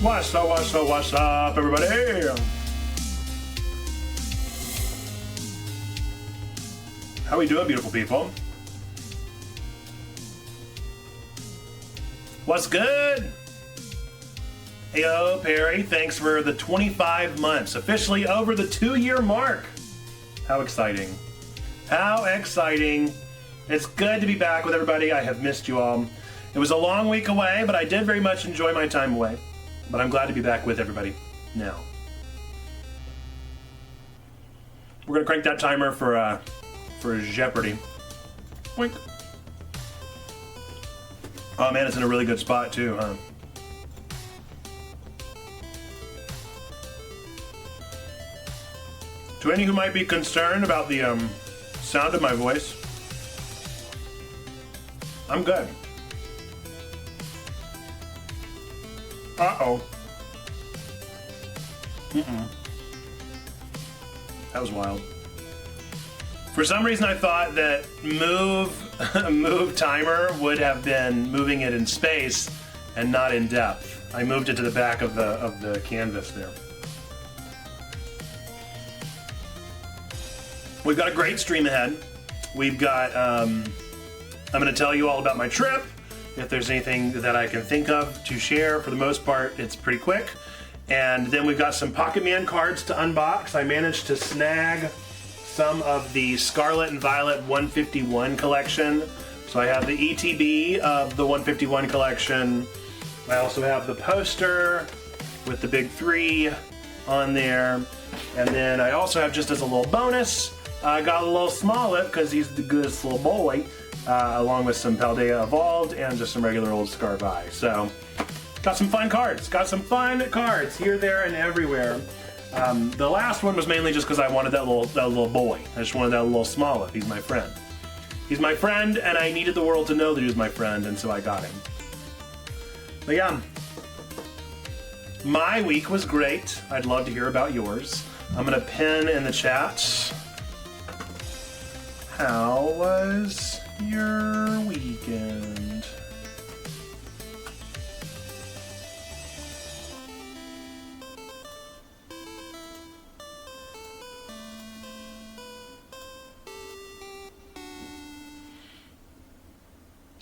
What's up, everybody? How we doing, beautiful people? What's good? Heyo, Perry, thanks for the 25 months. Officially over the 2-year mark. How exciting. How exciting. It's good to be back with everybody. I have missed you all. It was a long week away, but I did very much enjoy my time away. But I'm glad to be back with everybody now. We're gonna crank that timer for Jeopardy. Boink. Oh man, it's in a really good spot too, huh? To any who might be concerned about the sound of my voice, I'm good. Uh-oh. That was wild. For some reason I thought that move timer would have been moving it in space and not in depth. I moved it to the back of the canvas there. We've got a great stream ahead. We've got, I'm gonna tell you all about my trip. If there's anything that I can think of to share, for the most part, it's pretty quick. And then we've got some Pocket Man cards to unbox. I managed to snag some of the Scarlet and Violet 151 collection. So I have the ETB of the 151 collection. I also have the poster with the big 3 on there. And then I also have, just as a little bonus, I got a little Smollet because he's the goodest little boy, along with some Paldea Evolved and just some regular old Scarvi. So, got some fun cards. Got some fun cards here, there, and everywhere. The last one was mainly just because I wanted that little boy. I just wanted that little Smollet. He's my friend. He's my friend, and I needed the world to know that he was my friend, and so I got him. But yeah, my week was great. I'd love to hear about yours. I'm gonna pin in the chat. How was your weekend?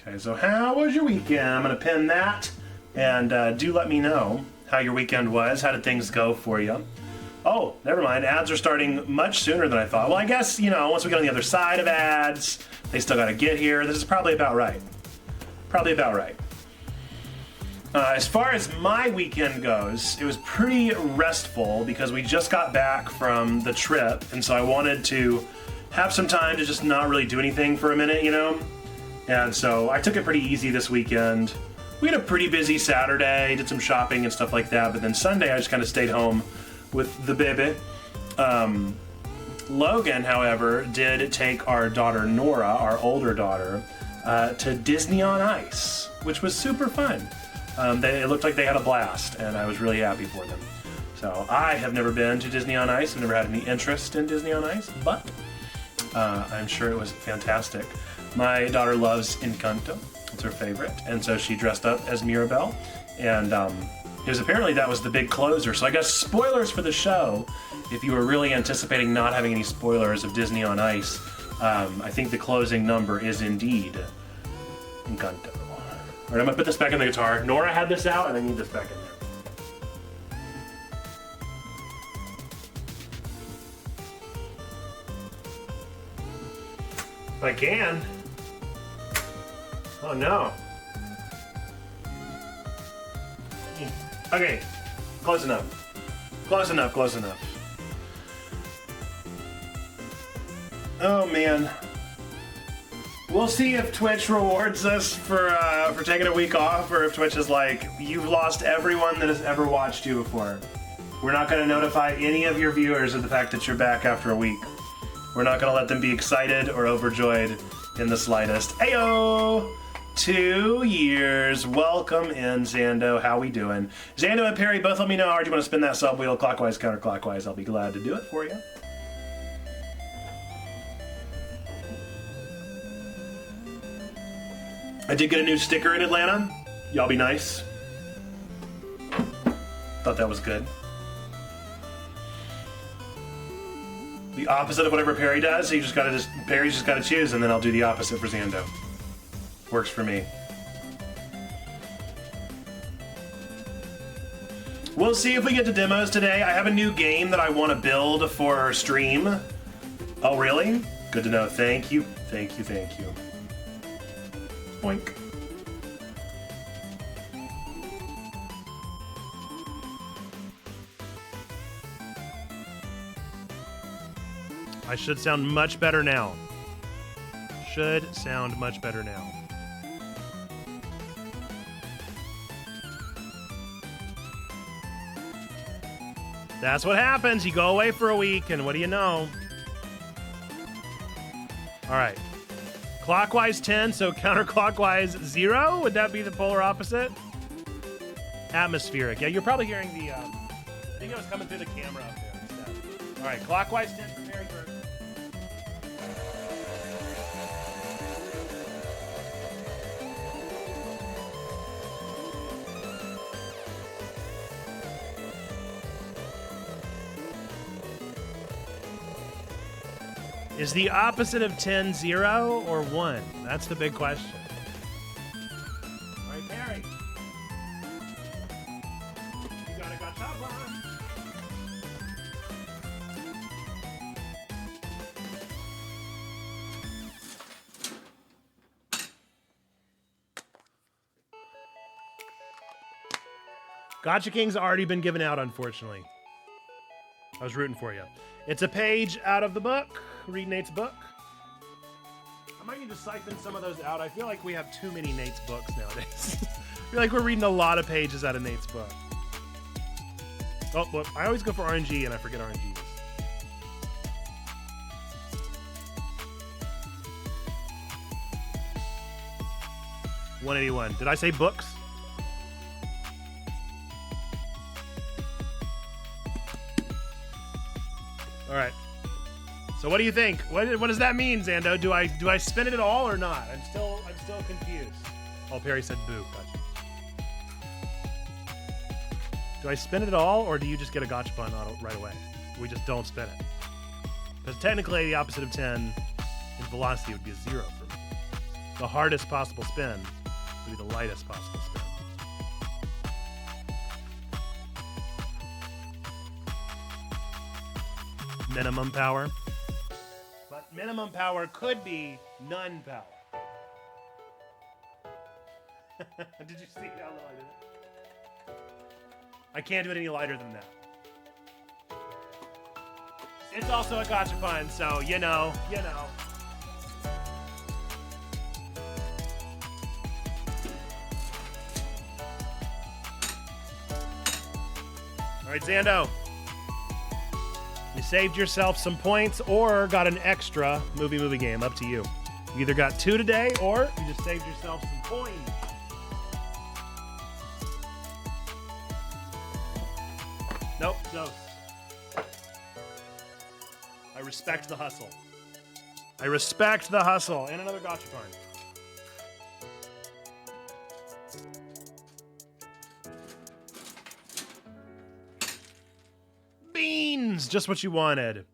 Okay, so how was your weekend? I'm gonna pin that, and do let me know how your weekend was. How did things go for you? Oh, never mind. Ads are starting much sooner than I thought. Well, I guess, you know, once we get on the other side of ads, they still gotta get here. This is probably about right. Probably about right. As far as my weekend goes, it was pretty restful because we just got back from the trip, and so I wanted to have some time to just not really do anything for a minute, you know? And so I took it pretty easy this weekend. We had a pretty busy Saturday, did some shopping and stuff like that, but then Sunday I just kind of stayed home with the baby. Logan, however, did take our daughter Nora, our older daughter, to Disney on Ice, which was super fun. It looked like they had a blast, and I was really happy for them. So I have never been to Disney on Ice. I've never had any interest in Disney on Ice, but I'm sure it was fantastic. My daughter loves Encanto. It's her favorite, and so she dressed up as Mirabelle, and because apparently that was the big closer. So I guess spoilers for the show, if you were really anticipating not having any spoilers of Disney on Ice, I think the closing number is indeed Encanto. All right, I'm gonna put this back in the guitar. Nora had this out, and I need this back in there. If I can. Oh no. Okay, close enough. Close enough, close enough. Oh man. We'll see if Twitch rewards us for taking a week off, or if Twitch is like, you've lost everyone that has ever watched you before. We're not gonna notify any of your viewers of the fact that you're back after a week. We're not gonna let them be excited or overjoyed in the slightest. Ayo! 2 years. Welcome in, Zando. How we doing? Zando and Perry, both let me know. Or do you want to spin that sub wheel clockwise, counterclockwise? I'll be glad to do it for you. I did get a new sticker in Atlanta. Y'all be nice. Thought that was good. The opposite of whatever Perry does, Perry's just gotta choose, and then I'll do the opposite for Xando. Works for me. We'll see if we get to demos today. I have a new game that I want to build for our stream. Oh, really? Good to know. Thank you. Thank you, thank you. Boink. I should sound much better now. Should sound much better now. That's what happens. You go away for a week, and what do you know? All right. Clockwise 10, so counterclockwise 0? Would that be the polar opposite? Atmospheric. Yeah, you're probably hearing the... I think it was coming through the camera up there instead. All right, clockwise 10 for Perry first. Is the opposite of 10 0 or 1? That's the big question. All right, Perry. You got a gachapa. Gotcha King's already been given out, unfortunately. I was rooting for you. It's a page out of the book. Read Nate's book. I might need to siphon some of those out. I feel like we have too many Nate's books nowadays. I feel like we're reading a lot of pages out of Nate's book. Oh, well, I always go for RNG and I forget RNGs. $181. Did I say books? All right. So what do you think? What does that mean, Xando? Do I spin it at all or not? I'm still confused. Oh, Perry said boo. Gotcha. Do I spin it at all, or do you just get a gotcha button right away? We just don't spin it. Because technically, the opposite of 10 in velocity would be a 0 for me. The hardest possible spin would be the lightest possible spin. Minimum power. But minimum power could be none power. Did you see how low I did it? I can't do it any lighter than that. It's also a gotcha pun, so you know. All right, Xando. You saved yourself some points or got an extra movie game. Up to you. You either got 2 today or you just saved yourself some coins. Nope, no. I respect the hustle. I respect the hustle. And another gotcha barn. Beans! Just what you wanted.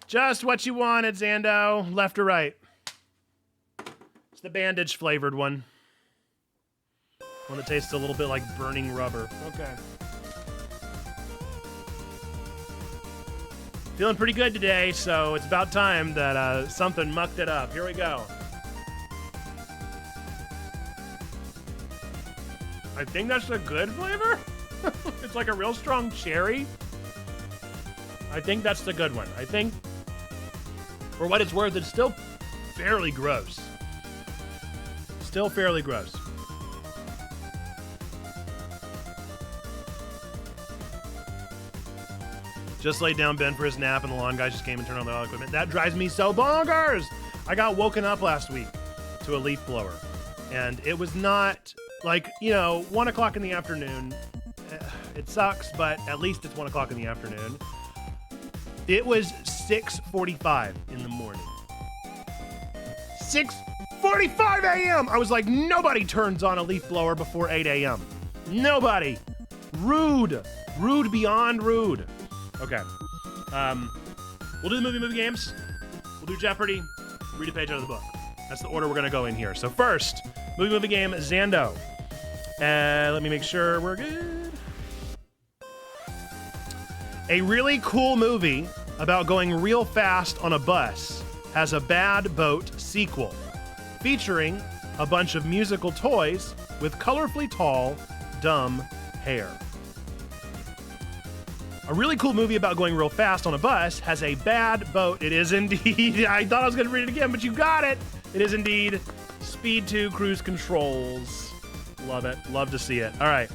Just what you wanted, Xando. Left or right? It's the bandage flavored one. One that tastes a little bit like burning rubber. Okay. Feeling pretty good today, so it's about time that something mucked it up. Here we go. I think that's a good flavor. It's like a real strong cherry. I think that's the good one. I think, for what it's worth, it's still fairly gross. Still fairly gross. Just laid down Ben for his nap, and the lawn guys just came and turned on the equipment. That drives me so bonkers! I got woken up last week to a leaf blower, and it was not, 1 o'clock in the afternoon. It sucks, but at least it's 1 o'clock in the afternoon. It was 6:45 in the morning. 6:45 a.m. I was like, nobody turns on a leaf blower before 8 a.m. Nobody. Rude. Rude beyond rude. Okay. We'll do the movie games. We'll do Jeopardy. Read a page out of the book. That's the order we're going to go in here. So first, movie game, Zando. Let me make sure we're good. A really cool movie about going real fast on a bus has a Bad Boat sequel featuring a bunch of musical toys with colorfully tall, dumb hair. A really cool movie about going real fast on a bus has a bad boat. It is indeed. I thought I was going to read it again, but you got it. It is indeed Speed 2 Cruise Controls. Love it. Love to see it. All right.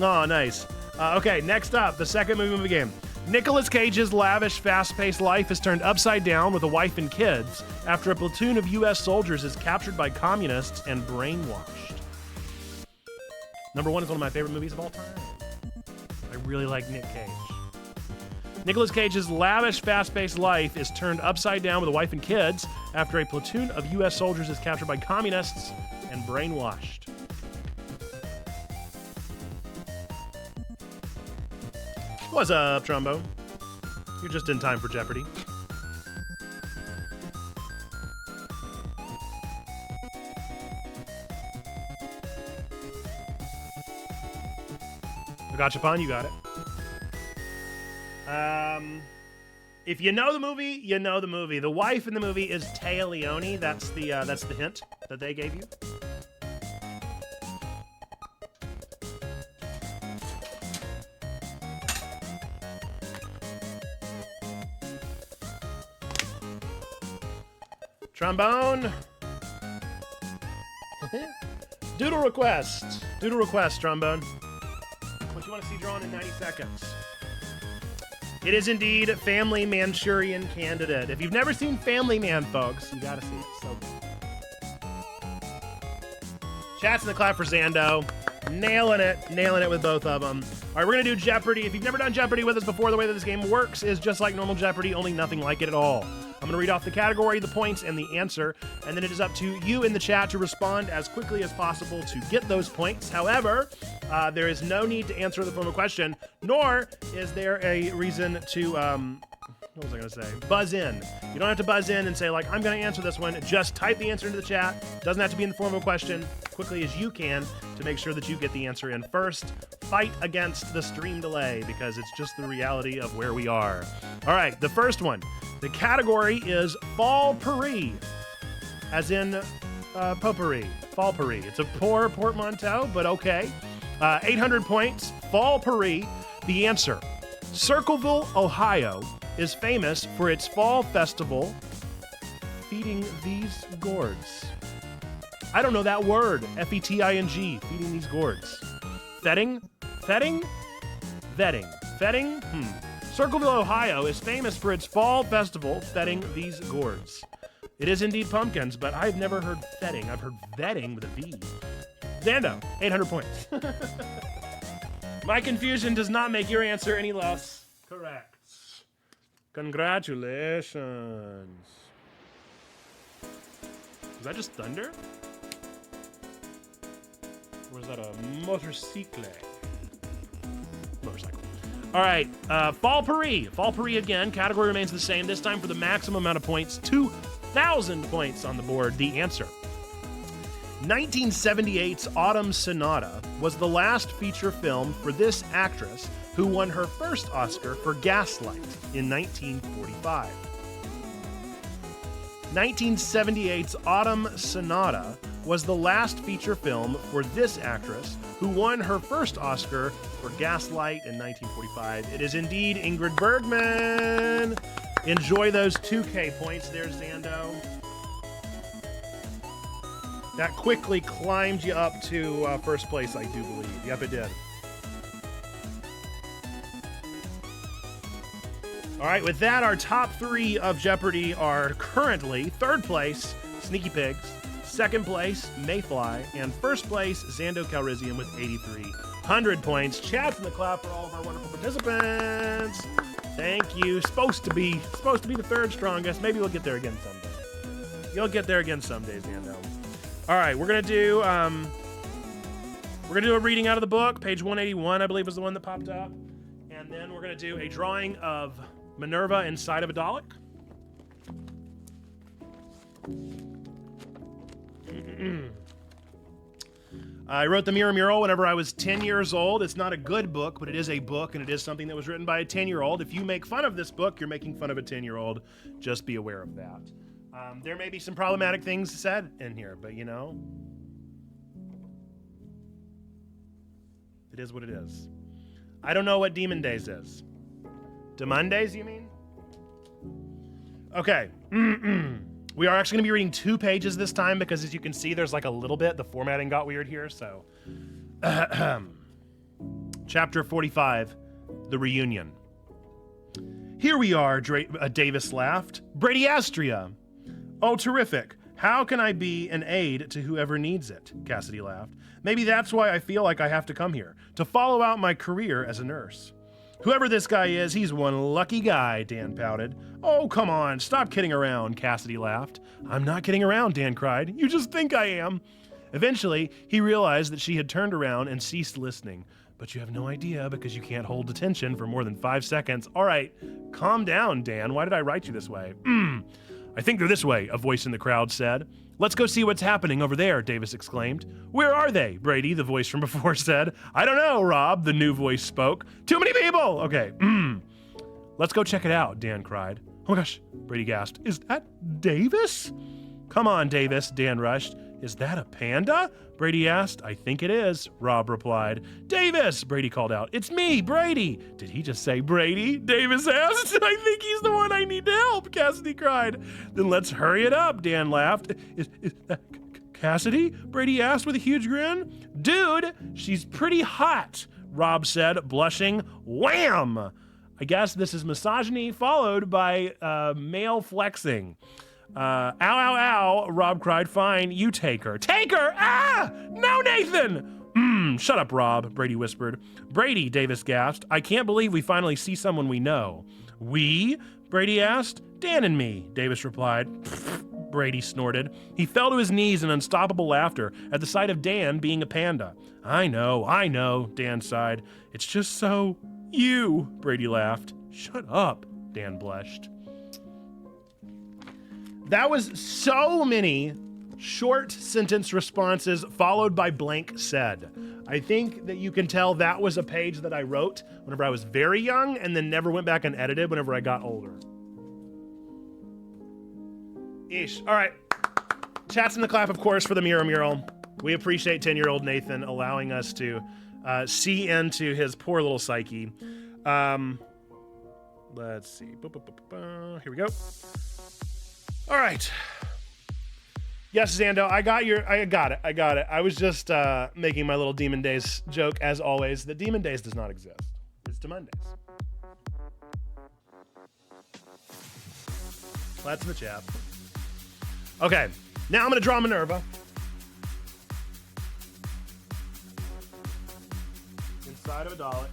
Oh, nice. Okay, next up, the second movie game. Nicolas Cage's lavish, fast-paced life is turned upside down with a wife and kids after a platoon of U.S. soldiers is captured by communists and brainwashed. Number one is one of my favorite movies of all time. I really like Nick Cage. Nicolas Cage's lavish, fast-paced life is turned upside down with a wife and kids after a platoon of U.S. soldiers is captured by communists and brainwashed. What's up, Trumbo? You're just in time for Jeopardy. Gachapon, you got it. If you know the movie, you know the movie. The wife in the movie is Téa Leoni. That's the hint that they gave you. Trombone. Doodle request. Doodle request, Trombone. What you want to see drawn in 90 seconds? It is indeed Family Manchurian Candidate. If you've never seen Family Man, folks, you gotta see it. So good. Chats in the clap for Zando. Nailing it with both of them. All right, we're gonna do Jeopardy. If you've never done Jeopardy with us before, the way that this game works is just like normal Jeopardy, only nothing like it at all. I'm going to read off the category, the points, and the answer, and then it is up to you in the chat to respond as quickly as possible to get those points. However, there is no need to answer the form of question, nor is there a reason to, what was I going to say? Buzz in. You don't have to buzz in and say, like, I'm going to answer this one. Just type the answer into the chat. Doesn't have to be in the form of a question. Quickly as you can to make sure that you get the answer in first. Fight against the stream delay because it's just the reality of where we are. All right, the first one. The category is Fall Pourri, as in potpourri. Fall Pourri. It's a poor portmanteau, but okay. 800 points. Fall Pourri. The answer. Circleville, Ohio is famous for its fall festival feeding these gourds. I don't know that word. F-E-T-I-N-G. Feeding these gourds. Fetting? Fetting? Vetting. Fetting? Circleville, Ohio is famous for its fall festival feeding these gourds. It is indeed pumpkins, but I've never heard fetting. I've heard vetting with a V. Zando, 800 points. My confusion does not make your answer any less correct. Congratulations. Is that just thunder? Or is that a motorcycle? Motorcycle. All right, Fall Pourri. Fall Pourri again. Category remains the same, this time for the maximum amount of points. 2,000 points on the board. The answer. 1978's Autumn Sonata was the last feature film for this actress who won her first Oscar for Gaslight in 1945. 1978's Autumn Sonata was the last feature film for this actress who won her first Oscar for Gaslight in 1945. It is indeed Ingrid Bergman. Enjoy those 2K points there, Zando. That quickly climbed you up to first place, I do believe. Yep, it did. All right, with that, our top three of Jeopardy are currently third place, Sneaky Pigs, second place, Mayfly, and first place, Zando Calrissian with 8,300 points. Chats in the clap for all of our wonderful participants. Thank you. Supposed to be the third strongest. Maybe we'll get there again someday. You'll get there again someday, Zando. All right, we're gonna do We're going to do a reading out of the book. Page 181, I believe, was the one that popped up. And then we're going to do a drawing of Minerva inside of a Dalek. I wrote the Mirror Mural whenever I was 10 years old. It's not a good book, but it is a book, and it is something that was written by a 10-year-old. If you make fun of this book, you're making fun of a 10-year-old. Just be aware of that. There may be some problematic things said in here, but you know, it is what it is. I don't know what DEMOndays is. DEMOndays, you mean? Okay. We are actually going to be reading 2 pages this time because, as you can see, there's like a little bit. The formatting got weird here, so. Chapter 45, The Reunion. Here we are, Davis laughed. Brady Astria. Oh, terrific. How can I be an aid to whoever needs it? Cassidy laughed. Maybe that's why I feel like I have to come here, to follow out my career as a nurse. Whoever this guy is, he's one lucky guy, Dan pouted. Oh, come on, stop kidding around, Cassidy laughed. I'm not kidding around, Dan cried. You just think I am. Eventually, he realized that she had turned around and ceased listening. But you have no idea because you can't hold attention for more than 5 seconds. All right, calm down, Dan. Why did I write you this way? I think they're this way, a voice in the crowd said. Let's go see what's happening over there, Davis exclaimed. Where are they, Brady, the voice from before said. I don't know, Rob, the new voice spoke. Too many people! Okay, Let's go check it out, Dan cried. Oh my gosh, Brady gasped. Is that Davis? Come on, Davis, Dan rushed. Is that a panda? Brady asked. I think it is, Rob replied. Davis, Brady called out. It's me, Brady. Did he just say Brady? Davis asked. I think he's the one I need to help, Cassidy cried. Then let's hurry it up, Dan laughed. Is that Cassidy? Brady asked with a huge grin. Dude, she's pretty hot, Rob said, blushing. Wham! I guess this is misogyny followed by male flexing. Ow, ow, ow, Rob cried. Fine, you take her. Take her! Ah! No, Nathan! Shut up, Rob, Brady whispered. Brady, Davis gasped. I can't believe we finally see someone we know. We? Brady asked. Dan and me, Davis replied. Brady snorted. He fell to his knees in unstoppable laughter at the sight of Dan being a panda. I know, Dan sighed. It's just so you, Brady laughed. Shut up, Dan blushed. That was so many short sentence responses followed by blank said. I think that you can tell that was a page that I wrote whenever I was very young and then never went back and edited whenever I got older. Ish. All right. Chats in the clap, of course, for the Mirror Mural. We appreciate 10-year-old Nathan allowing us to see into his poor little psyche. Let's see. Here we go. All right. Yes, Zando, I got it. I was just making my little DEMOndays joke, as always. The DEMOndays does not exist. It's DEMOndays. That's in the chat. Okay, now I'm going to draw Minerva. Inside of a Dalek.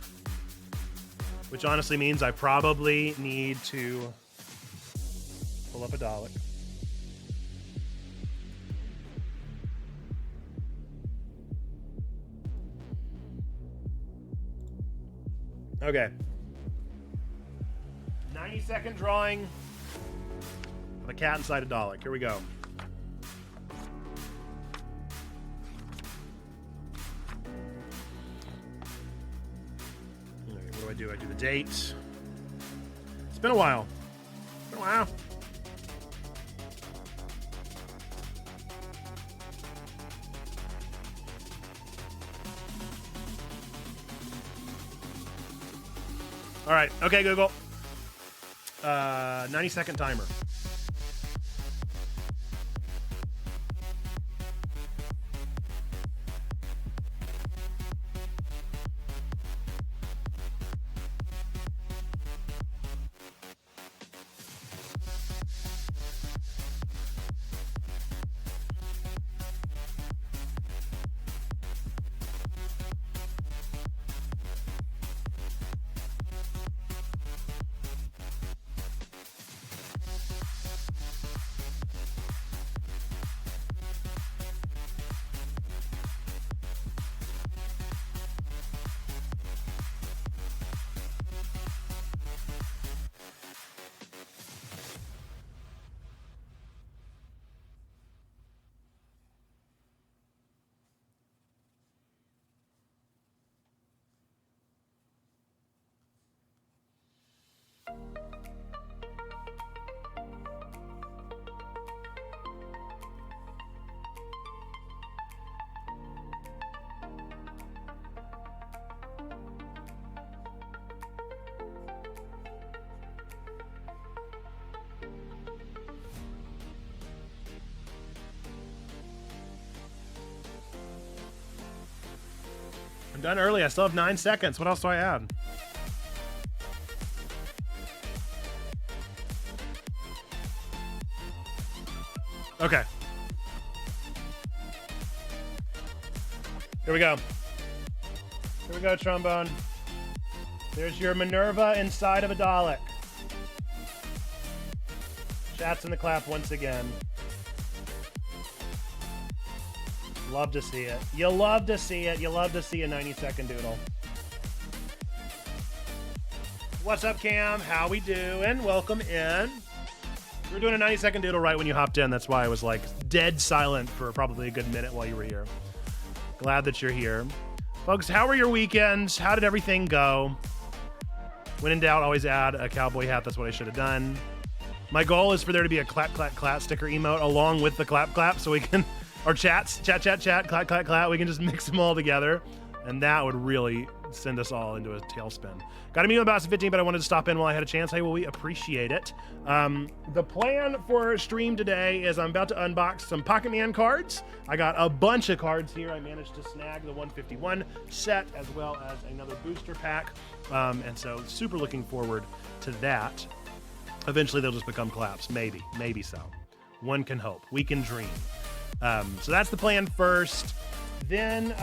Which honestly means I probably need to pull up a Dalek. Okay. 90-second drawing of a cat inside a Dalek. Here we go. All right, what do? I do the date. It's been a while. All right. Okay, Google. 90-second timer. Done early. I still have 9 seconds. What else do I add? Okay. Here we go. Here we go, trombone. There's your Minerva inside of a Dalek. Chats in the clap once again. Love to see it. You love to see it. You love to see a 90-second doodle. What's up, Cam? How we doing? Welcome in. We were doing a 90-second doodle right when you hopped in. That's why I was like dead silent for probably a good minute while you were here. Glad that you're here. Folks, how were your weekends? How did everything go? When in doubt, always add a cowboy hat. That's what I should have done. My goal is for there to be a clap, clap, clap sticker emote along with the clap, clap so we can... Or chats, chat, clap, clap, clap. We can just mix them all together. And that would really send us all into a tailspin. Got a meeting about 15, but I wanted to stop in while I had a chance. Hey, well, we appreciate it. The plan for stream today is I'm about to unbox some Pocket Man cards. I got a bunch of cards here. I managed to snag the 151 set as well as another booster pack. And so super looking forward to that. Eventually they'll just become claps. Maybe so. One can hope. We can dream. So that's the plan first. Then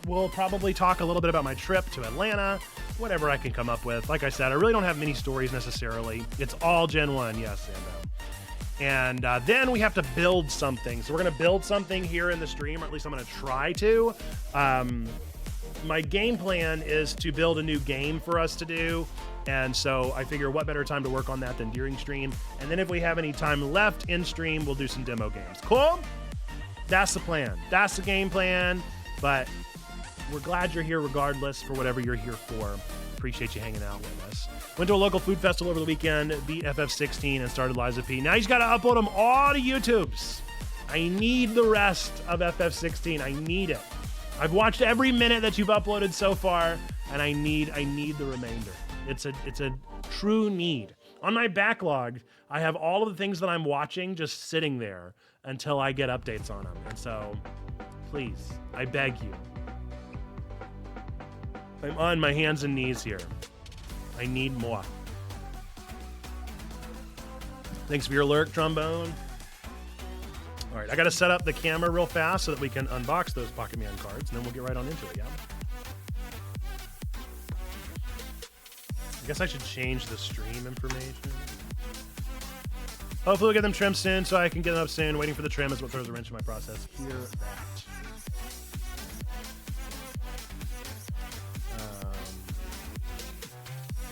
we'll probably talk a little bit about my trip to Atlanta, whatever I can come up with. Like I said, I really don't have many stories necessarily. It's all Gen 1, yes, Sando. And then we have to build something. So we're going to build something here in the stream, or at least I'm going to try to. My game plan is to build a new game for us to do. And so I figure what better time to work on that than during stream. And then if we have any time left in stream, we'll do some demo games. Cool? That's the plan. That's the game plan. But we're glad you're here regardless for whatever you're here for. Appreciate you hanging out with us. Went to a local food festival over the weekend, beat FF16, and started Liza P. Now he's got to upload them all to YouTubes. I need the rest of FF16. I need it. I've watched every minute that you've uploaded so far, and I need the remainder. It's a true need. On my backlog, I have all of the things that I'm watching just sitting there until I get updates on them. And so, please, I beg you. I'm on my hands and knees here. I need more. Thanks for your lurk, Trombone. All right, I got to set up the camera real fast so that we can unbox those Pocket Man cards, and then we'll get right on into it, yeah? I guess I should change the stream information. Hopefully we'll get them trimmed soon so I can get them up soon. Waiting for the trim is what throws a wrench in my process. Hear that.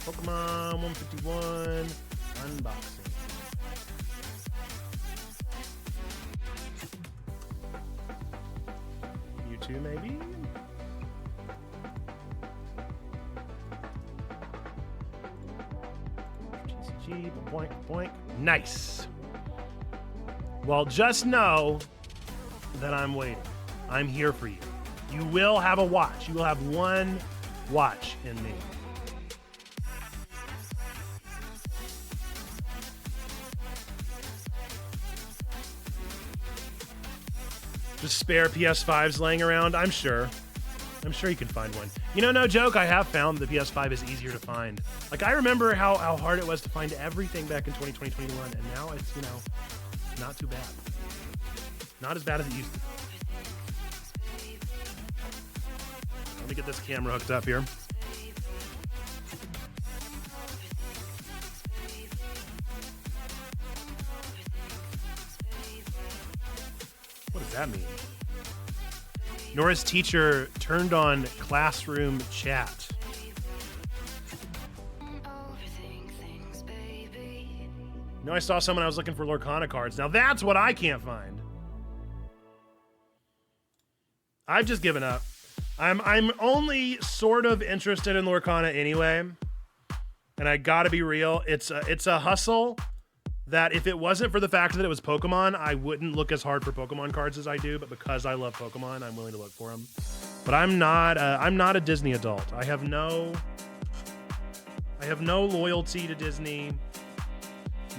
Pokemon 151 unboxing. Mewtwo maybe? Boink, boink. Nice. Well, just know that I'm waiting. I'm here for you. You will have a watch. You will have one watch in me. Just spare PS5s laying around? I'm sure you can find one. You know, no joke, I have found the PS5 is easier to find. Like, I remember how hard it was to find everything back in 2020, 2021, and now it's, you know, not too bad. Not as bad as it used to be. Let me get this camera hooked up here. What does that mean? Nora's teacher turned on classroom chat. No, I saw someone I was looking for Lorcana cards. Now that's what I can't find. I've just given up. I'm only sort of interested in Lorcana anyway. And I gotta be real, it's a hustle that if it wasn't for the fact that it was Pokemon, I wouldn't look as hard for Pokemon cards as I do, but because I love Pokemon, I'm willing to look for them. But I'm not a Disney adult. I have no loyalty to Disney,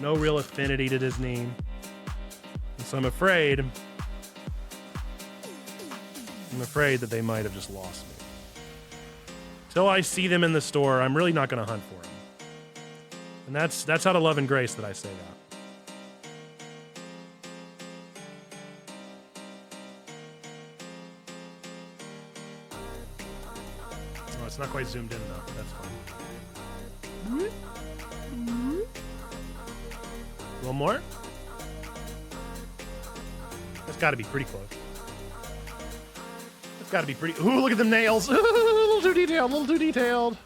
no real affinity to Disney. And so I'm afraid that they might have just lost me. Till I see them in the store, I'm really not going to hunt for them. And that's out of love and grace that I say that. Oh, it's not quite zoomed in enough. That's fine. A little more. That's got to be pretty close. That's got to be pretty. Ooh, look at them nails. Ooh, a little too detailed. A little too detailed.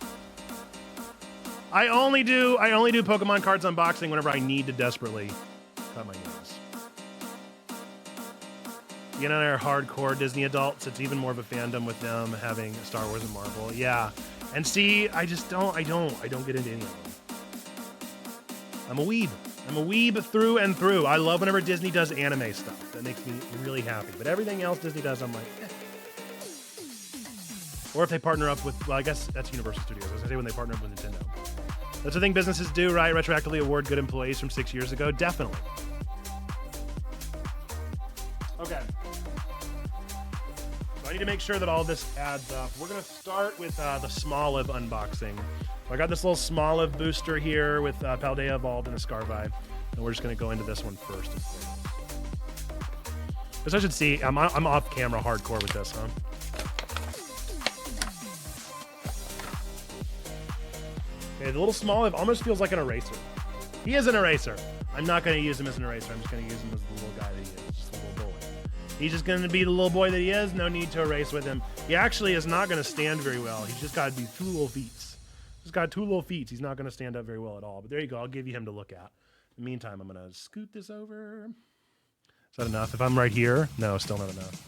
I only do Pokemon cards unboxing whenever I need to desperately cut my nails. You know, they're hardcore Disney adults. It's even more of a fandom with them having Star Wars and Marvel. Yeah. And see, I don't get into any of them. I'm a weeb. I'm a weeb through and through. I love whenever Disney does anime stuff. That makes me really happy. But everything else Disney does, I'm like, eh. Or if they partner up with, well, I guess that's Universal Studios. I was going to say when they partner up with Nintendo. That's the thing businesses do, right? Retroactively award good employees from 6 years ago. Definitely. Okay. So I need to make sure that all this adds up. We're going to start with the Smoliv unboxing. I got this little Smoliv booster here with Paldea Evolved and a Scarvi. And we're just going to go into this one first. As I should see, I'm off camera hardcore with this, huh? Okay, the little Smoliv almost feels like an eraser. He is an eraser. I'm not going to use him as an eraser. I'm just going to use him as the little guy that he is. Just a little boy. He's just going to be the little boy that he is. No need to erase with him. He actually is not going to stand very well. He's just got to be 2 little feet. He's got 2 little feet. He's not going to stand up very well at all. But there you go. I'll give you him to look at. In the meantime, I'm going to scoot this over. Is that enough? If I'm right here? No, still not enough.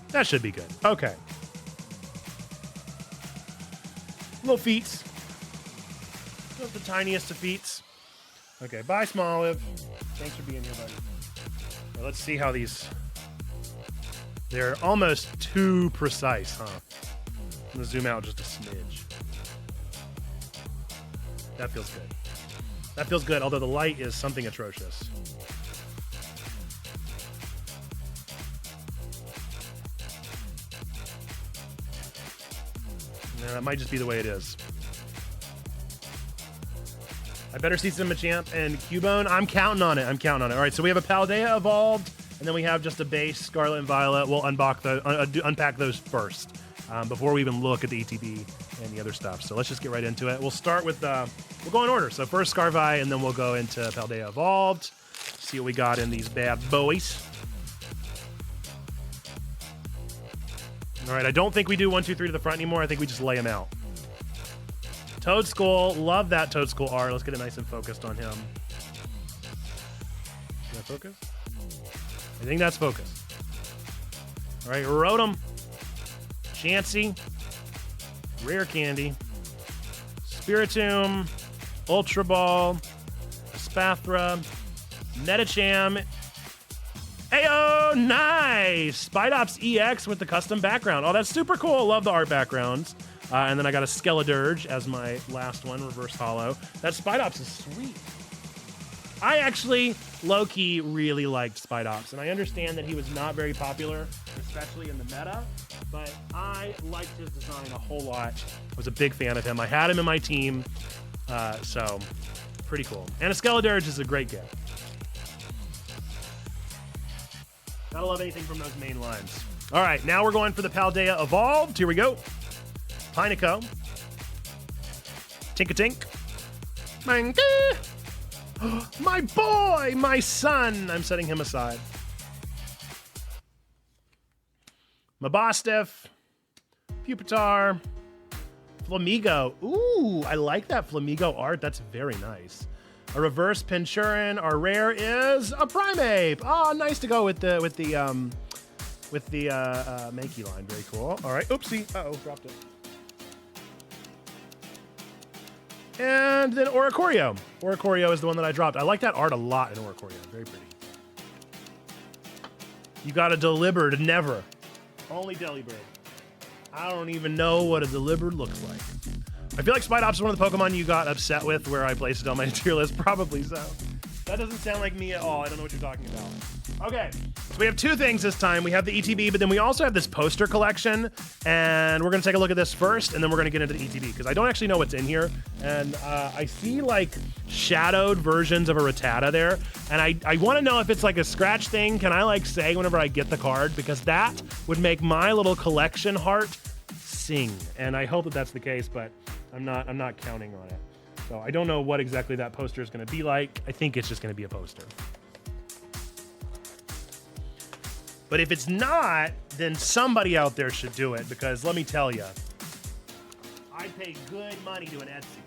That should be good. Okay. Little feet. Just the tiniest of feet. Okay, bye, Smoliv. Thanks for being here, buddy. Now, let's see how these... They're almost too precise, huh? I'm going to zoom out just a smidge. That feels good. That feels good, although the light is something atrocious. Yeah, that might just be the way it is. I better see some Machamp and Cubone. I'm counting on it. I'm counting on it. All right, so we have a Paldea Evolved, and then we have just a base Scarlet and Violet. We'll unpack those first before we even look at the ETB and the other stuff. So let's just get right into it. We'll start with, we'll go in order. So first Scarvi, and then we'll go into Paldea Evolved. See what we got in these bad boys. All right, I don't think we do 1, 2, 3 to the front anymore. I think we just lay them out. Toadskull, love that Toadskull art. Let's get it nice and focused on him. Is that focus? I think that's focus. All right, Rotom, Chansey, Rare Candy, Spiritomb, Ultra Ball, Espathra, Metacham. Ayo, nice! Spidops EX with the custom background. Oh, that's super cool. Love the art backgrounds. And then I got a Skeledirge as my last one, reverse holo. That Spidops is sweet. I actually, low-key, really liked Spidops. And I understand that he was not very popular, especially in the meta. But I liked his design a whole lot. I was a big fan of him. I had him in my team. So, pretty cool. And a Skeledirge is a great gift. Gotta love anything from those main lines. All right, now we're going for the Paldea Evolved. Here we go. Pineco. Tinkatink. My boy, my son. I'm setting him aside. Mabostiff. Pupitar. Flamigo. Ooh, I like that Flamigo art. That's very nice. A reverse Pinchurin. Our rare is a Primeape. Oh, nice to go with the Mankey line. Very cool. All right. Oopsie. Uh-oh, dropped it. And then Oricorio. Oricorio is the one that I dropped. I like that art a lot in Oricorio. Very pretty. You got a Delibird. Never. Only Delibird. I don't even know what a Delibird looks like. I feel like Spidops is one of the Pokemon you got upset with where I placed it on my tier list. Probably so. That doesn't sound like me at all. I don't know what you're talking about. Okay, so we have two things this time. We have the ETB, but then we also have this poster collection, and we're gonna take a look at this first, and then we're gonna get into the ETB, because I don't actually know what's in here, and I see like shadowed versions of a Rattata there, and I wanna know if it's like a scratch thing. Can I like say whenever I get the card? Because that would make my little collection heart sing, and I hope that that's the case, but I'm not counting on it. So I don't know what exactly that poster is going to be like. I think it's just going to be a poster. But if it's not, then somebody out there should do it, because let me tell you, I pay good money to an Etsy.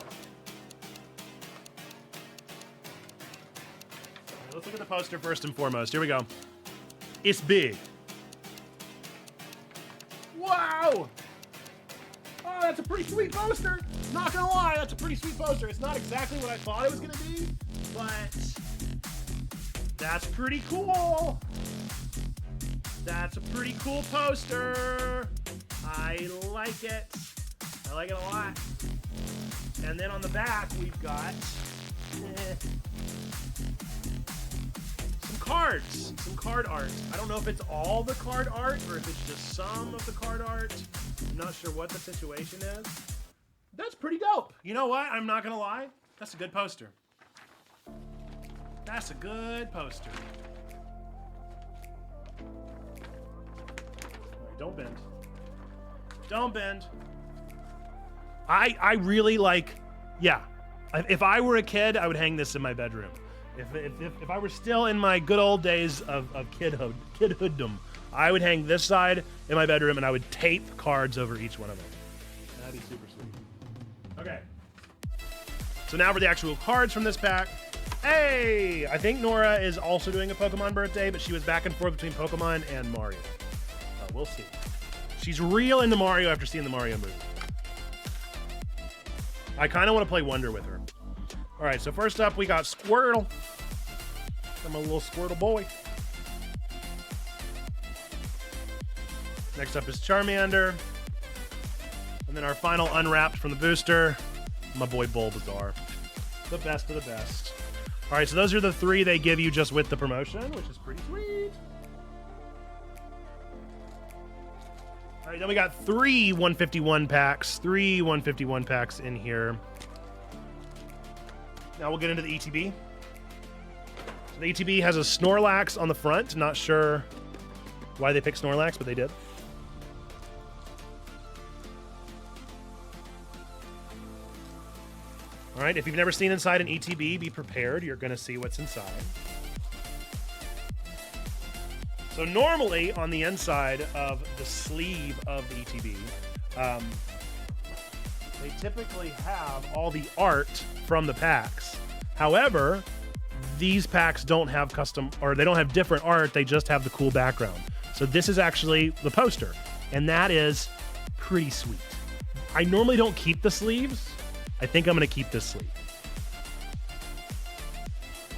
Right, let's look at the poster first and foremost. Here we go. It's big. Wow! Oh, that's a pretty sweet poster. Not gonna lie, that's a pretty sweet poster. It's not exactly what I thought it was gonna be, but that's pretty cool. That's a pretty cool poster. I like it. I like it a lot. And then on the back, we've got some cards, some card art. I don't know if it's all the card art or if it's just some of the card art. I'm not sure what the situation is. That's pretty dope. You know what? I'm not gonna lie. That's a good poster. That's a good poster. All right, don't bend. Don't bend. I really like, yeah. If I were a kid, I would hang this in my bedroom. If I were still in my good old days of kidhooddom, I would hang this side in my bedroom and I would tape cards over each one of them. That'd be super sweet. Okay. So now for the actual cards from this pack. Hey! I think Nora is also doing a Pokemon birthday, but she was back and forth between Pokemon and Mario. We'll see. She's real into Mario after seeing the Mario movie. I kind of want to play Wonder with her. All right, so first up, we got Squirtle. I'm a little Squirtle boy. Next up is Charmander. And then our final unwrapped from the booster, my boy Bulbasaur. The best of the best. All right, so those are the three they give you just with the promotion, which is pretty sweet. All right, then we got three 151 packs. Three 151 packs in here. Now we'll get into the ETB. So the ETB has a Snorlax on the front. Not sure why they picked Snorlax, but they did. All right, if you've never seen inside an ETB, be prepared. You're going to see what's inside. So normally on the inside of the sleeve of the ETB, they typically have all the art from the packs. However, these packs don't have custom, or they don't have different art, they just have the cool background. So this is actually the poster, and that is pretty sweet. I normally don't keep the sleeves. I think I'm gonna keep this sleeve.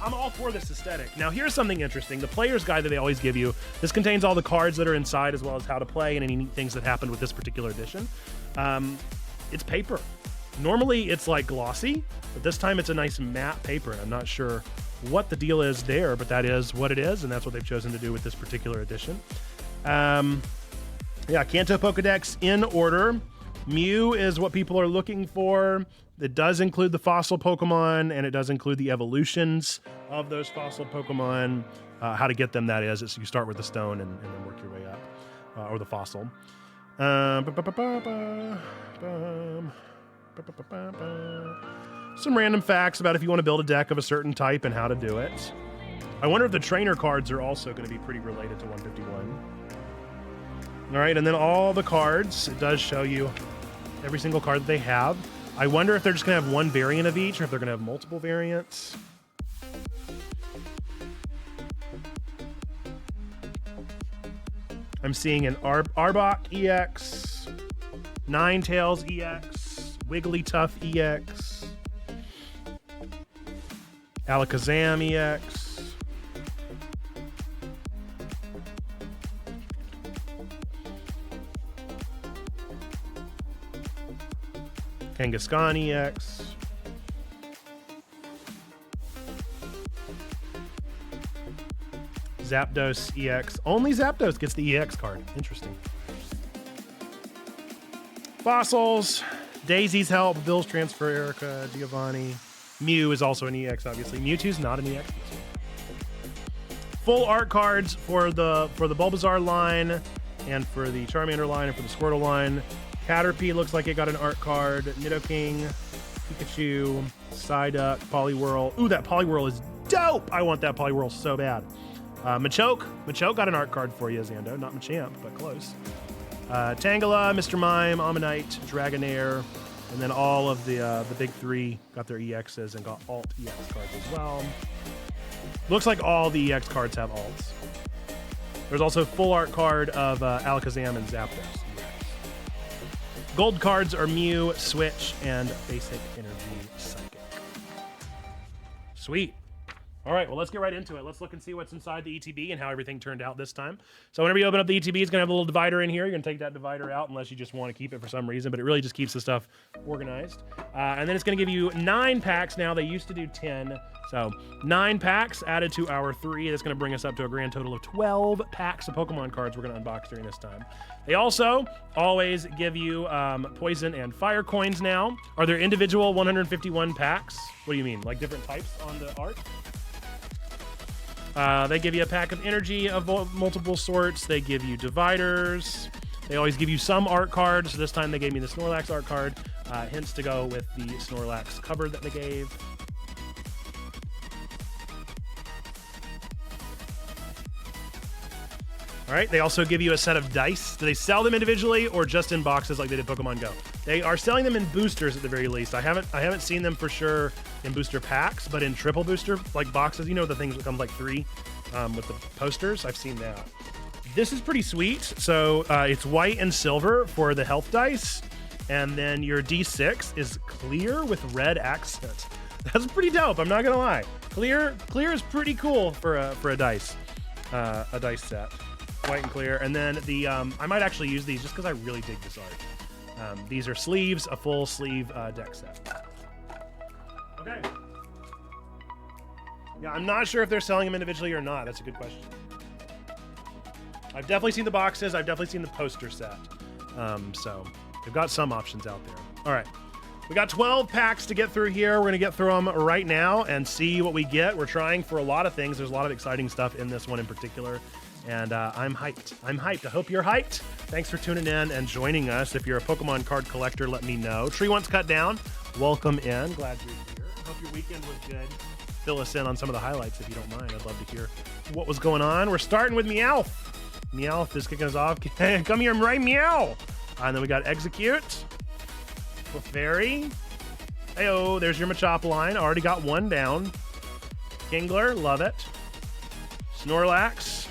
I'm all for this aesthetic. Now here's something interesting. The player's guide that they always give you, this contains all the cards that are inside as well as how to play and any neat things that happened with this particular edition. It's paper. Normally it's like glossy, but this time it's a nice matte paper. I'm not sure what the deal is there, but that is what it is, and that's what they've chosen to do with this particular edition. Yeah, Kanto Pokedex in order. Mew is what people are looking for. It does include the fossil Pokemon, and it does include the evolutions of those fossil Pokemon. How to get them, that is. So you start with the stone and then work your way up, or the fossil. Some random facts about if you want to build a deck of a certain type and how to do it. I wonder if the trainer cards are also going to be pretty related to 151. All right, and then all the cards, it does show you every single card that they have. I wonder if they're just going to have one variant of each or if they're going to have multiple variants. I'm seeing an Arbok EX, Ninetales EX, Wigglytuff EX, Alakazam EX, Kangaskhan EX, Zapdos EX. Only Zapdos gets the EX card. Interesting. Fossils. Daisy's help. Bill's transfer. Erica. Giovanni. Mew is also an EX, obviously. Mewtwo's not an EX. Full art cards for the Bulbasaur line and for the Charmander line and for the Squirtle line. Caterpie looks like it got an art card. Nidoking, Pikachu, Psyduck, Poliwhirl. Ooh, that Poliwhirl is dope! I want that Poliwhirl so bad. Machoke. Machoke got an art card for you, Xando. Not Machamp, but close. Tangela, Mr. Mime, Ammonite, Dragonair, and then all of the big three got their EXs and got alt EX cards as well. Looks like all the EX cards have alts. There's also a full art card of Alakazam and Zapdos. Gold cards are Mew, Switch, and Basic Energy Psychic. Sweet. All right, well, let's get right into it. Let's look and see what's inside the ETB and how everything turned out this time. So whenever you open up the ETB, it's going to have a little divider in here. You're going to take that divider out unless you just want to keep it for some reason, but it really just keeps the stuff organized. And then it's going to give you 9 packs now. They used to do 10. So 9 packs added to our 3. That's going to bring us up to a grand total of 12 packs of Pokemon cards we're going to unbox during this time. They also always give you poison and fire coins now. Are there individual 151 packs? What do you mean? Like different types on the art? They give you a pack of energy of multiple sorts. They give you dividers. They always give you some art cards. This time they gave me the Snorlax art card, hence to go with the Snorlax cover that they gave. All right, they also give you a set of dice. Do they sell them individually or just in boxes like they did Pokemon Go? They are selling them in boosters at the very least. I haven't seen them for sure in booster packs, but in triple booster like boxes, you know, the things that come like 3 with the posters. I've seen that. This is pretty sweet. So it's white and silver for the health dice, and then your D6 is clear with red accent. That's pretty dope. I'm not gonna lie. Clear is pretty cool for a dice set. White and clear. And then the I might actually use these just because I really dig this art. These are sleeves, a full sleeve deck set. Okay. Yeah, I'm not sure if they're selling them individually or not. That's a good question. I've definitely seen the boxes. I've definitely seen the poster set. So they've got some options out there. All right. We got 12 packs to get through here. We're going to get through them right now and see what we get. We're trying for a lot of things. There's a lot of exciting stuff in this one in particular. And I'm hyped. I'm hyped. I hope you're hyped. Thanks for tuning in and joining us. If you're a Pokemon card collector, let me know. Tree Once Cut Down, welcome in. Glad you're here. Hope your weekend was good. Fill us in on some of the highlights if you don't mind. I'd love to hear what was going on. We're starting with Meowth. Meowth is kicking us off. Come here, right, Meow. And then we got Execute. Clefairy. Hey-oh, there's your Machop line. Already got one down. Kingler, love it. Snorlax.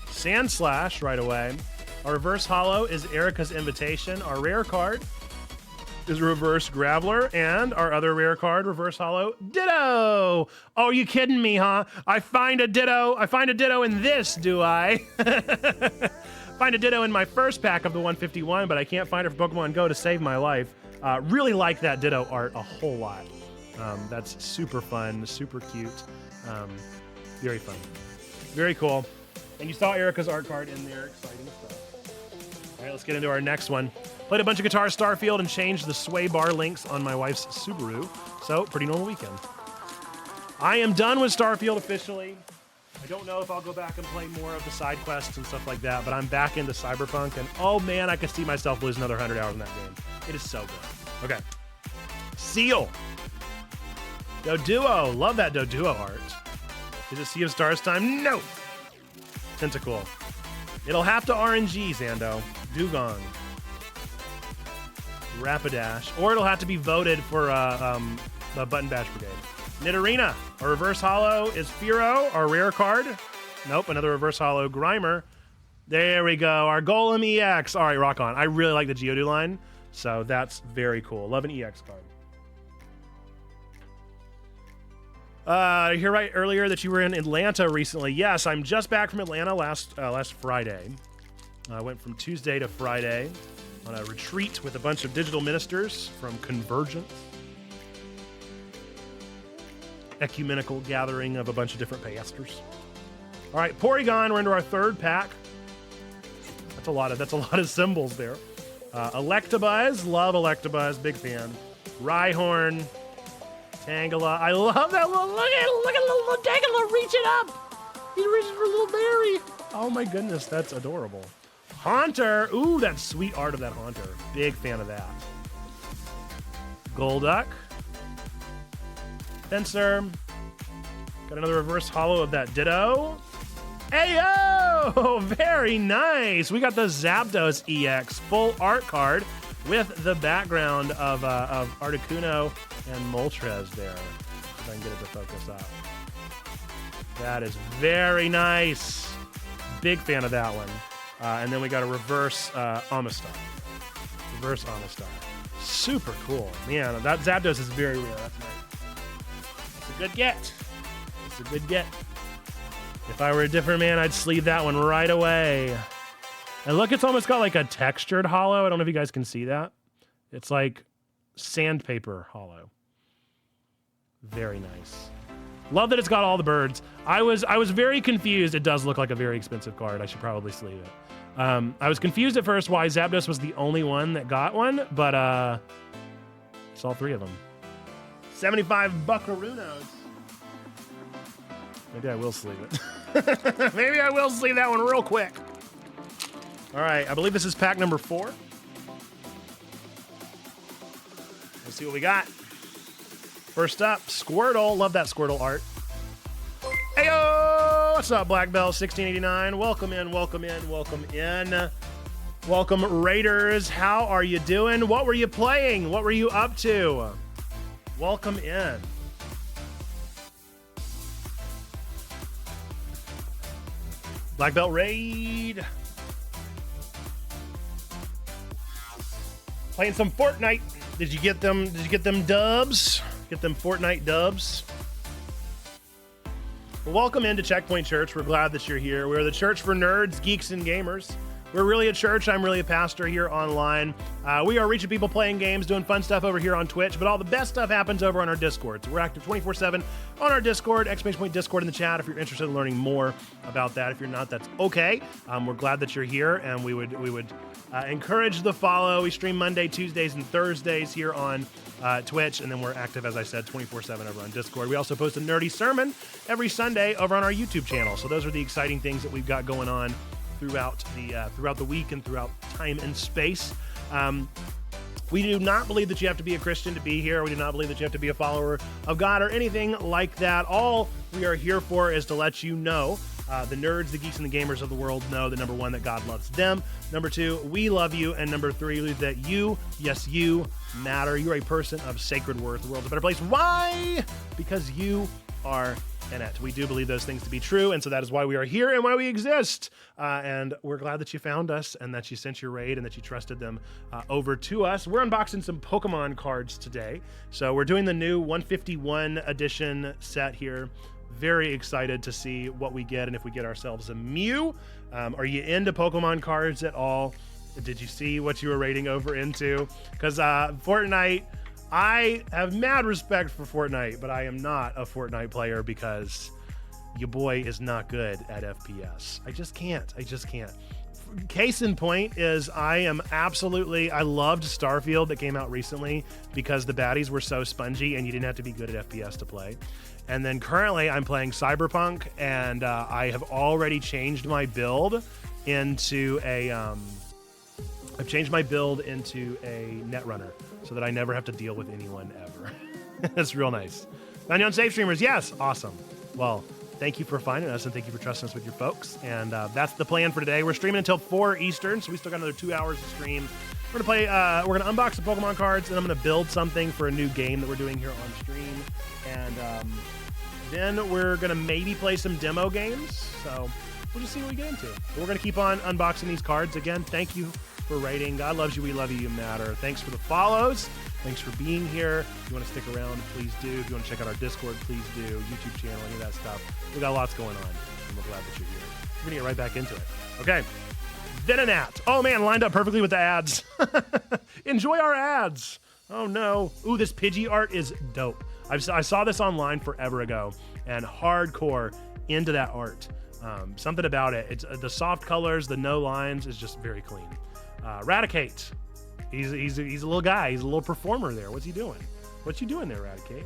Sandslash right away. Our reverse holo is Erica's Invitation. Our rare card is Reverse Graveler, and our other rare card, reverse holo, Ditto. Oh, you kidding me, huh? I find a Ditto in this, do I? Find a Ditto in my first pack of the 151, but I can't find it for Pokemon Go to save my life. Really like that Ditto art a whole lot. That's super fun, super cute. Very fun. Very cool. And you saw Erica's art card in there. Exciting stuff. All right, let's get into our next one. Played a bunch of Guitar Starfield and changed the sway bar links on my wife's Subaru. So, pretty normal weekend. I am done with Starfield officially. I don't know if I'll go back and play more of the side quests and stuff like that, but I'm back into Cyberpunk, and oh man, I could see myself losing another 100 hours in that game. It is so good. Okay. Seal. Doduo. Love that Doduo art. Is it Sea of Stars time? No. Tentacle. It'll have to RNG, Xando. Dugong. Rapidash. Or it'll have to be voted for the Button Bash Brigade. Nidorina. Our reverse holo is Firo, our rare card. Nope, another reverse holo. Grimer. There we go. Our Golem EX. All right, rock on. I really like the Geodude line, so that's very cool. Love an EX card. I hear right earlier that you were in Atlanta recently. Yes, I'm just back from Atlanta last Friday. I went from Tuesday to Friday on a retreat with a bunch of digital ministers from Convergence. Ecumenical gathering of a bunch of different pastors. All right, Porygon, we're into our third pack. That's a lot of symbols there. Electabuzz, love Electabuzz, big fan. Rhyhorn, Tangela. I love that little, look at little Tangela reaching up. He reaches for a little berry. Oh my goodness, that's adorable. Haunter, ooh, that sweet art of that Haunter. Big fan of that. Golduck. Fencer. Got another reverse holo of that Ditto. Ayo! Very nice. We got the Zapdos EX full art card with the background of Articuno and Moltres there. If I can get it to focus up. That is very nice. Big fan of that one. And then we got a reverse Amistar. Reverse Amistar. Super cool. Man, that Zapdos is very rare. That's nice. It's a good get. It's a good get. If I were a different man, I'd sleeve that one right away. And look, it's almost got like a textured holo. I don't know if you guys can see that. It's like sandpaper holo. Very nice. Love that it's got all the birds. I was very confused. It does look like a very expensive card. I should probably sleeve it. I was confused at first why Zapdos was the only one that got one, but it's all three of them. 75 buckaroos. Maybe I will sleeve it. Maybe I will sleeve that one real quick. All right, I believe this is pack number 4. Let's see what we got. First up, Squirtle. Love that Squirtle art. Heyo! What's up, Black Bell 1689? Welcome in, welcome in, welcome in. Welcome, Raiders. How are you doing? What were you playing? What were you up to? Welcome in. Black Belt Raid. Playing some Fortnite. Did you get them? Did you get them dubs? Get them Fortnite dubs? Well, welcome into Checkpoint Church. We're glad that you're here. We're the church for nerds, geeks, and gamers. We're really a church. I'm really a pastor here online. We are reaching people playing games, doing fun stuff over here on Twitch, but all the best stuff happens over on our Discord. So we're active 24/7 on our Discord, ! Discord in the chat if you're interested in learning more about that. If you're not, that's okay. We're glad that you're here, and we would encourage the follow. We stream Monday, Tuesdays, and Thursdays here on Twitch, and then we're active, as I said, 24/7 over on Discord. We also post a nerdy sermon every Sunday over on our YouTube channel. So those are the exciting things that we've got going on throughout the week and throughout time and space. We do not believe that you have to be a Christian to be here. We do not believe that you have to be a follower of God or anything like that. All we are here for is to let you know, the nerds, the geeks, and the gamers of the world know that, number one, that God loves them. Number two, we love you. And number three, that you, yes, you matter. You're a person of sacred worth. The world's a better place. Why? Because you are in it. We do believe those things to be true, and so that is why we are here and why we exist. And we're glad that you found us and that you sent your raid and that you trusted them over to us. We're unboxing some Pokemon cards today. So we're doing the new 151 edition set here. Very excited to see what we get and if we get ourselves a Mew. Are you into Pokemon cards at all? Did you see what you were raiding over into? Because Fortnite, I have mad respect for Fortnite, but I am not a Fortnite player because your boy is not good at FPS. I just can't. Case in point is I loved Starfield that came out recently because the baddies were so spongy and you didn't have to be good at FPS to play. And then currently I'm playing Cyberpunk, and I have already changed my build into a Netrunner so that I never have to deal with anyone ever. That's real nice. Found you on Safe Streamers. Yes. Awesome. Well, thank you for finding us, and thank you for trusting us with your folks. And that's the plan for today. We're streaming until 4 Eastern, so we still got another 2 hours to stream. We're gonna unbox the Pokemon cards, and I'm gonna build something for a new game that we're doing here on stream. And then we're gonna maybe play some demo games. So we'll just see what we get into. But we're gonna keep on unboxing these cards. Again, thank you for rating. God loves you. We love you. You matter. Thanks for the follows. Thanks for being here. If you want to stick around, please do. If you want to check out our Discord, please do. YouTube channel, any of that stuff. We got lots going on, and we're glad that you're here. We're gonna get right back into it. Okay. Venonat. Oh man, lined up perfectly with the ads. Enjoy our ads. Oh no. Ooh, this Pidgey art is dope. I saw this online forever ago and hardcore into that art. Something about it. It's the soft colors, the no lines is just very clean. Radicate. He's a little guy. He's a little performer there. What's he doing? What you doing there, Radicate?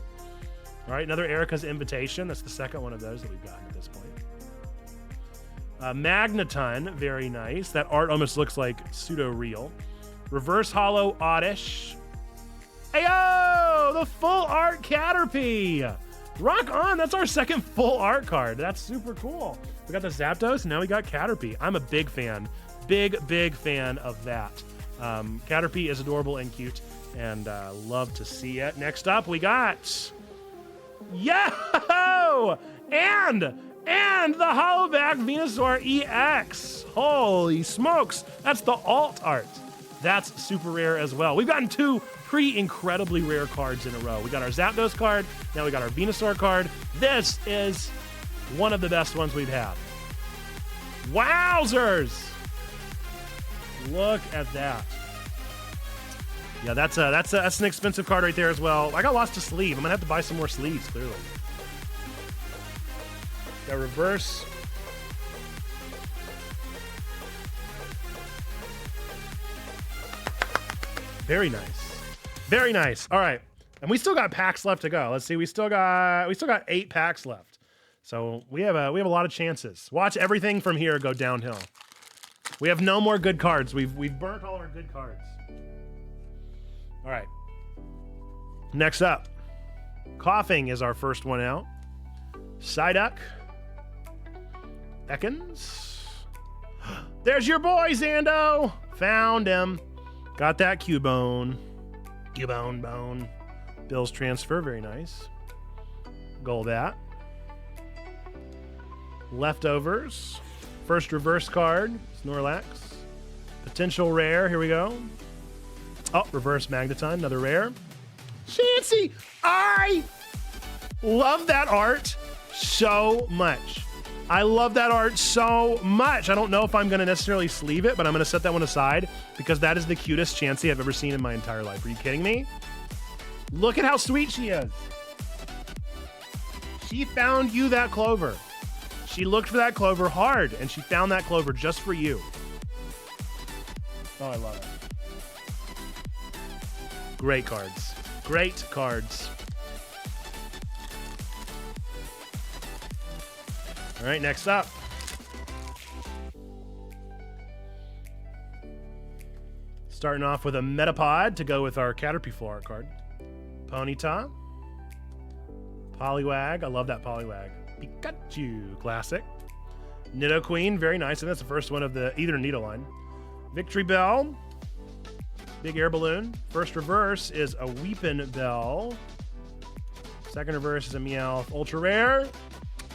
All right, another Erica's Invitation. That's the second one of those that we've gotten at this point. Magneton, very nice. That art almost looks like pseudo-real. Reverse Hollow Oddish. Ayo! The full art Caterpie! Rock on! That's our second full art card. That's super cool. We got the Zapdos, and now we got Caterpie. I'm a big fan. Big fan of that. Caterpie is adorable and cute, and love to see it. Next up, we got... Yo! And the Hollowback Venusaur EX. Holy smokes. That's the alt art. That's super rare as well. We've gotten two pretty incredibly rare cards in a row. We got our Zapdos card. Now we got our Venusaur card. This is one of the best ones we've had. Wowzers! Look at that. Yeah, that's an expensive card right there as well. I got lost to sleeve. I'm gonna have to buy some more sleeves, clearly. Got reverse. Very nice. Very nice. All right. And we still got packs left to go. Let's see. We still got 8 packs left. So we have a lot of chances. Watch everything from here go downhill. We have no more good cards. We've burnt all our good cards. All right. Next up, Coughing is our first one out. Psyduck. Ekans. There's your boy, Zando. Found him. Got that Cubone. Cubone bone. Bill's transfer, very nice. Golbat. Leftovers. First reverse card, Snorlax. Potential rare, here we go. Oh, reverse Magneton, another rare. Chansey! I love that art so much. I love that art so much. I don't know if I'm going to necessarily sleeve it, but I'm going to set that one aside because that is the cutest Chansey I've ever seen in my entire life. Are you kidding me? Look at how sweet she is. She found you that clover. She looked for that clover hard, and she found that clover just for you. Oh, I love it. Great cards. Great cards. All right, next up. Starting off with a Metapod to go with our Caterpie Full Art card. Ponyta. Poliwag. I love that Poliwag. Pikachu. Classic. Nidoqueen. Very nice. And that's the first one of the either Nidoline. Victory Bell. Big air balloon. First reverse is a Weepin Bell. Second reverse is a Meowth. Ultra rare.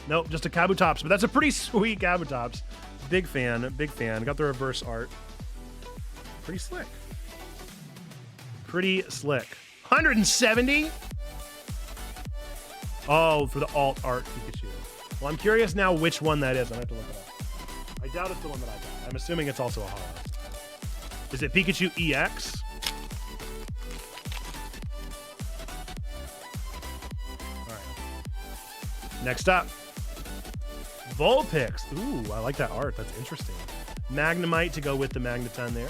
Nope, just a Kabutops, but that's a pretty sweet Kabutops. Big fan, big fan. Got the reverse art. Pretty slick. Pretty slick. 170? Oh, for the alt art Pikachu. Well, I'm curious now which one that is. I have to look it up. I doubt it's the one that I got. I'm assuming it's also a holo. Is it Pikachu EX? All right. Next up. Vulpix. Ooh, I like that art. That's interesting. Magnemite to go with the Magneton there.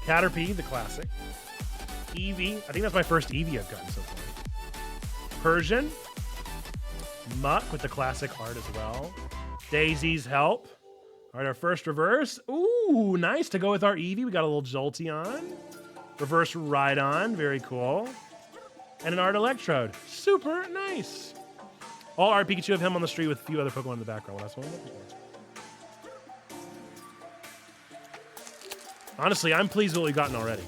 Caterpie, the classic. Eevee. I think that's my first Eevee I've gotten so far. Persian. Muck with the classic art as well. Daisy's Help. All right, our first reverse. Ooh, nice to go with our Eevee. We got a little Jolteon. Reverse Rhydon. Very cool. And an Art Electrode. Super nice. All art Pikachu of him on the street with a few other Pokemon in the background. Well, that's what I'm looking for. Honestly, I'm pleased with what we've gotten already.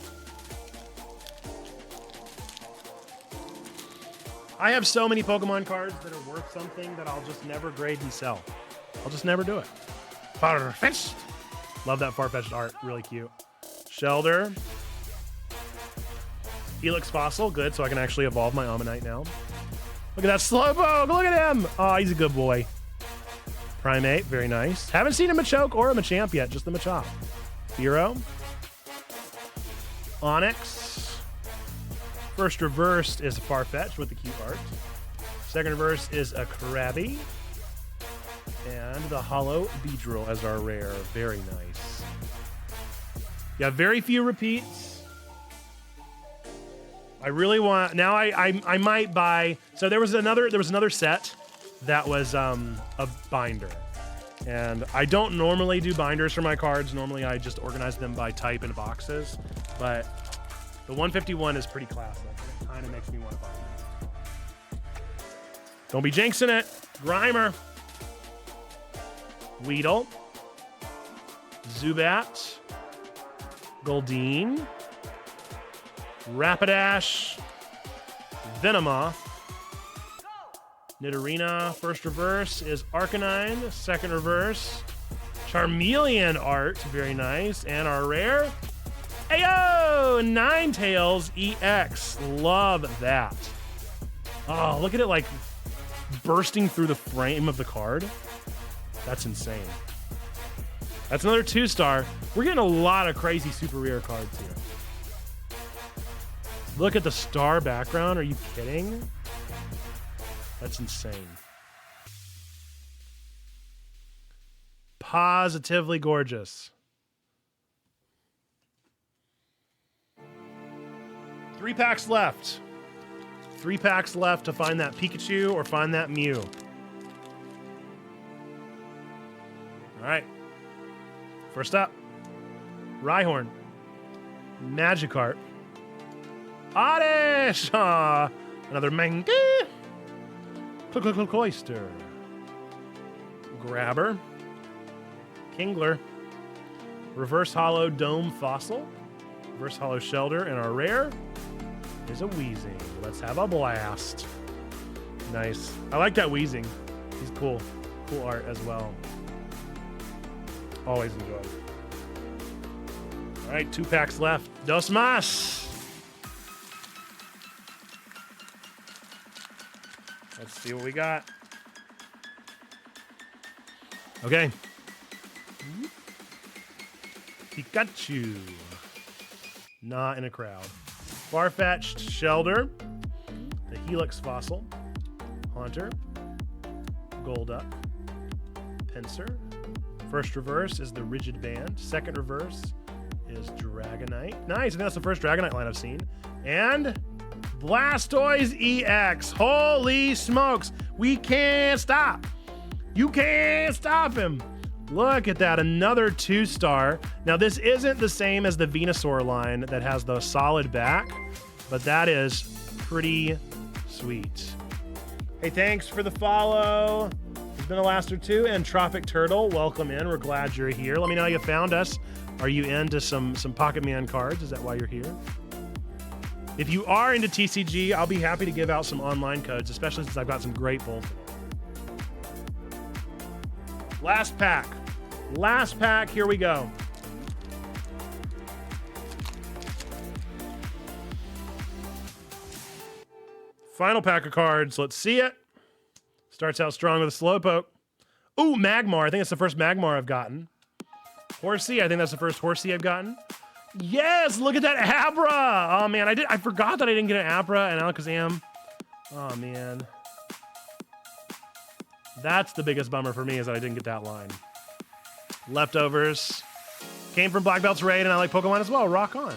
I have so many Pokemon cards that are worth something that I'll just never grade and sell. I'll just never do it. Farfetch'd. Love that Farfetch'd art. Really cute. Shelder. Helix Fossil. Good, so I can actually evolve my Ammonite now. Look at that Slowpoke. Look at him. Oh, he's a good boy. Primate. Very nice. Haven't seen a Machoke or a Machamp yet. Just the Machop. Fearow. Onyx. First reversed is a Farfetch'd with the cute art. Second reverse is a Krabby. And the hollow Beedrill as our rare. Very nice. Yeah, very few repeats. I really want now. I might buy. So there was another set that was a binder, and I don't normally do binders for my cards. Normally I just organize them by type in boxes, but the 151 is pretty classic. It kind of makes me want to buy it. Don't be jinxing it, Grimer, Weedle, Zubat, Goldeen, Rapidash, Venomoth, Nidorina. First reverse is Arcanine. Second reverse, Charmeleon art. Very nice. And our rare, Ayo! Ninetales EX. Love that. Oh, look at it like bursting through the frame of the card. That's insane. That's another 2-star. We're getting a lot of crazy super rare cards here. Look at the star background. Are you kidding? That's insane. Positively gorgeous. 3 packs left. 3 packs left to find that Pikachu or find that Mew. All right. First up, Rhyhorn, Magikarp, Oddish, another Manga, Cloyster, Grabber, Kingler, Reverse Hollow Dome Fossil, Reverse Hollow Shelter, and our rare is a Weezing. Let's have a blast. Nice. I like that Weezing. He's cool. Cool art as well. Always enjoy. All right, 2 packs left. Dos más. Let's see what we got. Okay. Pikachu. Not in a crowd. Farfetch'd, Shelter, the Helix Fossil, Haunter, Golduck, Pinsir. First reverse is the Rigid Band. Second reverse is Dragonite. Nice, I think that's the first Dragonite line I've seen. And Blastoise EX. Holy smokes. We can't stop. You can't stop him. Look at that, another 2-star. Now this isn't the same as the Venusaur line that has the solid back, but that is pretty sweet. Hey, thanks for the follow. It's been a last or two. And Tropic Turtle, welcome in. We're glad you're here. Let me know how you found us. Are you into some Pocket Man cards? Is that why you're here? If you are into TCG, I'll be happy to give out some online codes, especially since I've got some great pulls. Last pack. Last pack, here we go. Final pack of cards. Let's see it. Starts out strong with a Slowpoke. Ooh, Magmar. I think it's the first Magmar I've gotten. Horsey. I think that's the first Horsey I've gotten. Yes, look at that Abra. Oh, man. I forgot that I didn't get an Abra and Alakazam. Oh, man. That's the biggest bummer for me is that I didn't get that line. Leftovers. Came from Black Belt's raid, and I like Pokemon as well. Rock on.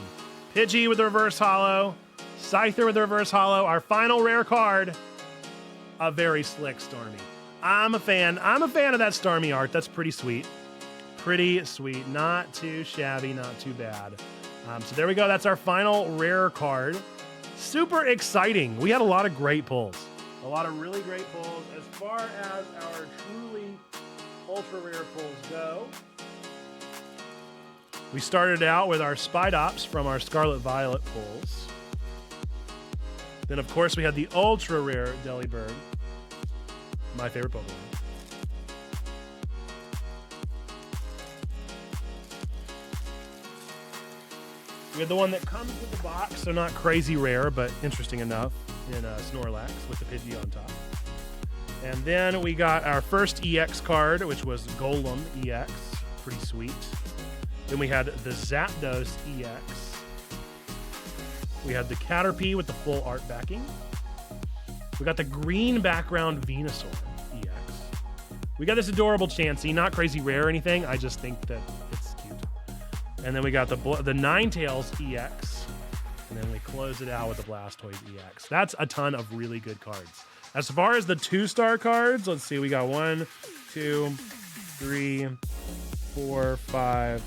Pidgey with the reverse holo. Scyther with the reverse holo. Our final rare card, a very slick Starmie. I'm a fan. I'm a fan of that Starmie art. That's pretty sweet. Pretty sweet. Not too shabby, not too bad. So there we go. That's our final rare card. Super exciting. We had a lot of great pulls. A lot of really great pulls. As far as our truly ultra rare pulls go, we started out with our Spidops from our Scarlet Violet pulls. Then, of course, we had the ultra rare Delibird, my favorite Pokemon. We had the one that comes with the box, so not crazy rare, but interesting enough, in Snorlax with the Pidgey on top. And then we got our first EX card, which was Golem EX. Pretty sweet. Then we had the Zapdos EX. We had the Caterpie with the full art backing. We got the green background Venusaur EX. We got this adorable Chansey, not crazy rare or anything. I just think that it's cute. And then we got the Ninetales EX. And then we close it out with the Blastoise EX. That's a ton of really good cards. As far as the 2-star cards, let's see. We got 1, 2, 3, 4, 5,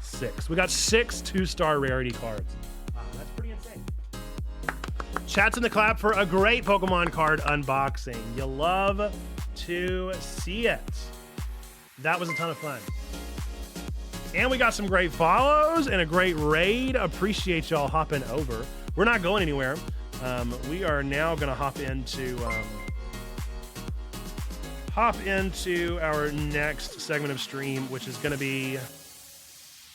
6. We got 6 2-star rarity cards. Wow, that's pretty insane. Chat's in the clap for a great Pokemon card unboxing. You love to see it. That was a ton of fun. And we got some great follows and a great raid. Appreciate y'all hopping over. We're not going anywhere. We are now going to hop into our next segment of stream, which is going to be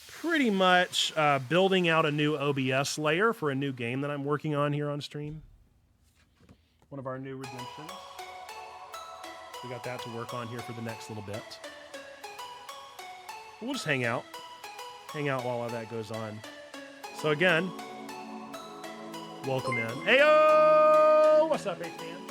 pretty much building out a new OBS layer for a new game that I'm working on here on stream. One of our new redemptions. We got that to work on here for the next little bit. We'll just hang out while all that goes on. So again, welcome in. Heyo! What's up, H-Man?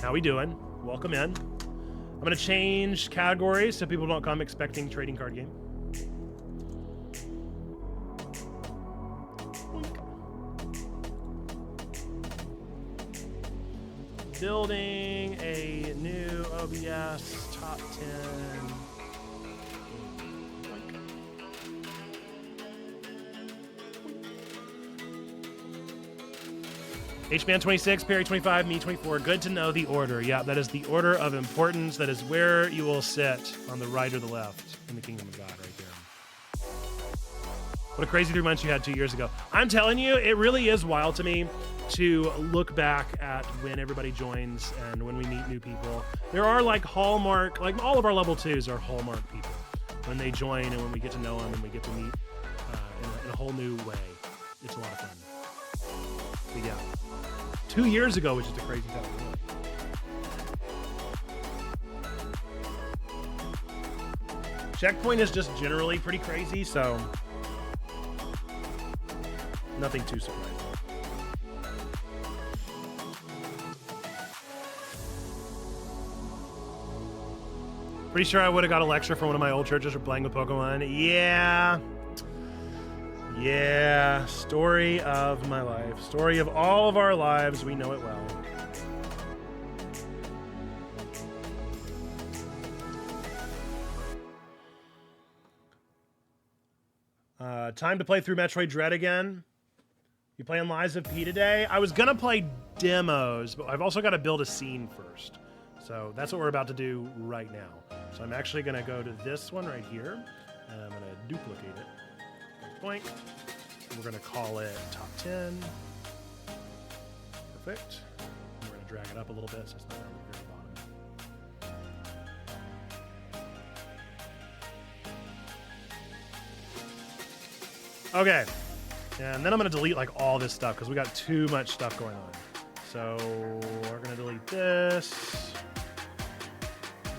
How we doing? Welcome in. I'm gonna change categories so people don't come expecting trading card game. Building a new OBS top 10. H-Man 26, Perry 25, me 24. Good to know the order. Yeah, that is the order of importance. That is where you will sit on the right or the left in the kingdom of God right there. What a crazy 3 months you had 2 years ago. I'm telling you, it really is wild to me to look back at when everybody joins and when we meet new people. There are like hallmark, like all of our level 2s are hallmark people. When they join and when we get to know them and we get to meet in a whole new way. It's a lot of fun. But yeah. 2 years ago, which is a crazy time. Checkpoint is just generally pretty crazy, so nothing too surprising. Pretty sure I would have got a lecture from one of my old churches for playing with Pokemon. Yeah, story of my life. Story of all of our lives. We know it well. Time to play through Metroid Dread again. You playing Lies of P today? I was gonna play demos, but I've also got to build a scene first. So that's what we're about to do right now. So I'm actually gonna go to this one right here, and I'm gonna duplicate it. Point. We're gonna call it top 10. Perfect. And we're gonna drag it up a little bit so it's not down at the very bottom. Okay. And then I'm gonna delete like all this stuff because we got too much stuff going on. So we're gonna delete this.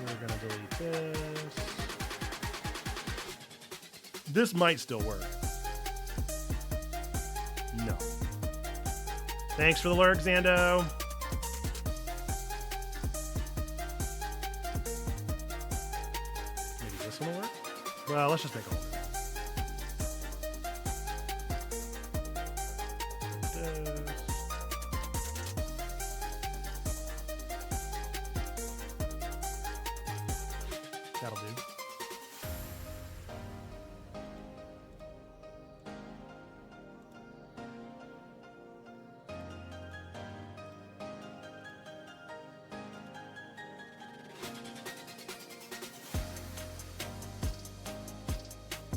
We're gonna delete this. This might still work. No. Thanks for the lurk, Xando. Maybe this one will work? Well, let's just make all of it. That'll do.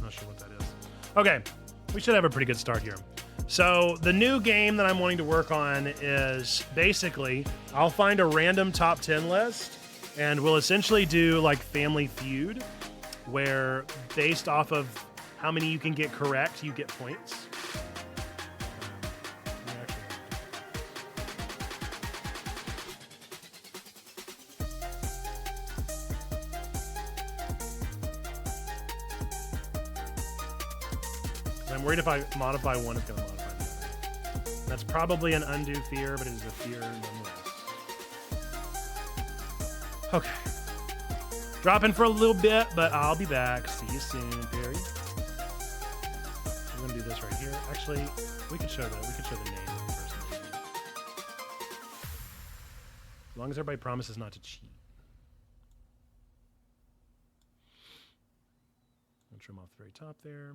Not sure what that is. Okay, we should have a pretty good start here. So the new game that I'm wanting to work on is basically I'll find a random top 10 list and we'll essentially do like Family Feud, where based off of how many you can get correct, you get points. I'm worried if I modify one, it's going to modify the other. That's probably an undue fear, but it is a fear nonetheless. Okay. Dropping for a little bit, but I'll be back. See you soon, Perry. We're gonna do this right here. Actually, we could show the name of the person. As long as everybody promises not to cheat. I'll trim off the very top there.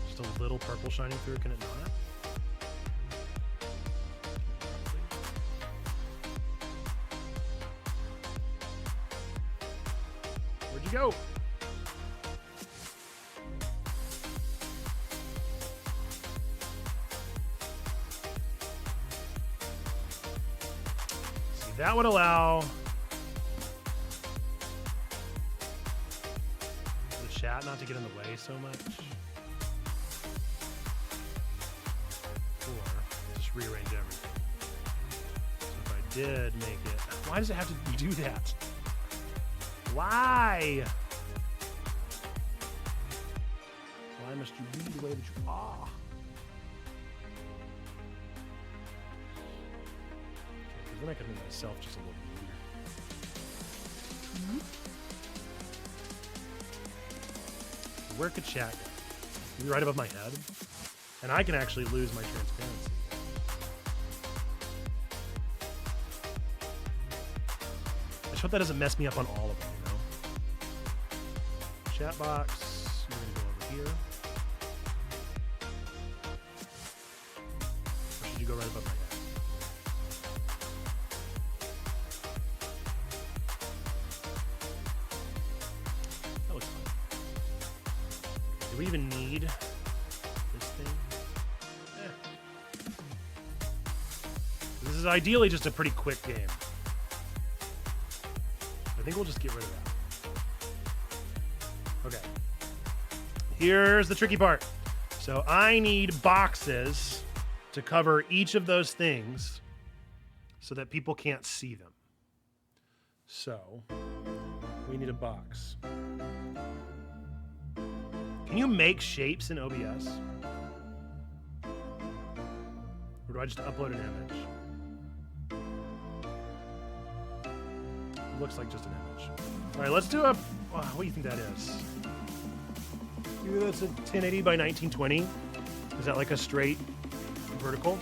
Just a little purple shining through, can it not? Where'd you go? See, that would allow the chat not to get in the way so much. Or just rearrange everything. So if I did make it, why does it have to do that? Why? Why must you be the way that you are? Okay, because then I can make myself just a little weird. Where could chat go? Maybe right above my head? And I can actually lose my transparency. I just hope that doesn't mess me up on all of them, you know? Chat box, you're gonna go over here. Or should you go right above my head? That looks fun. Do we even need this thing? This is ideally just a pretty quick game. I think we'll just get rid of that. Okay. Here's the tricky part. So I need boxes to cover each of those things so that people can't see them. So we need a box. Can you make shapes in OBS? Or do I just upload an image? Looks like just an image. All right, let's do a, what do you think that is? Maybe that's a 1080 by 1920. Is that like a straight vertical?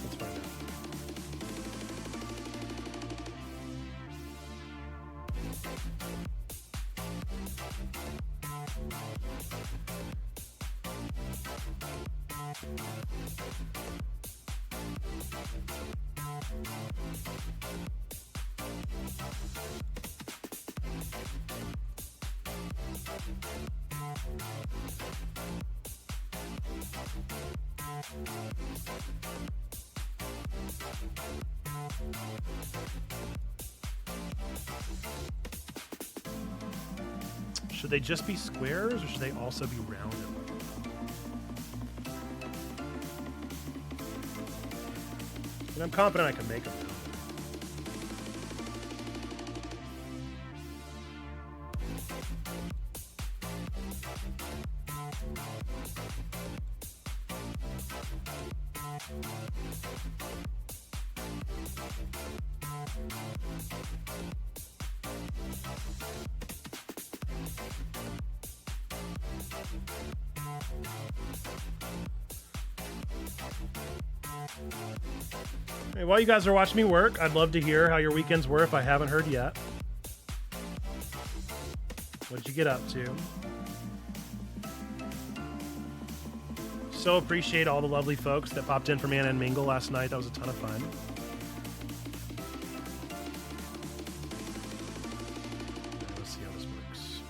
Let's find out. Should they just be squares or should they also be rounded? And I'm confident I can make them rounded. Hey, while you guys are watching me work, I'd love to hear how your weekends were if I haven't heard yet. What'd you get up to? So appreciate all the lovely folks that popped in for Man and Mingle last night. That was a ton of fun. Okay, let's see how this works.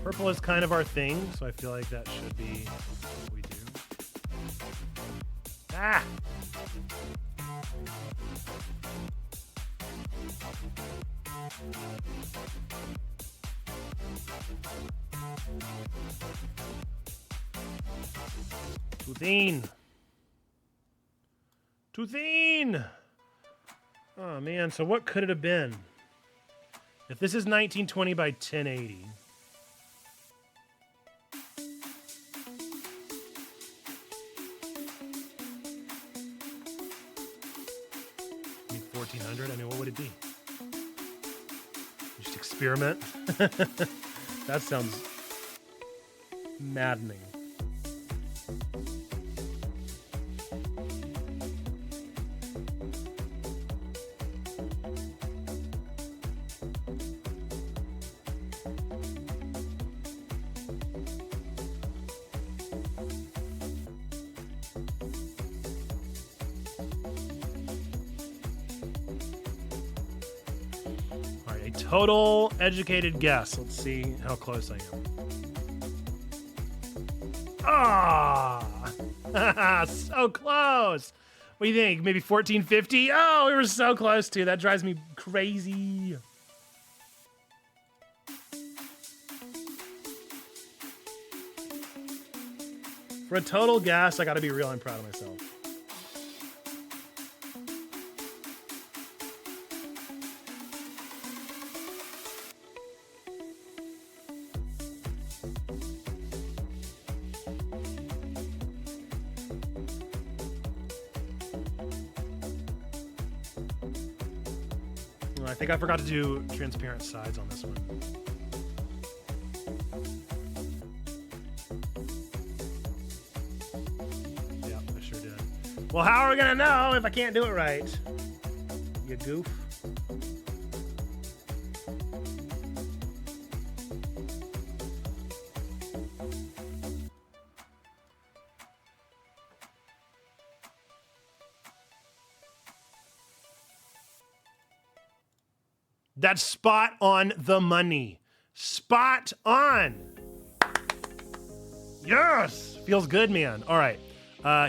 Purple is kind of our thing, so I feel like that should be what we do. Ah. Toothine. Oh man, so what could it have been? If this is 1920 by 1080. Maybe 1400? I mean, what would it be? Just experiment? That sounds maddening. Total educated guess. Let's see how close I am. Ah, so close. What do you think? Maybe 1450? Oh, we were so close to. That drives me crazy. For a total guess, I got to be real. I'm proud of myself. I think I forgot to do transparent sides on this one. Yeah, I sure did. Well, how are we gonna know if I can't do it right? You goof. That's spot on the money. Spot on. Yes. Feels good, man. All right.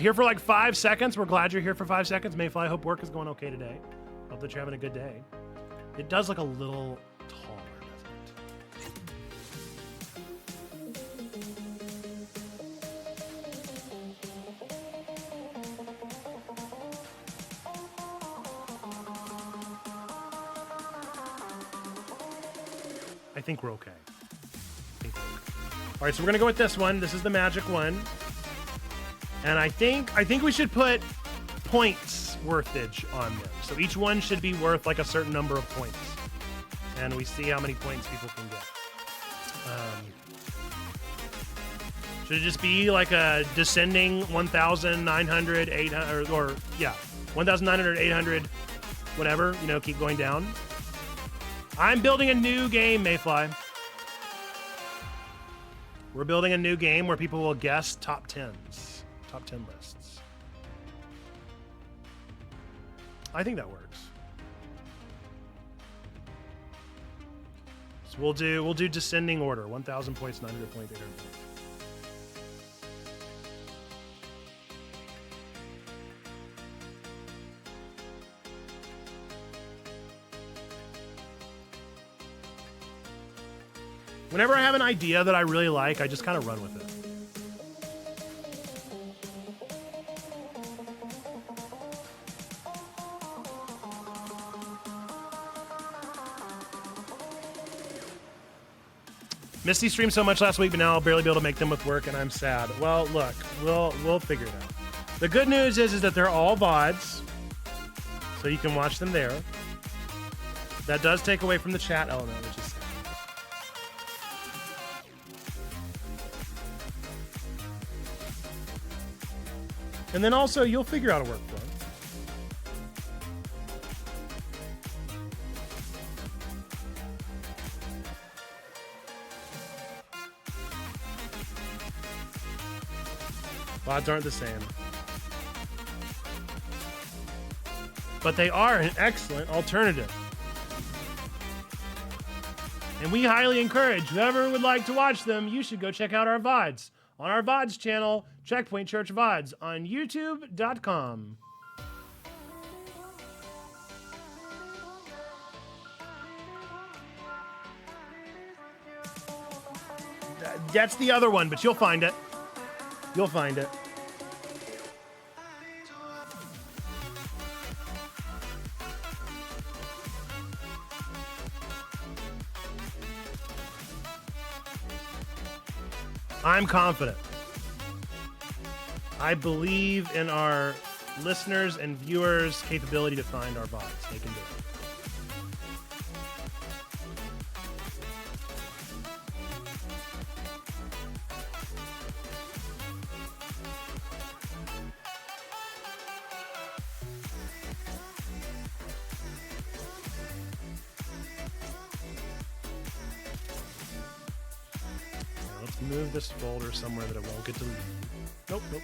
Here for like 5 seconds. We're glad you're here for 5 seconds. Mayfly, hope work is going okay today. Hope that you're having a good day. It does look a little taller, doesn't it? I think we're okay. All right, so we're gonna go with this one. This is the magic one, and I think we should put points worthage on them. So each one should be worth like a certain number of points, and we see how many points people can get. Should it just be like a descending 1,900, 800, or yeah, 1,900, 800, whatever? You know, keep going down. I'm building a new game, Mayfly. We're building a new game where people will guess top 10s, top 10 lists. I think that works. So we'll do descending order, 1,000 points, 900 points, 800 points. Whenever I have an idea that I really like, I just kind of run with it. Misty streamed so much last week, but now I'll barely be able to make them with work, and I'm sad. Well, look, we'll figure it out. The good news is that they're all VODs, so you can watch them there. That does take away from the chat element, which is sad. And then also, you'll figure out a workflow. VODs aren't the same. But they are an excellent alternative. And we highly encourage whoever would like to watch them, you should go check out our VODs on our VODs channel, Checkpoint Church VODs, on youtube.com. That's the other one, but you'll find it. You'll find it. I'm confident. I believe in our listeners' and viewers' capability to find our VODs. They can do it. Move this folder somewhere that it won't get deleted. Nope, nope.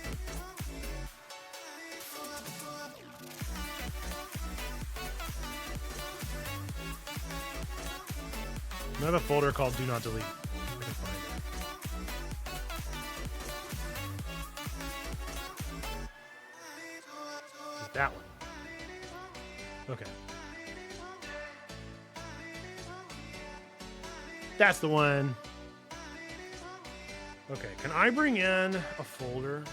I have a folder called Do Not Delete. I can find it. Is that one? Okay. That's the one. Okay, can I bring in a folder?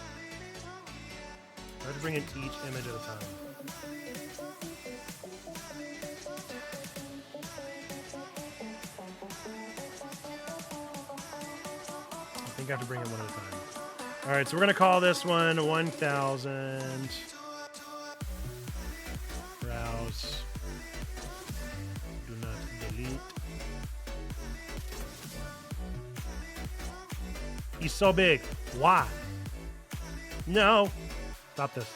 I have to bring in each image at a time. I think I have to bring in one at a time. All right, so we're going to call this one 1000. Browse. Do not delete. He's so big. Why? No. Stop this.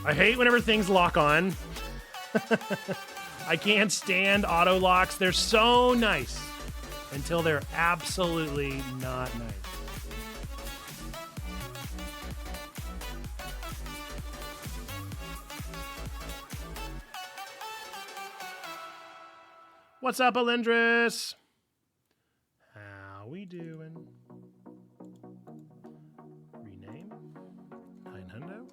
I hate whenever things lock on. I can't stand auto locks. They're so nice until they're absolutely not nice. What's up, Alindris? How we doing? Rename. 900.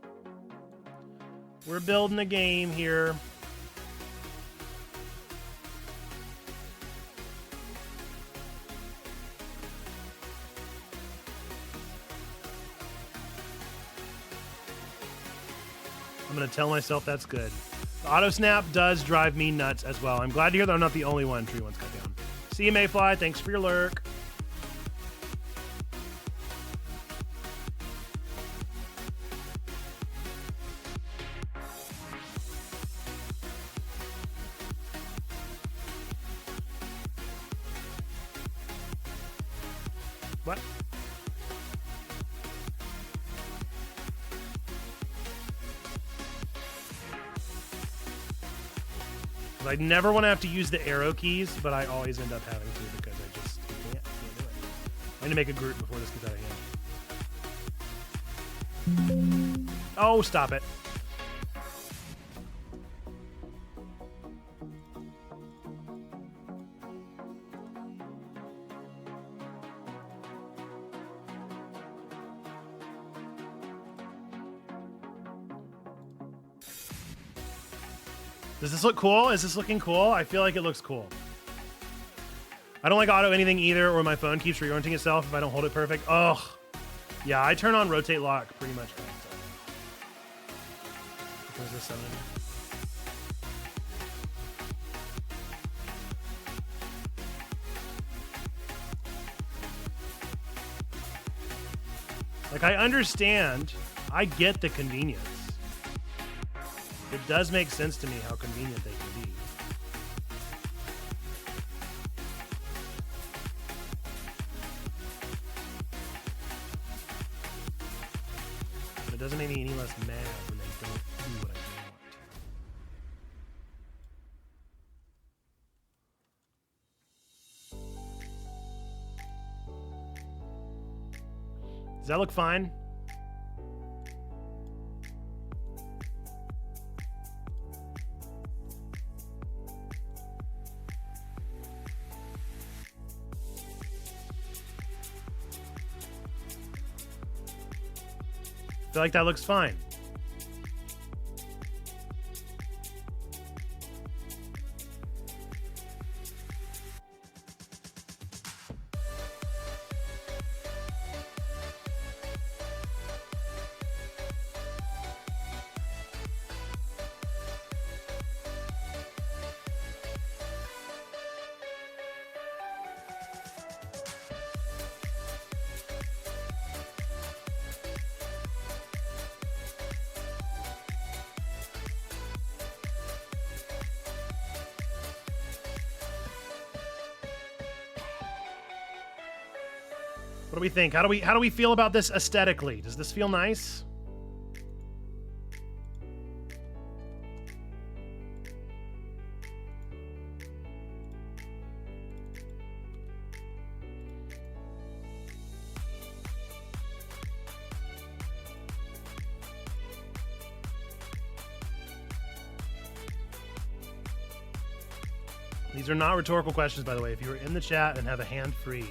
We're building a game here. I'm going to tell myself that's good. Auto snap does drive me nuts as well. I'm glad to hear that I'm not the only one. Tree one's cut down. See you, Mayfly. Thanks for your lurk. What? I never want to have to use the arrow keys, but I always end up having to because I just can't do it. I need to make a group before this gets out of hand. Oh, stop it. Does this look cool? Is this looking cool? I feel like it looks cool. I don't like auto anything either, or my phone keeps reorienting itself if I don't hold it perfect. Ugh. Yeah, I turn on rotate lock pretty much all the time. Where's this one? Like, I understand. I get the convenience. It does make sense to me how convenient they can be. But it doesn't make me any less mad when they don't do what I want. Does that look fine? feel like that looks fine. What do we think? How do we feel about this aesthetically? Does this feel nice? These are not rhetorical questions, by the way. If you are in the chat and have a hand free,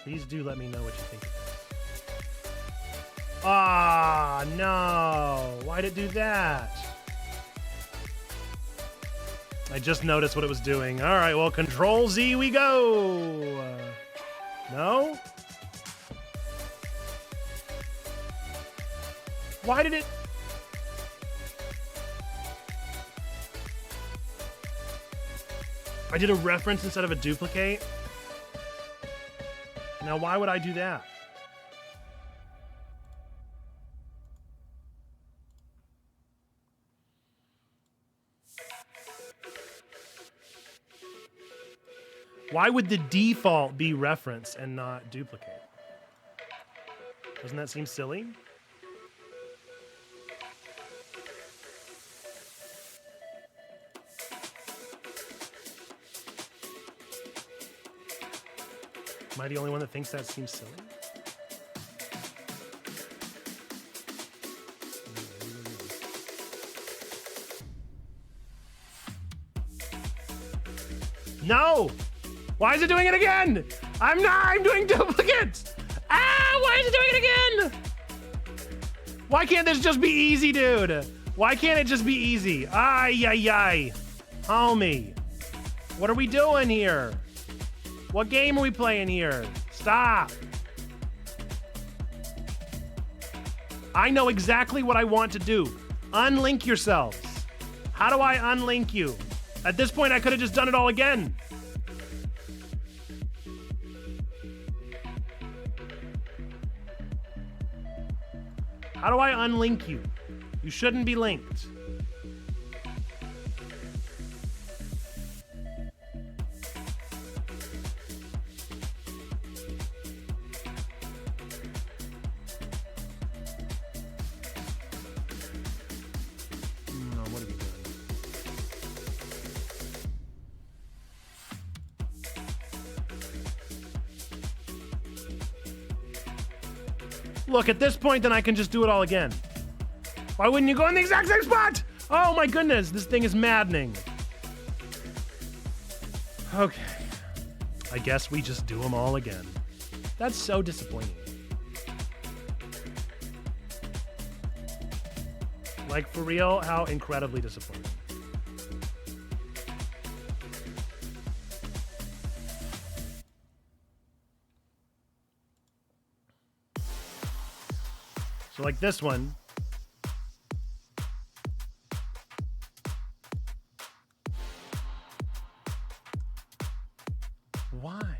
please do let me know what you think of this. Ah, no. Why'd it do that? I just noticed what it was doing. All right, well, Control Z we go. No? Why did it... I did a reference instead of a duplicate? Now, why would I do that? Why would the default be reference and not duplicate? Doesn't that seem silly? Am I the only one that thinks that seems silly? No! Why is it doing it again? I'm doing duplicates! Ah, why is it doing it again? Why can't this just be easy, dude? Why can't it just be easy? Ay, ay, ay. Homie. What are we doing here? What game are we playing here? Stop. I know exactly what I want to do. Unlink yourselves. How do I unlink you? At this point, I could have just done it all again. How do I unlink you? You shouldn't be linked. Look, at this point, then I can just do it all again. Why wouldn't you go in the exact same spot? Oh my goodness, this thing is maddening. Okay. I guess we just do them all again. That's so disappointing. Like, for real, how incredibly disappointing. So like this one. Why?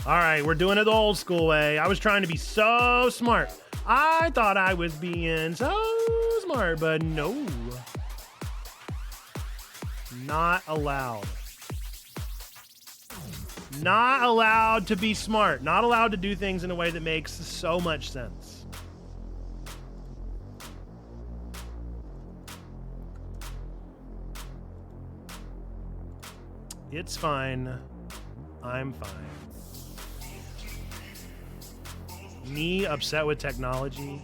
All right, we're doing it the old school way. I was trying to be so smart. I thought I was being so smart, but no. Not allowed. Not allowed to be smart. Not allowed to do things in a way that makes so much sense. It's fine. I'm fine. Me upset with technology?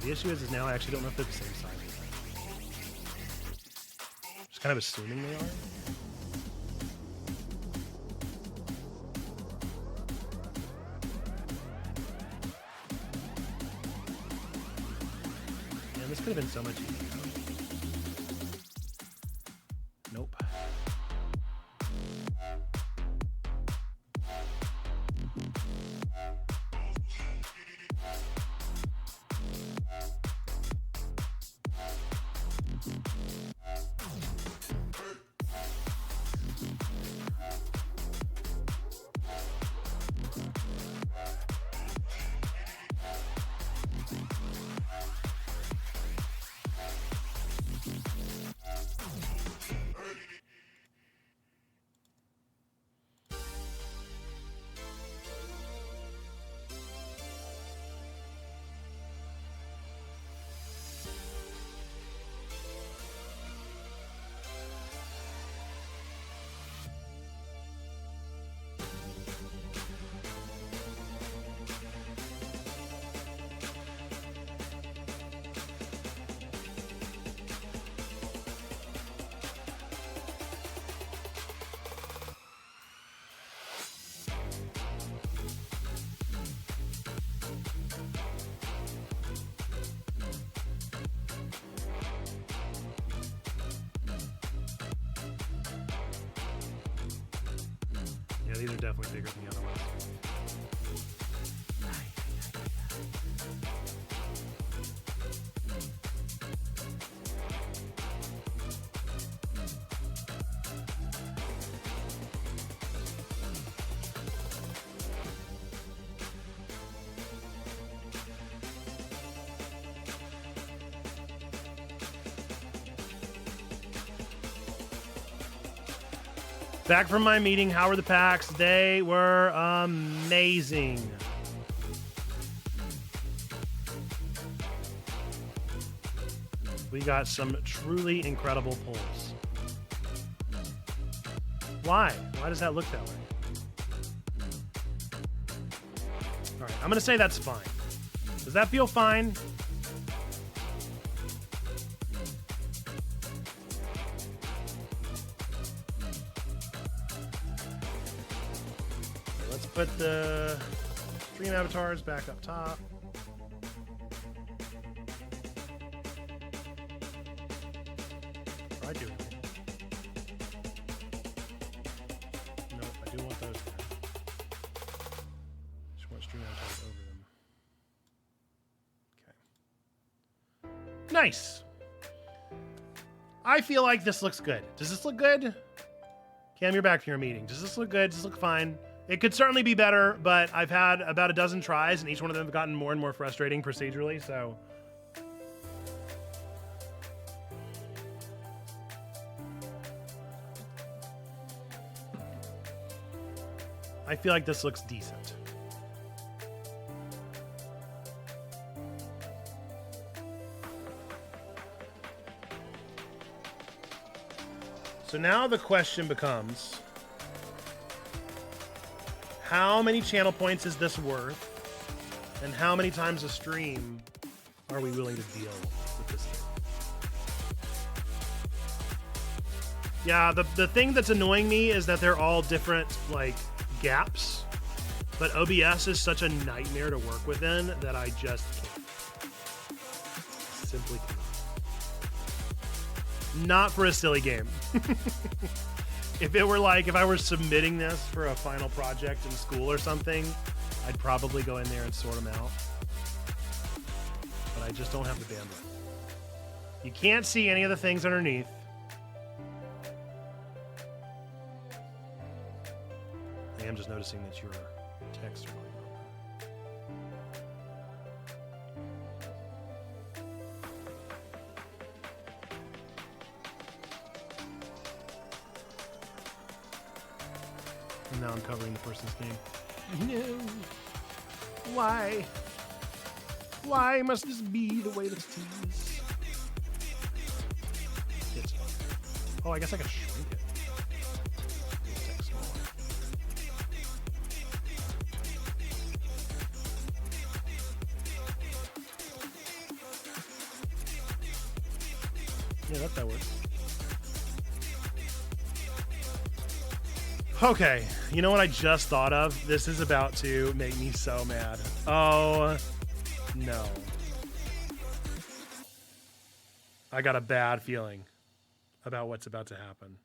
the issue is now I actually don't know if they're the same size. Just kind of assuming they are. Man, this could have been so much easier. Nope. Yeah, these are definitely bigger than the other ones. Back from my meeting, how were the packs? They were amazing. We got some truly incredible pulls. Why? Why does that look that way? All right, I'm gonna say that's fine. Does that feel fine? Put the stream avatars back up top. I do. No, I do want those there. Just want stream avatars over them. Okay. Nice. I feel like this looks good. Does this look good? Cam, you're back from your meeting. Does this look good? Does this look fine? It could certainly be better, but I've had about a dozen tries, and each one of them have gotten more and more frustrating procedurally, so... I feel like this looks decent. So now the question becomes... how many channel points is this worth? And how many times a stream are we willing to deal with this thing? Yeah, the thing that's annoying me is that they're all different, like, gaps. But OBS is such a nightmare to work within that I just can't. Simply cannot. Not for a silly game. If it were like, if I were submitting this for a final project in school or something, I'd probably go in there and sort them out. But I just don't have the bandwidth. You can't see any of the things underneath. I am just noticing that your text are going on. And now I'm covering the person's name. No. Why? Why must this be the way this is? Oh, I guess I can shrink it. Text smaller. That works. Okay, you know what I just thought of? This is about to make me so mad. Oh, no. I got a bad feeling about what's about to happen.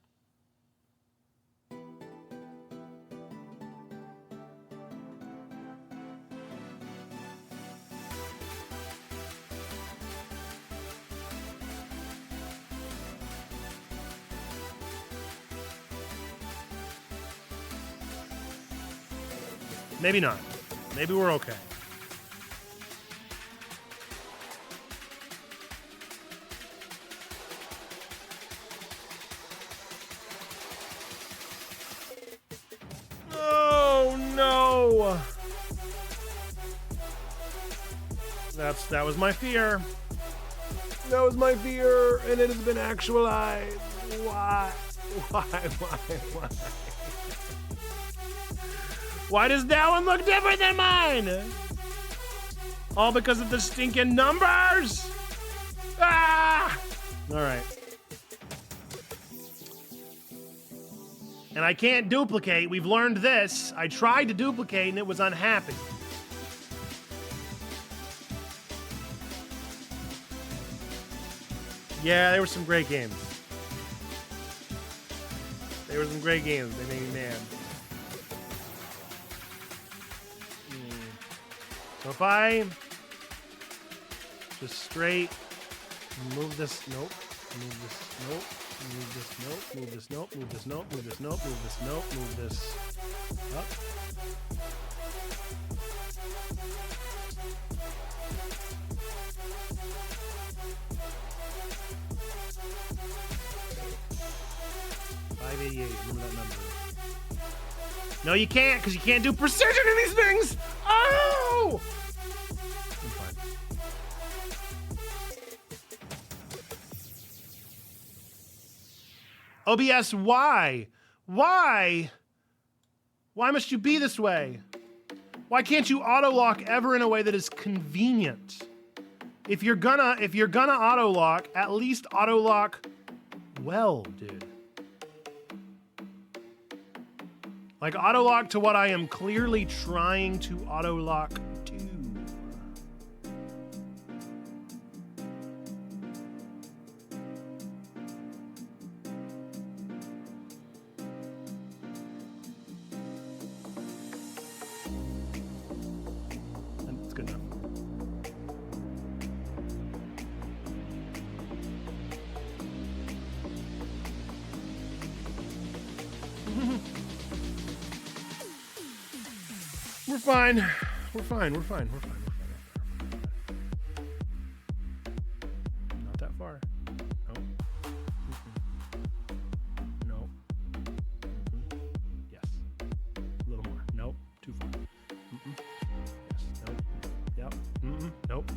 Maybe not. Maybe we're okay. Oh no! That was my fear. That was my fear, and it has been actualized. Why? Why does that one look different than mine? All because of the stinking numbers? Ah! All right. And I can't duplicate. We've learned this. I tried to duplicate and it was unhappy. Yeah, there were some great games. There were some great games. They made me mad. So if I just straight move this, nope, move this, nope, move this, nope, move this, nope, move this, nope, move this, nope, move this, nope, move this up. Remember that number. No, you can't, because you can't do precision in these things! Oh! I'm fine. OBS, why? Why? Why must you be this way? Why can't you auto-lock ever in a way that is convenient? If you're gonna auto-lock, at least auto-lock well, dude. Like auto-lock to what I am clearly trying to auto-lock to. That's good enough. We're fine. We're fine. We're fine. We're fine. We're fine. Not that far. Nope. Mm-mm. Nope. Mm-hmm. Yes. A little more. Nope. Too far. Mm-mm. Yes. Nope. Yep. Mm-mm. Nope.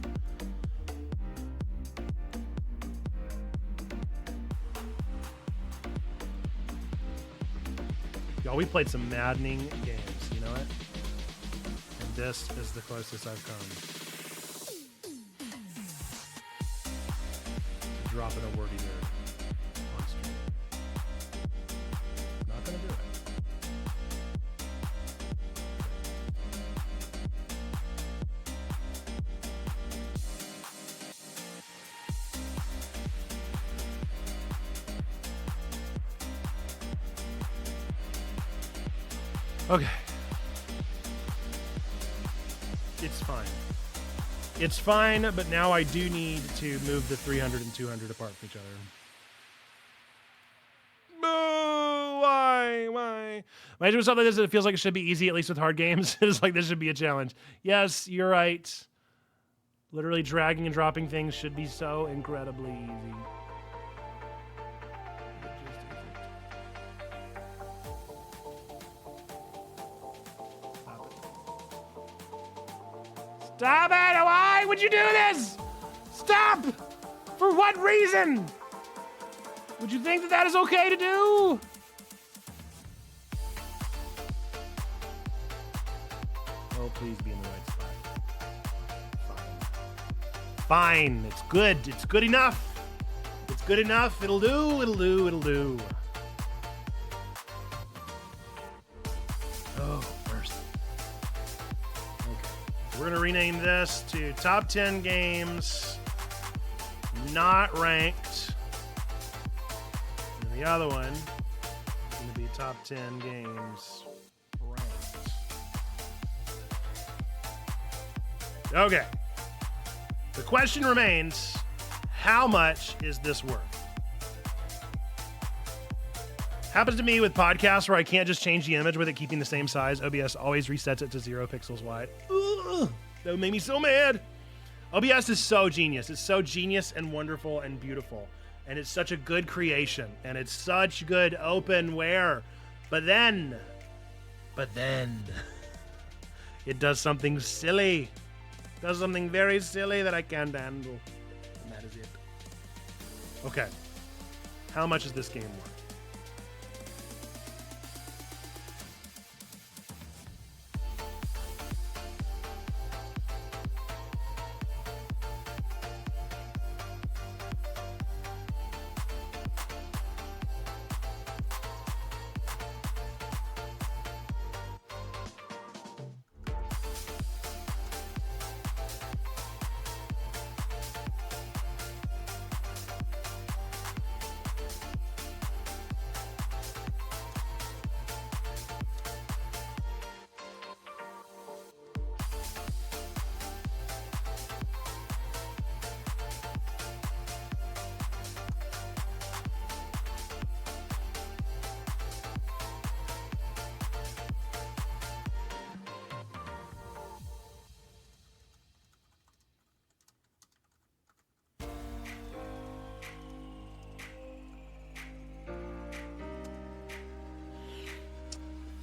Y'all, we played some maddening games. You know what? This is the closest I've come. Dropping a word either on stream. Not gonna do it. Okay. It's fine. It's fine, but now I do need to move the 300 and 200 apart from each other. Boo! Why? When I do something like this, it feels like it should be easy, at least with hard games. It's like this should be a challenge. Yes, you're right. Literally dragging and dropping things should be so incredibly easy. Stop it! Why would you do this? Stop! For what reason? Would you think that that is okay to do? Oh, please be in the right spot. Fine. Fine. It's good. It's good enough. It's Good enough. It'll do. It'll do. It'll do. Oh, mercy. Okay. We're going to rename this to Top 10 Games Not Ranked. And the other one is going to be Top 10 Games Ranked. Okay. The question remains, how much is this worth? Happens to me with podcasts where I can't just change the image with it keeping the same size. OBS always resets it to 0 pixels wide. Ugh, that would make me so mad. OBS is so genius. It's so genius and wonderful and beautiful. And it's such a good creation. And it's such good openware. But then, it does something silly. It does something very silly that I can't handle. And that is it. Okay. How much is this game worth?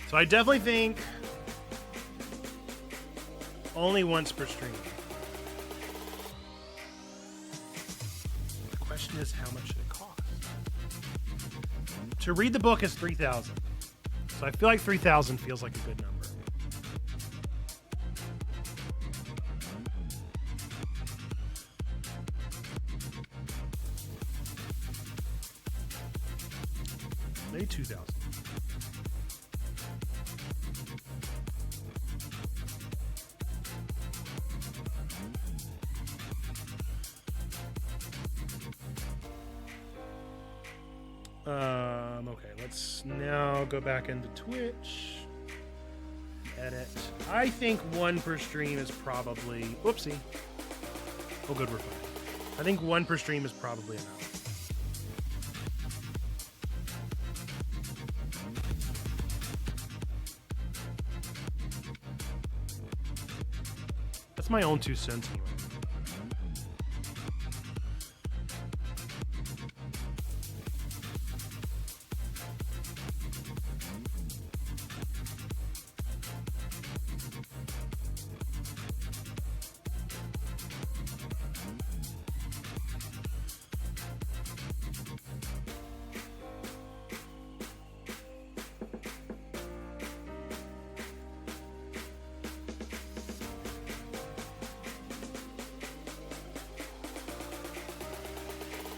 So I definitely think only once per stream. The question is, how much should it cost? To read the book is $3,000. So I feel like $3,000 feels like a good number. Maybe $2,000. Okay, let's now go back into Twitch. Edit. I think one per stream is probably... Whoopsie. Oh, good, we're fine. I think one per stream is probably enough. That's my own 2 cents anyway.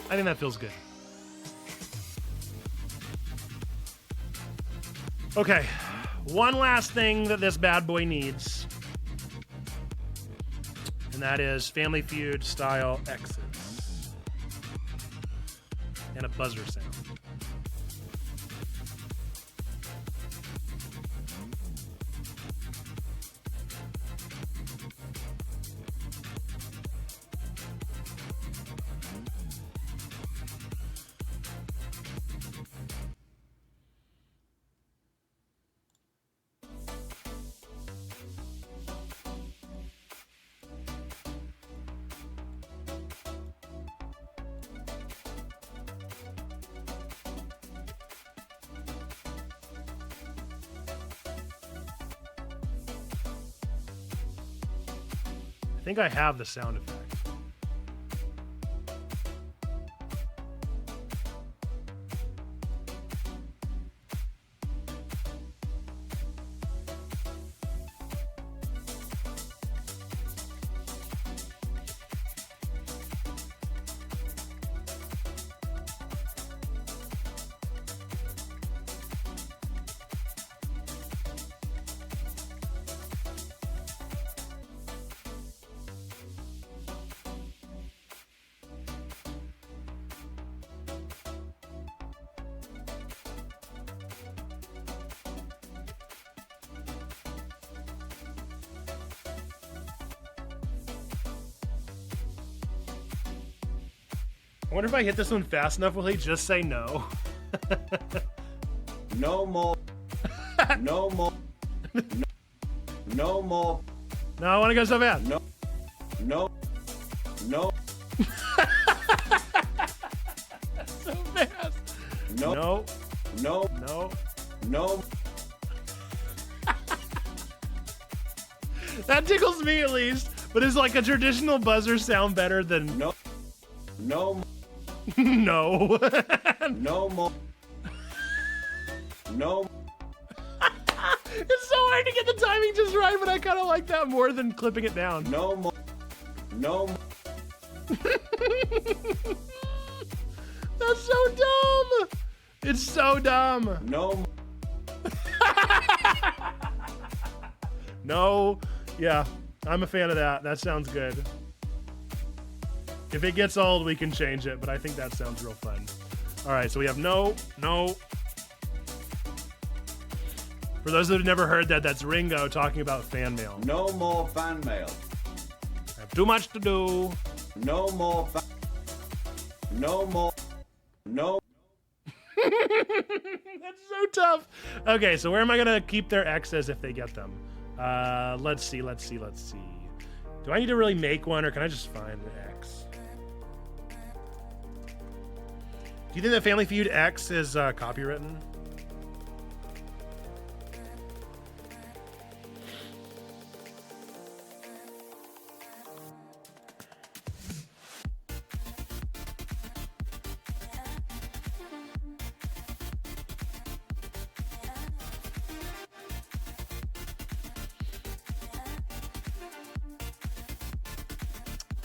I think that feels good. Okay, one last thing that this bad boy needs, and that is Family Feud style exits and a buzzer sound. I think I have the sound effect. I wonder if I hit this one fast enough, will he just say no? No more. No more. No, no more. No, I want to go so bad. No. No. No. So fast. No. No. No. No. No. That tickles me at least. But is like a traditional buzzer sound better than No. No. no? No more. No. It's so hard to get the timing just right, but I kind of like that more than clipping it down. No more. No. That's so dumb. It's so dumb. No. No. Yeah, I'm a fan of that. That sounds good. If it gets old, we can change it, but I think that sounds real fun. All right, so we have no, no. For those that have never heard that, that's Ringo talking about fan mail. No more fan mail. I have too much to do. No more. No more. No. That's so tough. Okay, so where am I gonna keep their X's if they get them? Let's see. Do I need to really make one, or can I just find the X? Do you think that Family Feud X is copywritten?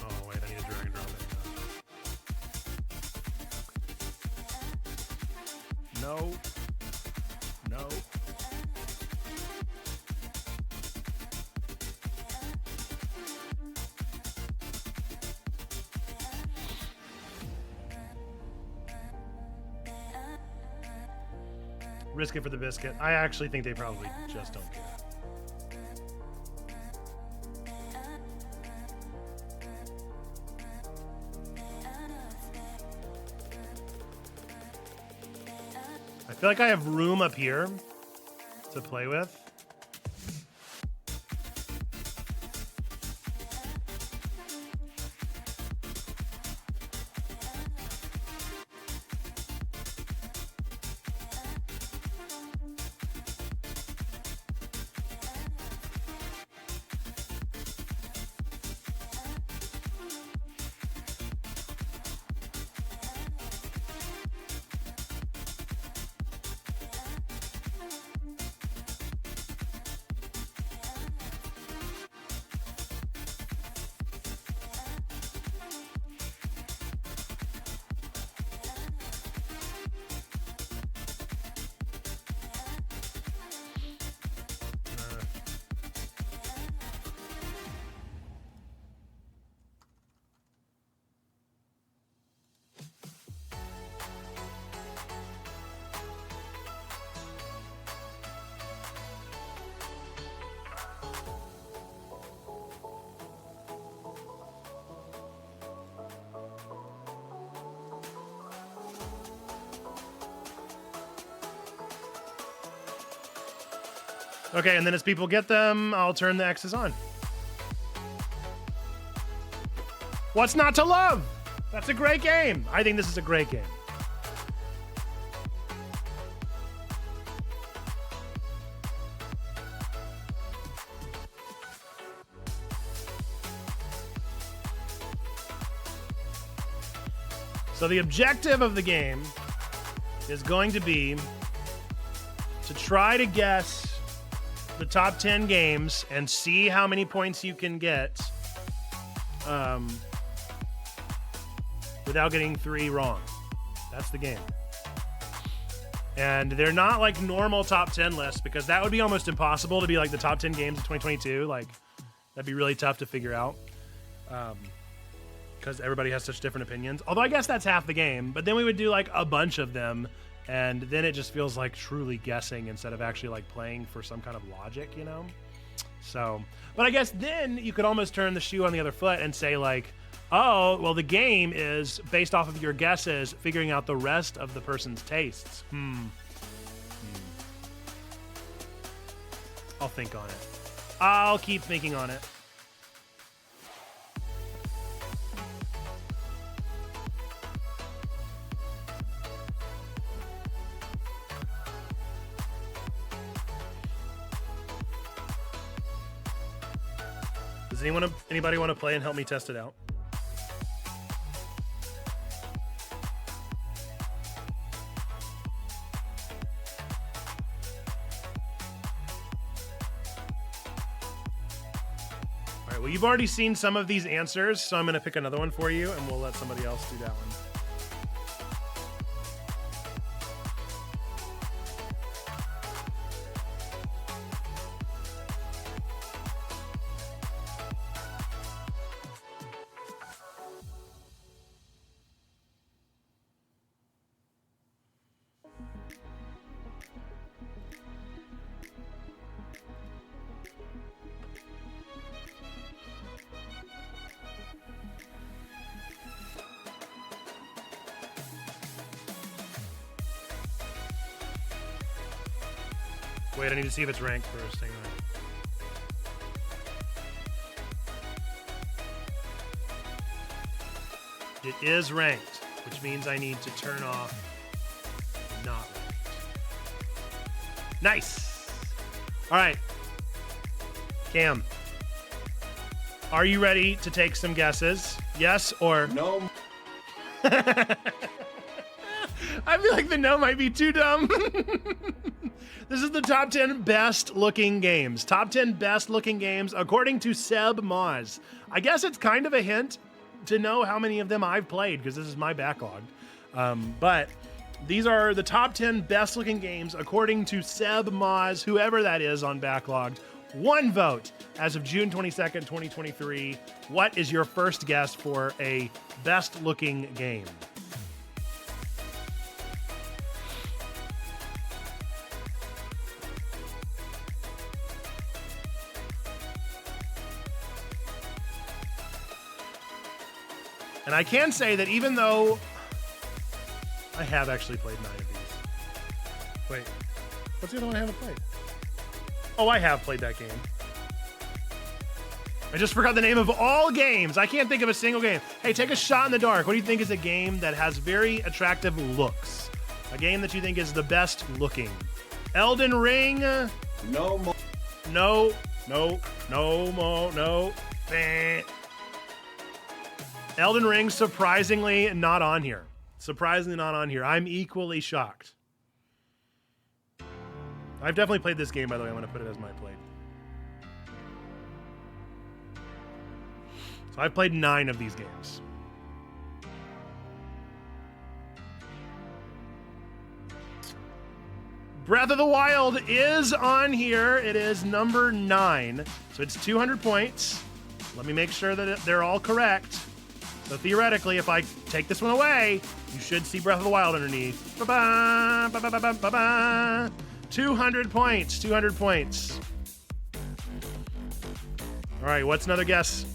Oh, wait, I need to drag and drop it. No. No. Risk it for the biscuit. I actually think they probably just don't care. I feel like I have room up here to play with. Okay, and then as people get them, I'll turn the X's on. What's not to love? That's a great game. I think this is a great game. So the objective of the game is going to be to try to guess the top 10 games and see how many points you can get without getting 3 wrong. That's the game. And they're not like normal top 10 lists, because that would be almost impossible to be like the top 10 games of 2022. Like, that'd be really tough to figure out. Because everybody has such different opinions. Although I guess that's half the game. But then we would do like a bunch of them, and then it just feels like truly guessing instead of actually like playing for some kind of logic, you know? So, but I guess then you could almost turn the shoe on the other foot and say like, Oh, well, the game is based off of your guesses, figuring out the rest of the person's tastes. I'll think on it. I'll keep thinking on it. Does anybody want to play and help me test it out? All right, well, you've already seen some of these answers, so I'm going to pick another one for you, and we'll let somebody else do that one. Wait, I need to see if it's ranked first. Hang on. It is ranked, which means I need to turn off not ranked. Nice. All right. Cam, are you ready to take some guesses? Yes or No. I feel like the no might be too dumb. This is the top 10 best looking games. Top 10 best looking games according to Seb Moz. I guess it's kind of a hint to know how many of them I've played because this is my backlog. But these are the top 10 best looking games according to Seb Moz, whoever that is on Backlogged. One vote as of June 22nd, 2023. What is your first guess for a best looking game? And I can say that even though I have actually played 9 of these. Wait, what's the other one I haven't played? Oh, I have played that game. I just forgot the name of all games. I can't think of a single game. Hey, take a shot in the dark. What do you think is a game that has very attractive looks? A game that you think is the best looking? Elden Ring? No more. No. Bah. Elden Ring, surprisingly not on here. Surprisingly not on here. I'm equally shocked. I've definitely played this game, by the way. I'm going to put it as my played. So I've played 9 of these games. Breath of the Wild is on here. It is number 9. So it's 200 points. Let me make sure that they're all correct. So theoretically, if I take this one away, you should see Breath of the Wild underneath. Ba-ba, ba-ba, ba-ba, ba-ba. 200 points, 200 points. All right, what's another guess?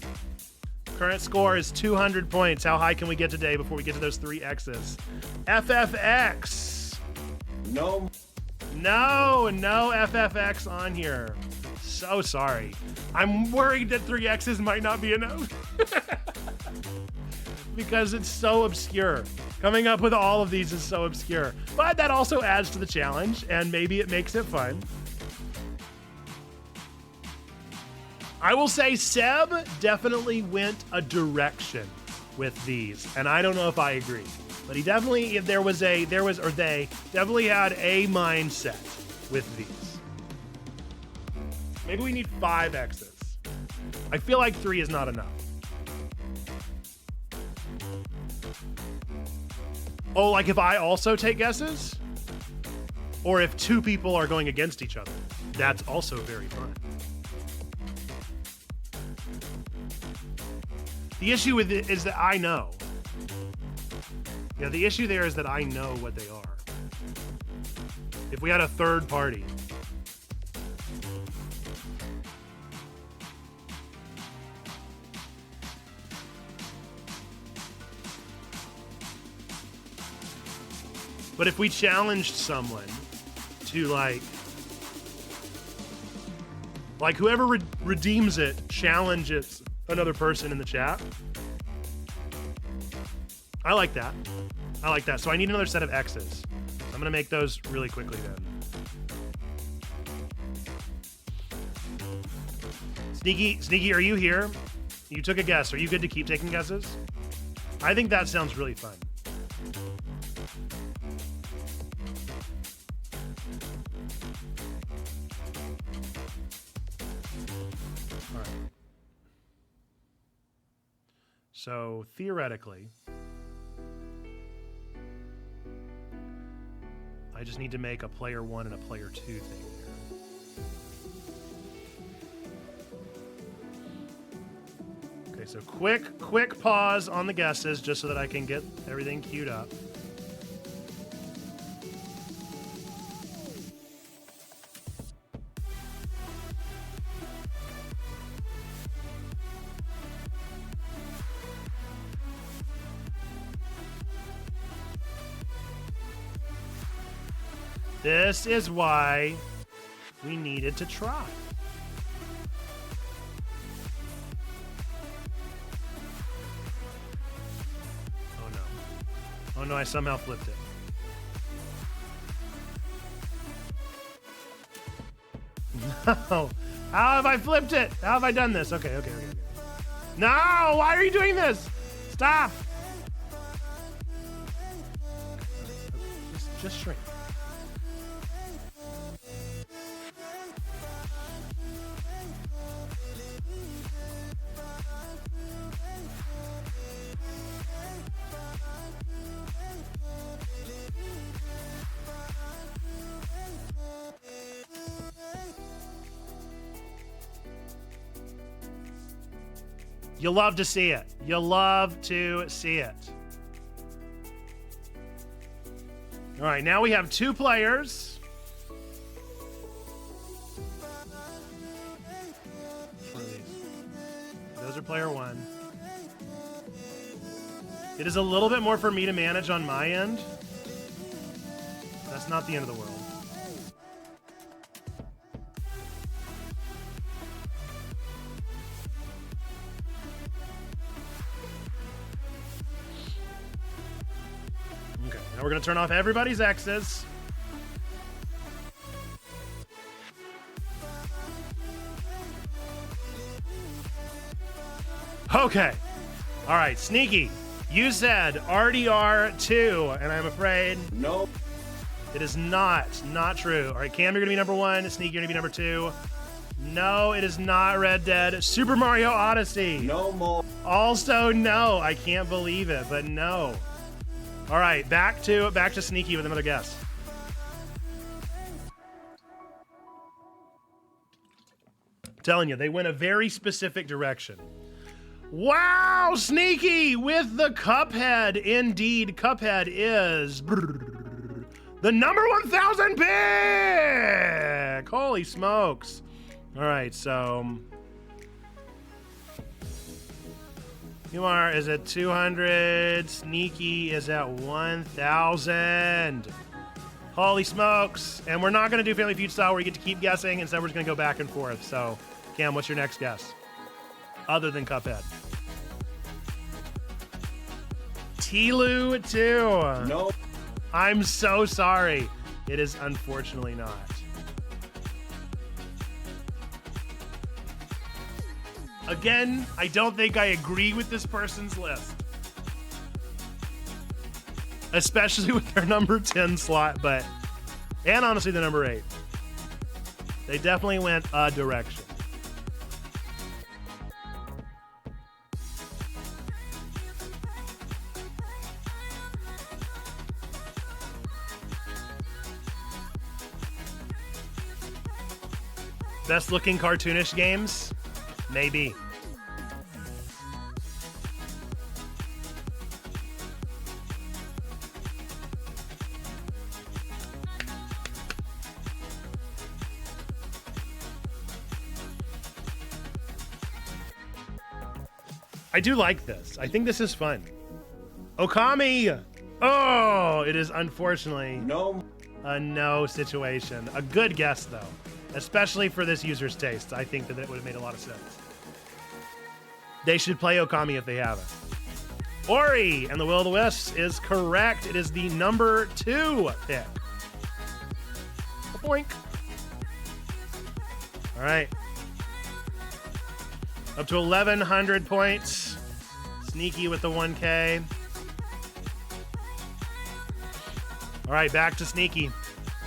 Current score is 200 points. How high can we get today before we get to those 3 X's? FFX. No. No FFX on here. So sorry. I'm worried that 3 X's might not be enough. Because it's so obscure. Coming up with all of these is so obscure. But that also adds to the challenge, and maybe it makes it fun. I will say Seb definitely went a direction with these, and I don't know if I agree. But he definitely, they definitely had a mindset with these. Maybe we need 5 X's. I feel like 3 is not enough. Oh, like if I also take guesses? Or if 2 people are going against each other. That's also very fun. The issue with it is that I know. Yeah, the issue there is that I know what they are. If we had a third party. But if we challenged someone to like whoever redeems it challenges another person in the chat. I like that. I like that. So I need another set of X's. I'm gonna make those really quickly then. Sneaky, are you here? You took a guess. Are you good to keep taking guesses? I think that sounds really fun. All right. So theoretically, I just need to make a player 1 and a player 2 thing here. Okay, so quick pause on the guesses just so that I can get everything queued up. This is why we needed to try. Oh no. Oh no, I somehow flipped it. No. How have I flipped it? How have I done this? Okay. No! Why are you doing this? Stop! Just shrink. You love to see it. You love to see it. All right, now we have 2 players. One of these. Those are player 1. It is a little bit more for me to manage on my end. That's not the end of the world. Now we're going to turn off everybody's X's. Okay. All right, Sneaky. You said RDR2, and I'm afraid... Nope. It is not true. All right, Cam, you're going to be number 1. Sneaky, you're going to be number 2. No, it is not Red Dead. Super Mario Odyssey. No more. Also, no. I can't believe it, but no. All right, back to Sneaky with another guess. I'm telling you, they went a very specific direction. Wow, Sneaky with the Cuphead. Indeed, Cuphead is the number 1,000 pick. Holy smokes. All right, so... Kumar is at 200. Sneaky is at 1,000. Holy smokes. And we're not going to do Family Feud style where you get to keep guessing. Instead, we're just going to go back and forth. So, Cam, what's your next guess? Other than Cuphead. Tilu 2. Nope. I'm so sorry. It is unfortunately not. Again, I don't think I agree with this person's list. Especially with their number 10 slot, and honestly the number 8. They definitely went a direction. Best looking cartoonish games? Maybe. I do like this. I think this is fun. Okami! Oh, it is unfortunately No. a no situation. A good guess, though, especially for this user's taste. I think that it would have made a lot of sense. They should play Okami if they haven't. Ori and the Will of the Wisps is correct. It is the number 2 pick. Boink. All right. Up to 1,100 points. Sneaky with the 1K. All right, back to Sneaky.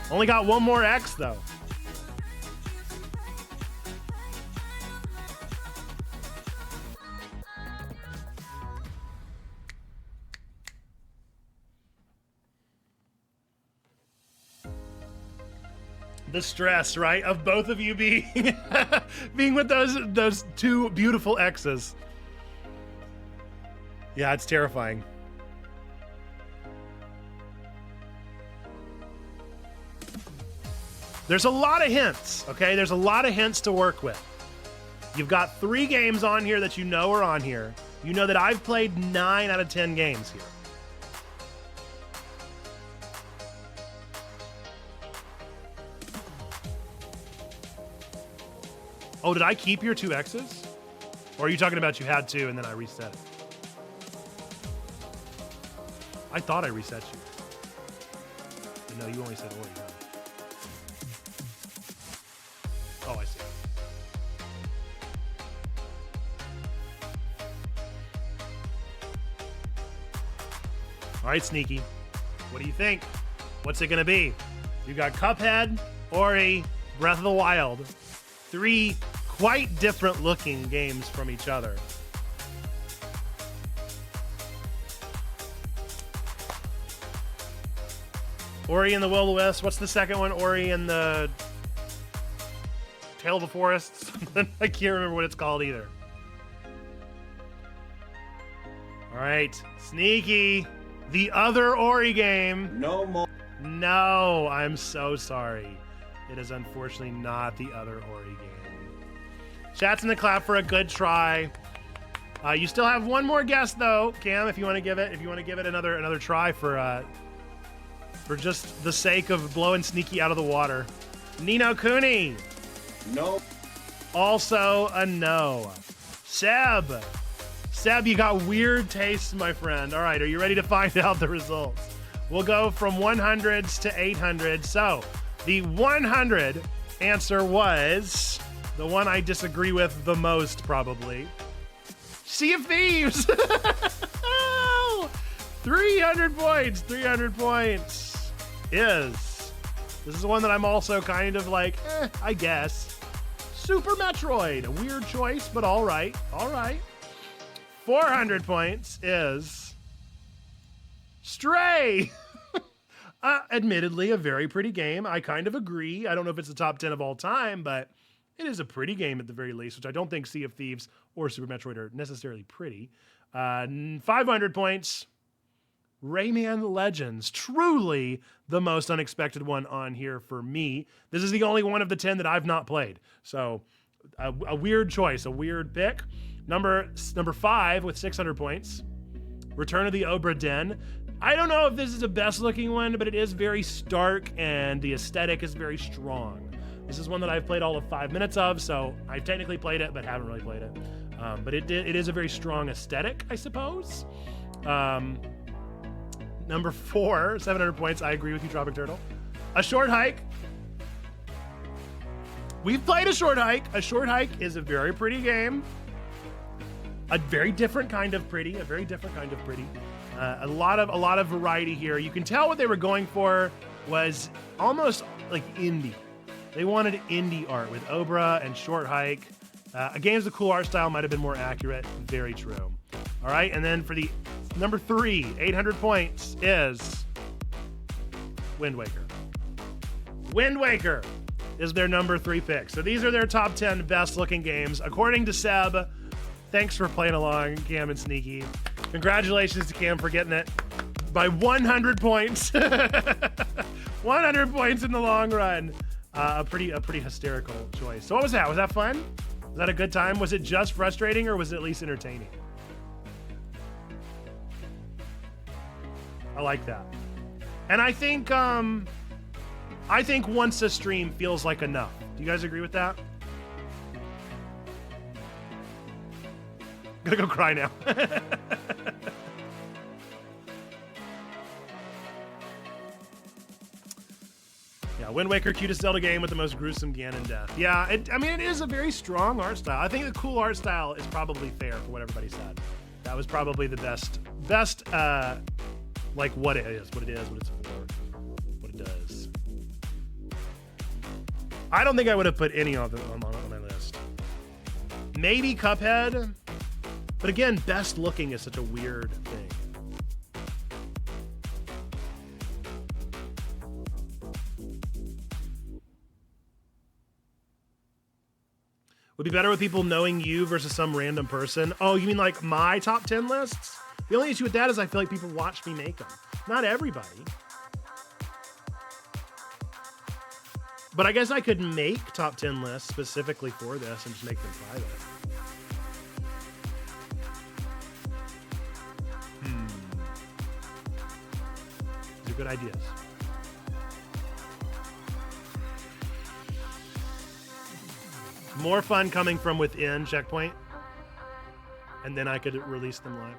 Only got one more X, though. The stress, right, of both of you being being with those two beautiful X's. Yeah, it's terrifying. There's a lot of hints, okay? There's a lot of hints to work with. You've got 3 games on here that you know are on here. You know that I've played 9 out of 10 games here. Oh, did I keep your 2 X's? Or are you talking about you had 2 and then I reset it? I thought I reset you. But no, you only said Ori, huh? Oh, I see. All right, Sneaky. What do you think? What's it going to be? You got Cuphead, Ori, Breath of the Wild. 3 quite different looking games from each other. Ori and the Will of the Wisps. What's the second one? Ori and the Tale of the Forest. I can't remember what it's called either. All right, Sneaky. The other Ori game. No more. No, I'm so sorry. It is unfortunately not the other Ori game. Chat's in the clap for a good try. You still have one more guess though, Cam. If you want to give it, another try for just the sake of blowing Sneaky out of the water. Nino Cooney. No. Also a no. Seb, you got weird tastes, my friend. All right, are you ready to find out the results? We'll go from 100s to 800. So the 100 answer was the one I disagree with the most, probably. Sea of Thieves. 300 points. 300 points is. This is one that I'm also kind of like, I guess. Super Metroid. A weird choice, but all right. All right. 400 points is Stray. Admittedly, a very pretty game. I kind of agree. I don't know if it's the top 10 of all time, but it is a pretty game at the very least, which I don't think Sea of Thieves or Super Metroid are necessarily pretty. 500 points. Rayman Legends. Truly the most unexpected one on here for me. This is the only one of the 10 that I've not played. So a weird choice, a weird pick. Number 5 with 600 points. Return of the Obra Dinn. I don't know if this is the best looking one, but it is very stark and the aesthetic is very strong. This is one that I've played all of 5 minutes of, so I've technically played it, but haven't really played it. But it is a very strong aesthetic, I suppose. Number 4, 700 points. I agree with you, Tropic Turtle. A Short Hike. We've played A Short Hike. A Short Hike is a very pretty game. A very different kind of pretty. A very different kind of pretty. A lot of variety here. You can tell what they were going for was almost like indie. They wanted indie art with Obra and Short Hike. A game's a cool art style might have been more accurate. Very true. All right, and then for the number 3, 800 points is Wind Waker. Wind Waker is their number 3 pick. So these are their top 10 best looking games. According to Seb, thanks for playing along, Cam and Sneaky. Congratulations to Cam for getting it by 100 points. 100 points in the long run. A pretty hysterical choice. So what was that? Was that fun? Was that a good time? Was it just frustrating or was it at least entertaining? I like that. And I think once a stream feels like enough. Do you guys agree with that? I'm gonna go cry now. Yeah, Wind Waker, cutest Zelda game with the most gruesome Ganon death. Yeah, I mean, it is a very strong art style. I think the cool art style is probably fair for what everybody said. That was probably the best, like what it is, what it's for, what it does. I don't think I would have put any of them on my list. Maybe Cuphead, but again, best looking is such a weird thing. Would be better with people knowing you versus some random person. Oh, you mean like my top 10 lists? The only issue with that is I feel like people watch me make them. Not everybody. But I guess I could make top 10 lists specifically for this and just make them private. These are good ideas. More fun coming from within Checkpoint, and then I could release them live.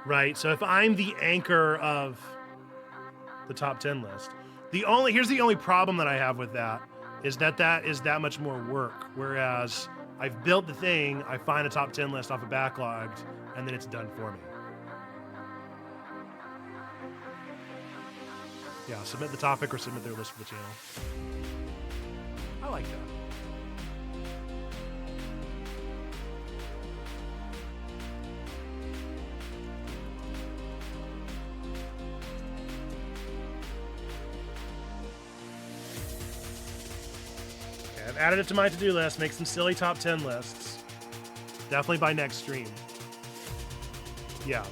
Right, so if I'm the anchor of the top 10 list, here's the only problem that I have with that is that is that much more work. Whereas I've built the thing, I find a top 10 list off of backlogged, and then it's done for me. Yeah, submit the topic or submit their list for the channel. I like that. Okay, I've added it to my to-do list. Make some silly top 10 lists. Definitely by next stream. Yeah.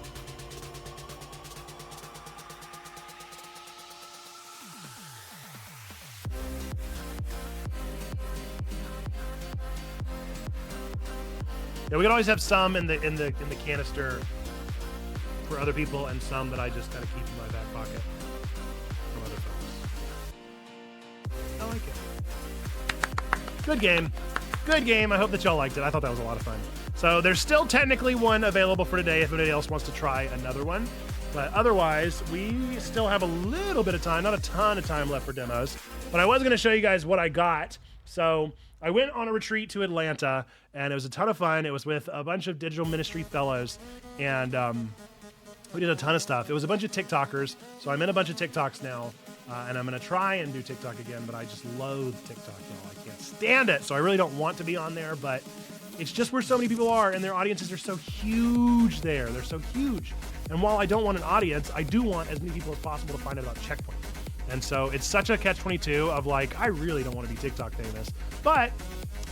Yeah, we could always have some in the canister for other people, and some that I just kind of keep in my back pocket from other folks. I like it. Good game. Good game. I hope that y'all liked it. I thought that was a lot of fun. So there's still technically one available for today if anybody else wants to try another one. But otherwise, we still have a little bit of time, not a ton of time left for demos. But I was going to show you guys what I got. So I went on a retreat to Atlanta, and it was a ton of fun. It was with a bunch of digital ministry fellows, and we did a ton of stuff. It was a bunch of TikTokers, so I'm in a bunch of TikToks now, and I'm going to try and do TikTok again, but I just loathe TikTok, y'all. I can't stand it, so I really don't want to be on there, but it's just where so many people are, and their audiences are so huge there. They're so huge. And while I don't want an audience, I do want as many people as possible to find out about Checkpoint. And so it's such a catch-22 of like, I really don't want to be TikTok famous, but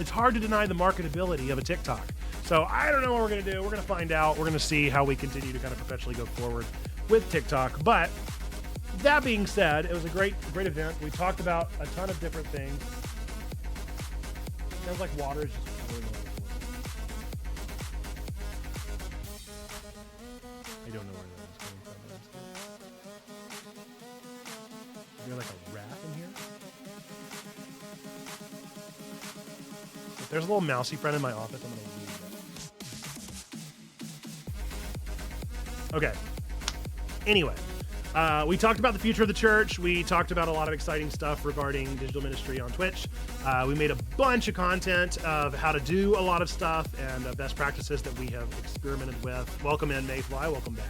it's hard to deny the marketability of a TikTok. So I don't know what we're going to do. We're going to find out. We're going to see how we continue to kind of perpetually go forward with TikTok. But that being said, it was a great event. We talked about a ton of different things. Sounds like water is just pouring over. I don't know where that is coming from. Is there like a rat in here? If there's a little mousy friend in my office, I'm gonna leave it. Okay. Anyway, we talked about the future of the church. We talked about a lot of exciting stuff regarding digital ministry on Twitch. We made a bunch of content of how to do a lot of stuff and best practices that we have experimented with. Welcome in, Mayfly. Welcome back.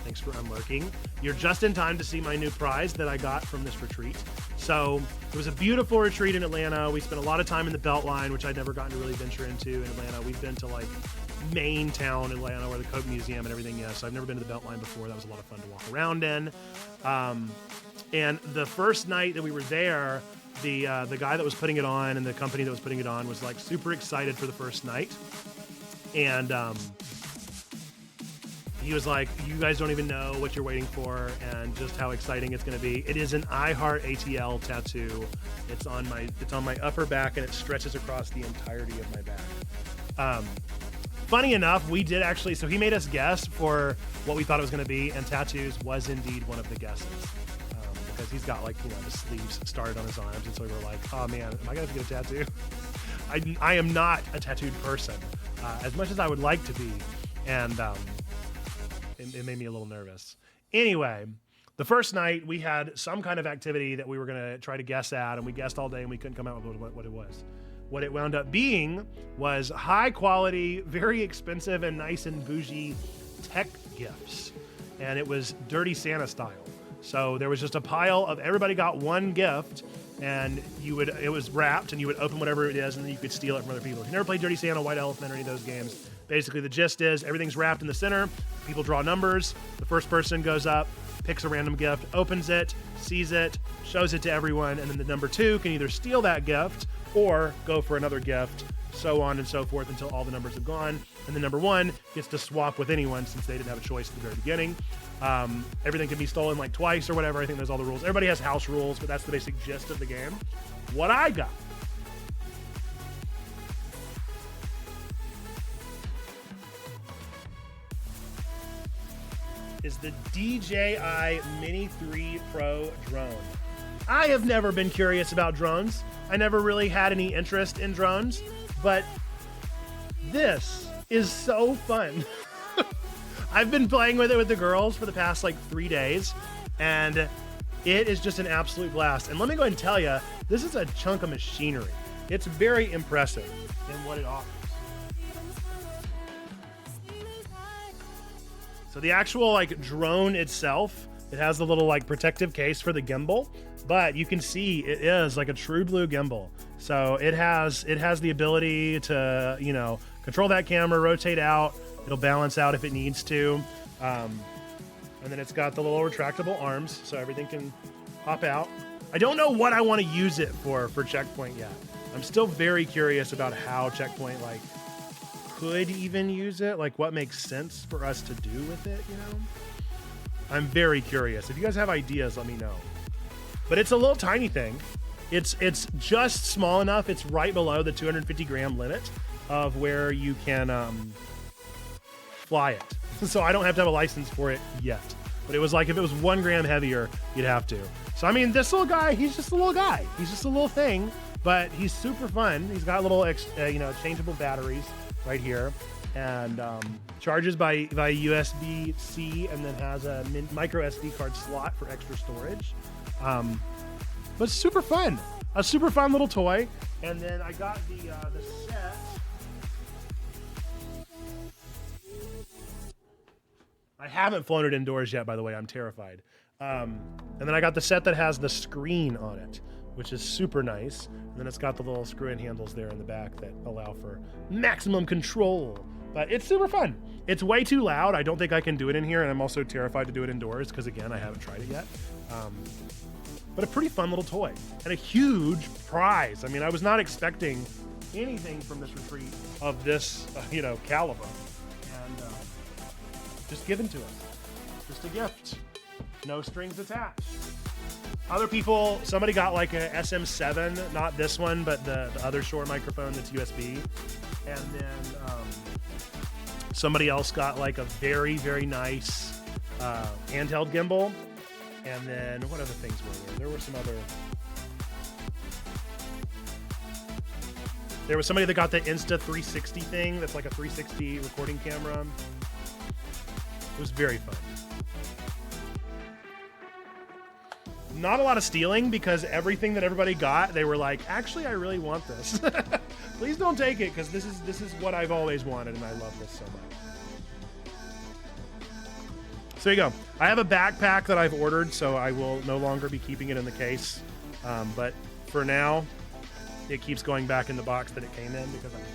Thanks for unlurking. You're just in time to see my new prize that I got from this retreat. So it was a beautiful retreat in Atlanta. We spent a lot of time in the Beltline, which I'd never gotten to really venture into in Atlanta. We've been to like main town Atlanta where the Coke Museum and everything is. So I've never been to the Beltline before. That was a lot of fun to walk around in. And the first night that we were there, the guy that was putting it on and the company that was putting it on was like super excited for the first night. And he was like, you guys don't even know what you're waiting for and just how exciting it's going to be. It is an I Heart ATL tattoo. It's on my upper back and it stretches across the entirety of my back. Funny enough, we did actually, so he made us guess for what we thought it was going to be, and tattoos was indeed one of the guesses. Because he's got like, the sleeves started on his arms, and so we were like, oh man, am I going to get a tattoo? I am not a tattooed person, as much as I would like to be, and it made me a little nervous. Anyway, the first night we had some kind of activity that we were going to try to guess at, and we guessed all day and we couldn't come out with what it was. What it wound up being was high quality, very expensive and nice and bougie tech gifts. And it was Dirty Santa style. So there was just a pile of, everybody got one gift, and it was wrapped, and you would open whatever it is, and then you could steal it from other people. If you never played Dirty Santa, White Elephant, or any of those games, basically the gist is everything's wrapped in the center, people draw numbers, the first person goes up, picks a random gift, opens it, sees it, shows it to everyone, and then the number 2 can either steal that gift or go for another gift, so on and so forth until all the numbers have gone. And the number 1 gets to swap with anyone since they didn't have a choice at the very beginning. Everything can be stolen like twice or whatever. I think there's all the rules. Everybody has house rules, but that's the basic gist of the game. What I got is the DJI Mini 3 Pro drone. I have never been curious about drones. I never really had any interest in drones, but this is so fun. I've been playing with it with the girls for the past like 3 days, and it is just an absolute blast. And let me go ahead and tell you, this is a chunk of machinery. It's very impressive in what it offers. So the actual like drone itself, it has the little like protective case for the gimbal, but you can see it is like a true blue gimbal. So it has the ability to, control that camera, rotate out, it'll balance out if it needs to. And then it's got the little retractable arms so everything can pop out. I don't know what I want to use it for Checkpoint yet. I'm still very curious about how Checkpoint could even use it, what makes sense for us to do with it, I'm very curious. If you guys have ideas, let me know. But it's a little tiny thing. It's just small enough. It's right below the 250 gram limit of where you can fly it. So I don't have to have a license for it yet. But it was like if it was 1 gram heavier, you'd have to. So I mean, this little guy, he's just a little guy. He's just a little thing, but he's super fun. He's got little changeable batteries right here, and charges by USB-C, and then has a micro SD card slot for extra storage. But super fun, a super fun little toy. And then I got the set. I haven't flown it indoors yet, by the way. I'm terrified. And then I got the set that has the screen on it, which is super nice. And then it's got the little screw-in handles there in the back that allow for maximum control. But it's super fun. It's way too loud. I don't think I can do it in here, and I'm also terrified to do it indoors because, again, I haven't tried it yet. But a pretty fun little toy and a huge prize. I mean, I was not expecting anything from this retreat of this, caliber. And just given to us. Just a gift. No strings attached. Other people, somebody got like a SM7, not this one, but the other Shure microphone that's USB. And then somebody else got like a very, very nice handheld gimbal. And then what other things were there? There were some other... There was somebody that got the Insta 360 thing. That's like a 360 recording camera. It was very fun. Not a lot of stealing because everything that everybody got, they were like, actually, I really want this. Please don't take it because this is what I've always wanted, and I love this so much. So there you go. I have a backpack that I've ordered, so I will no longer be keeping it in the case. But for now, it keeps going back in the box that it came in because I'm done.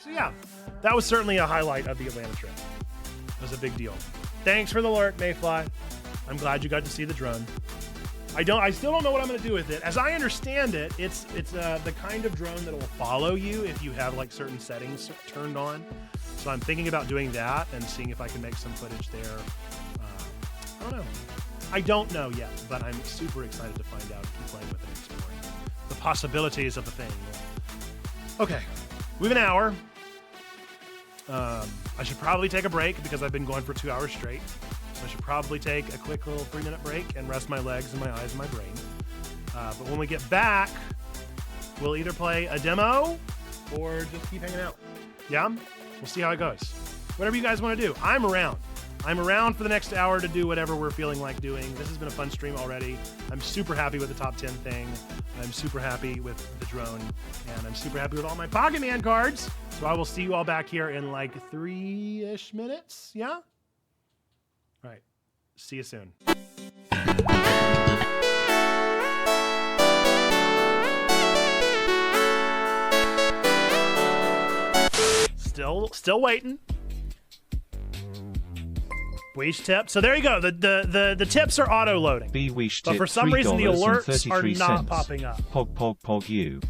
So yeah, that was certainly a highlight of the Atlanta trip. It was a big deal. Thanks for the lurk, Mayfly. I'm glad you got to see the drone. I still don't know what I'm going to do with it. As I understand it, it's the kind of drone that will follow you if you have like certain settings turned on. So I'm thinking about doing that and seeing if I can make some footage there. I don't know. I don't know yet, but I'm super excited to find out and keep playing with it and exploring the possibilities of the thing. Okay, we have an hour. I should probably take a break because I've been going for 2 hours straight. So I should probably take a quick little 3-minute break and rest my legs and my eyes and my brain. But when we get back, we'll either play a demo or just keep hanging out. Yeah? We'll see how it goes. Whatever you guys want to do. I'm around. I'm around for the next hour to do whatever we're feeling like doing. This has been a fun stream already. I'm super happy with the top 10 thing. I'm super happy with the drone. And I'm super happy with all my Pocket Man cards. So I will see you all back here in like 3-ish minutes. Yeah? All right. See you soon. Still waiting. Weesh tip. So there you go. The tips are auto loading. But for some reason the alerts are not popping up. Pog you.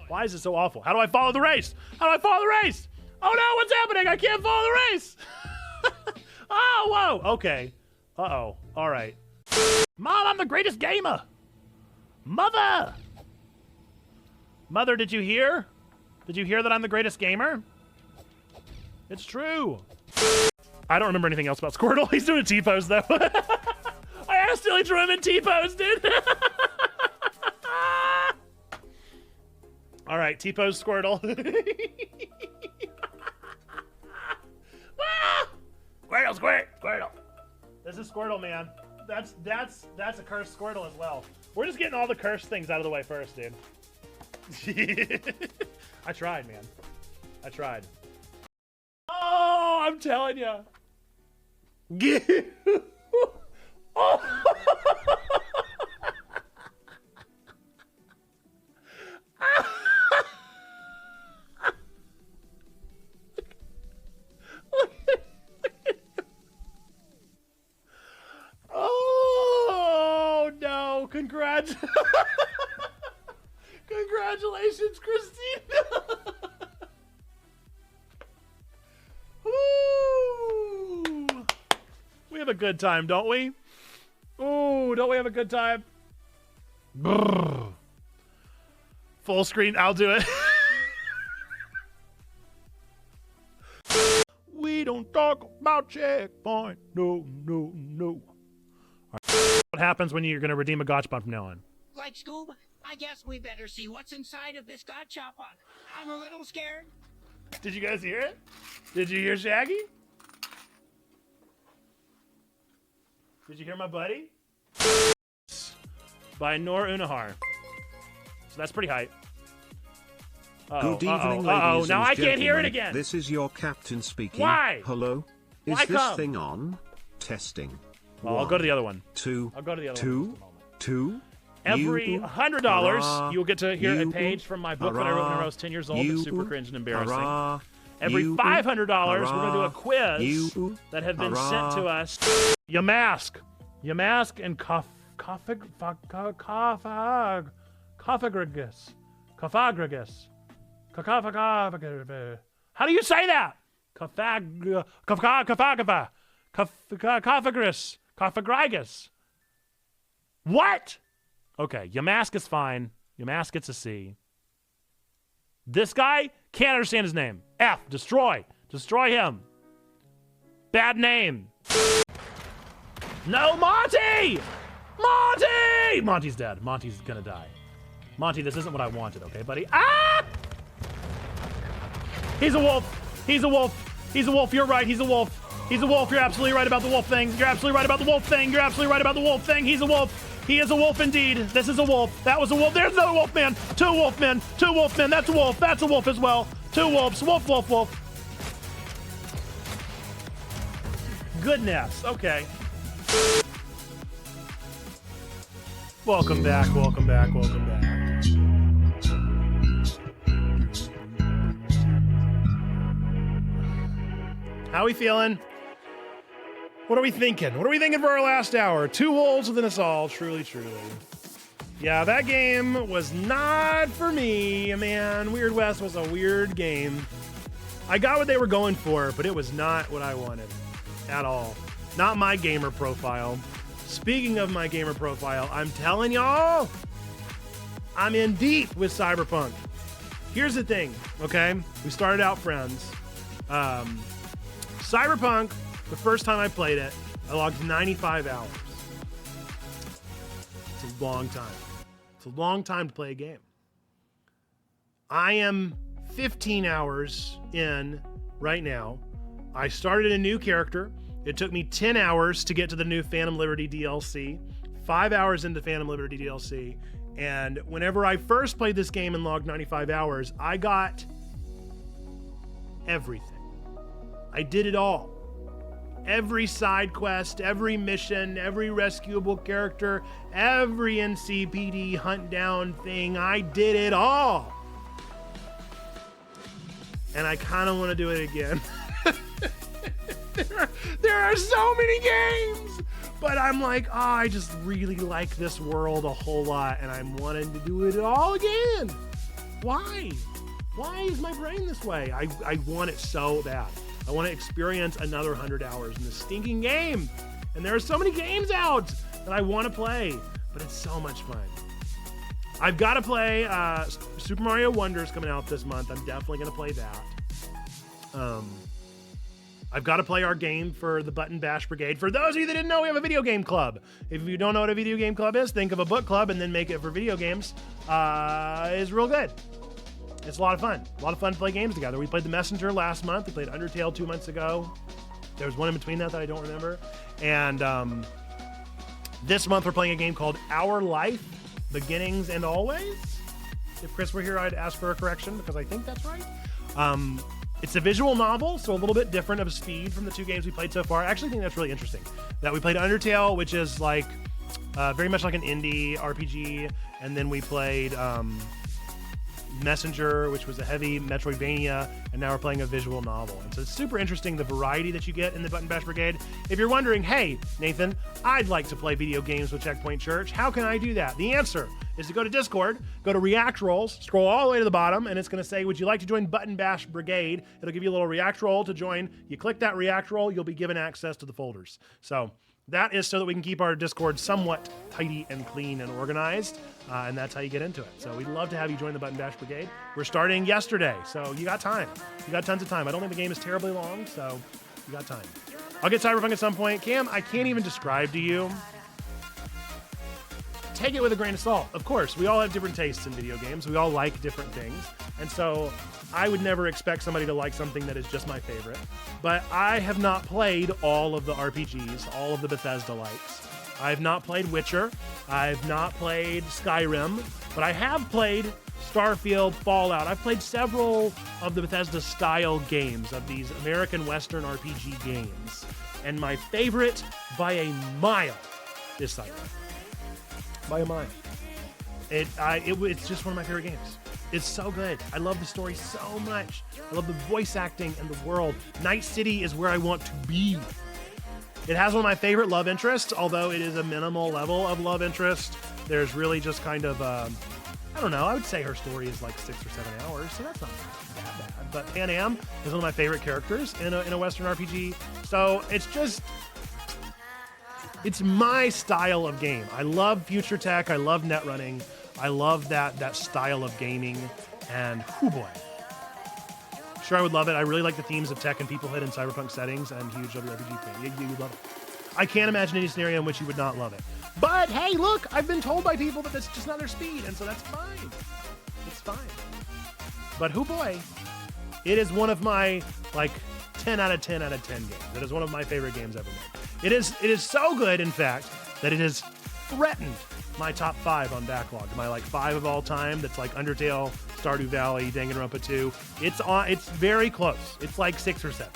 Why is it so awful? How do I follow the race? How do I follow the race? Oh no, what's happening? I can't follow the race. Oh, whoa. Okay. Uh-oh. All right. Mom, I'm the greatest gamer. Mother, did you hear? Did you hear that I'm the greatest gamer? It's true. I don't remember anything else about Squirtle. He's doing a T-pose, though. I accidentally drew him in T-pose, dude. All right, T-pose Squirtle. Squirtle. This is Squirtle, man. That's a cursed Squirtle as well. We're just getting all the cursed things out of the way first, dude. I tried, man. I tried. Oh, I'm telling you. Oh. Oh no! Congratulations, Christina. Ooh. We have a good time, don't we? Ooh, don't we have a good time? Brrr. Full screen, I'll do it. We don't talk about checkpoint. No. Right. What happens when you're going to redeem a gotcha from now on? Like Scoob, I guess we better see what's inside of this gotcha. I'm a little scared. Did you guys hear it? Did you hear Shaggy? Did you hear my buddy? By Noor Unahar. So that's pretty hype. Good evening, ladies now and I can't hear it gentlemen. again. This is your captain speaking. Why? Hello? Is Why this come? thing on? Testing. Well, I'll go to the other one. Two. I'll go to the other Two. one. in just a moment. Two. Every You, $100, hurrah, you'll get to hear a you, page from my book that I wrote when I was 10 years old. It's super cringe and embarrassing. Hurrah, Every you, $500, we're going to do a hurrah, quiz you, that have been hurrah. sent to us. Yamask and Cofagrigus. How do you say that? Cofagrigus. What? Okay, Yamask is fine. Yamask gets a C. This guy can't understand his name. F. Destroy. Destroy him. Bad name. No, Monty! Monty! Monty's dead. Monty's gonna die. Monty, this isn't what I wanted, okay, buddy? Ah! He's a wolf. He's a wolf. He's a wolf. You're right. He's a wolf. He's a wolf. You're absolutely right about the wolf thing. You're absolutely right about the wolf thing. You're absolutely right about the wolf thing. He's a wolf. He is a wolf indeed. This is a wolf. That was a wolf. There's another wolf man. Two wolf men. Two wolf men. That's a wolf. That's a wolf as well. Two wolves. Wolf, wolf, wolf. Goodness. Okay. Welcome back. Welcome back. Welcome back. How are we feeling? What are we thinking? What are we thinking for our last hour? Two wolves within us all. Truly, truly. Yeah, that game was not for me, man. Weird West was a weird game. I got what they were going for, but it was not what I wanted at all. Not my gamer profile. Speaking of my gamer profile, I'm telling y'all, I'm in deep with Cyberpunk. Here's the thing, okay? We started out friends. Cyberpunk, the first time I played it, I logged 95 hours. It's a long time. It's a long time to play a game. I am 15 hours in right now. I started a new character. It took me 10 hours to get to the new Phantom Liberty DLC, 5 hours into Phantom Liberty DLC, and whenever I first played this game and logged 95 hours, I got everything. I did it all. Every side quest, every mission, every rescuable character, every NCPD hunt down thing, I did it all. And I kind of want to do it again. There are so many games, but I'm like, oh, I just really like this world a whole lot, and I'm wanting to do it all again. Why? Why is my brain this way? I want it so bad. I want to experience another 100 hours in this stinking game. And there are so many games out that I want to play, but it's so much fun. I've got to play Super Mario Wonder's coming out this month. I'm definitely going to play that. I've got to play our game for the Button Bash Brigade. For those of you that didn't know, we have a video game club. If you don't know what a video game club is, think of a book club and then make it for video games. It's real good. It's a lot of fun. A lot of fun to play games together. We played The Messenger last month. We played Undertale 2 months ago. There was one in between that I don't remember. And this month we're playing a game called Our Life, Beginnings and Always. If Chris were here, I'd ask for a correction because I think that's right. It's a visual novel, so a little bit different of a speed from the two games we played so far. I actually think that's really interesting. That we played Undertale, which is like very much like an indie RPG, and then we played Messenger, which was a heavy Metroidvania, and now we're playing a visual novel. And so it's super interesting, the variety that you get in the Button Bash Brigade. If you're wondering, hey, Nathan, I'd like to play video games with Checkpoint Church, how can I do that? The answer is to go to Discord, go to React Roles, scroll all the way to the bottom, and it's going to say, would you like to join Button Bash Brigade? It'll give you a little React role to join. You click that React role, you'll be given access to the folders. So that is so that we can keep our Discord somewhat tidy and clean and organized, and that's how you get into it. So we'd love to have you join the Button Bash Brigade. We're starting yesterday, so you got time. You got tons of time. I don't think the game is terribly long, so you got time. I'll get Cyberpunk at some point. Cam, I can't even describe to you. Take it with a grain of salt. Of course, we all have different tastes in video games. We all like different things. And so I would never expect somebody to like something that is just my favorite. But I have not played all of the RPGs, all of the Bethesda likes. I've not played Witcher. I've not played Skyrim. But I have played Starfield, Fallout. I've played several of the Bethesda style games, of these American Western RPG games. And my favorite by a mile is Cyberpunk. By a mile. It's just one of my favorite games. It's so good. I love the story so much. I love the voice acting and the world. Night City is where I want to be. It has one of my favorite love interests, although it is a minimal level of love interest. There's really just kind of, I don't know, I would say her story is like 6 or 7 hours, so that's not that bad. But Pan Am is one of my favorite characters in a Western RPG. So it's just, it's my style of game. I love future tech. I love net running. I love that style of gaming. And whoo boy. Sure, I would love it. I really like the themes of tech and peoplehood in cyberpunk settings. I'm a huge WRPG fan. You would love it. I can't imagine any scenario in which you would not love it. But hey, look, I've been told by people that that's just not their speed, and so that's fine. It's fine. But whoo boy, it is one of my like 10 out of 10 out of 10 games. It is one of my favorite games ever made. It is so good, in fact, that it has threatened my top 5 on backlog. My like 5 of all time. That's like Undertale, Stardew Valley, Danganronpa 2. It's very close. It's like 6 or 7.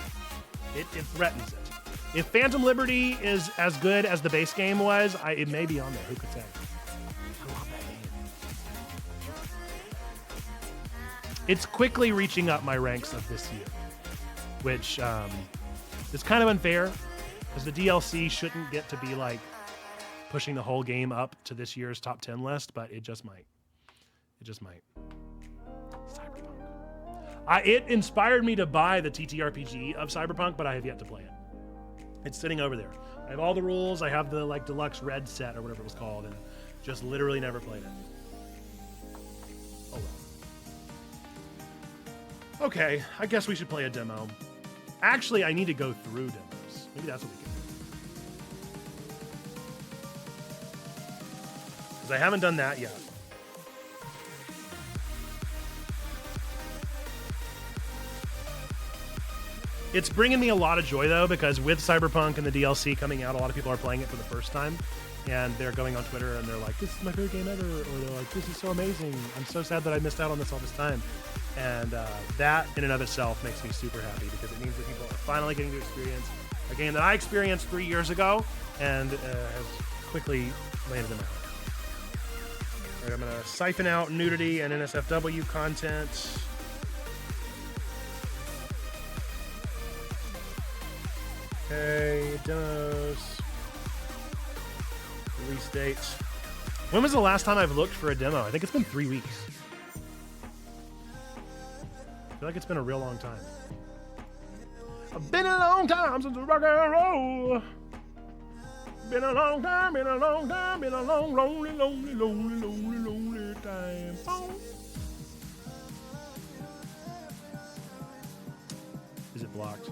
It threatens it. If Phantom Liberty is as good as the base game was, it may be on there. Who could say? I love that game. It's quickly reaching up my ranks of this year, which is kind of unfair because the DLC shouldn't get to be like pushing the whole game up to this year's top 10 list, but it just might. It just might. Cyberpunk. It inspired me to buy the TTRPG of Cyberpunk, but I have yet to play it. It's sitting over there. I have all the rules. I have the like deluxe red set or whatever it was called, and just literally never played it. Oh well. Okay, I guess we should play a demo. Actually, I need to go through demos. Maybe that's what we can do. Because I haven't done that yet. It's bringing me a lot of joy, though, because with Cyberpunk and the DLC coming out, a lot of people are playing it for the first time, and they're going on Twitter, and they're like, this is my favorite game ever, or they're like, this is so amazing. I'm so sad that I missed out on this all this time. And that, in and of itself, makes me super happy, because it means that people are finally getting to experience a game that I experienced 3 years ago, and has quickly landed in my heart. All right, I'm going to siphon out nudity and NSFW content. Okay, demos. Release date. When was the last time I've looked for a demo? I think it's been 3 weeks. I feel like it's been a real long time. It's been a long time since rock and roll. Been a long time, been a long time, been a long, lonely, lonely, lonely, lonely, lonely time. Oh. Is it blocked?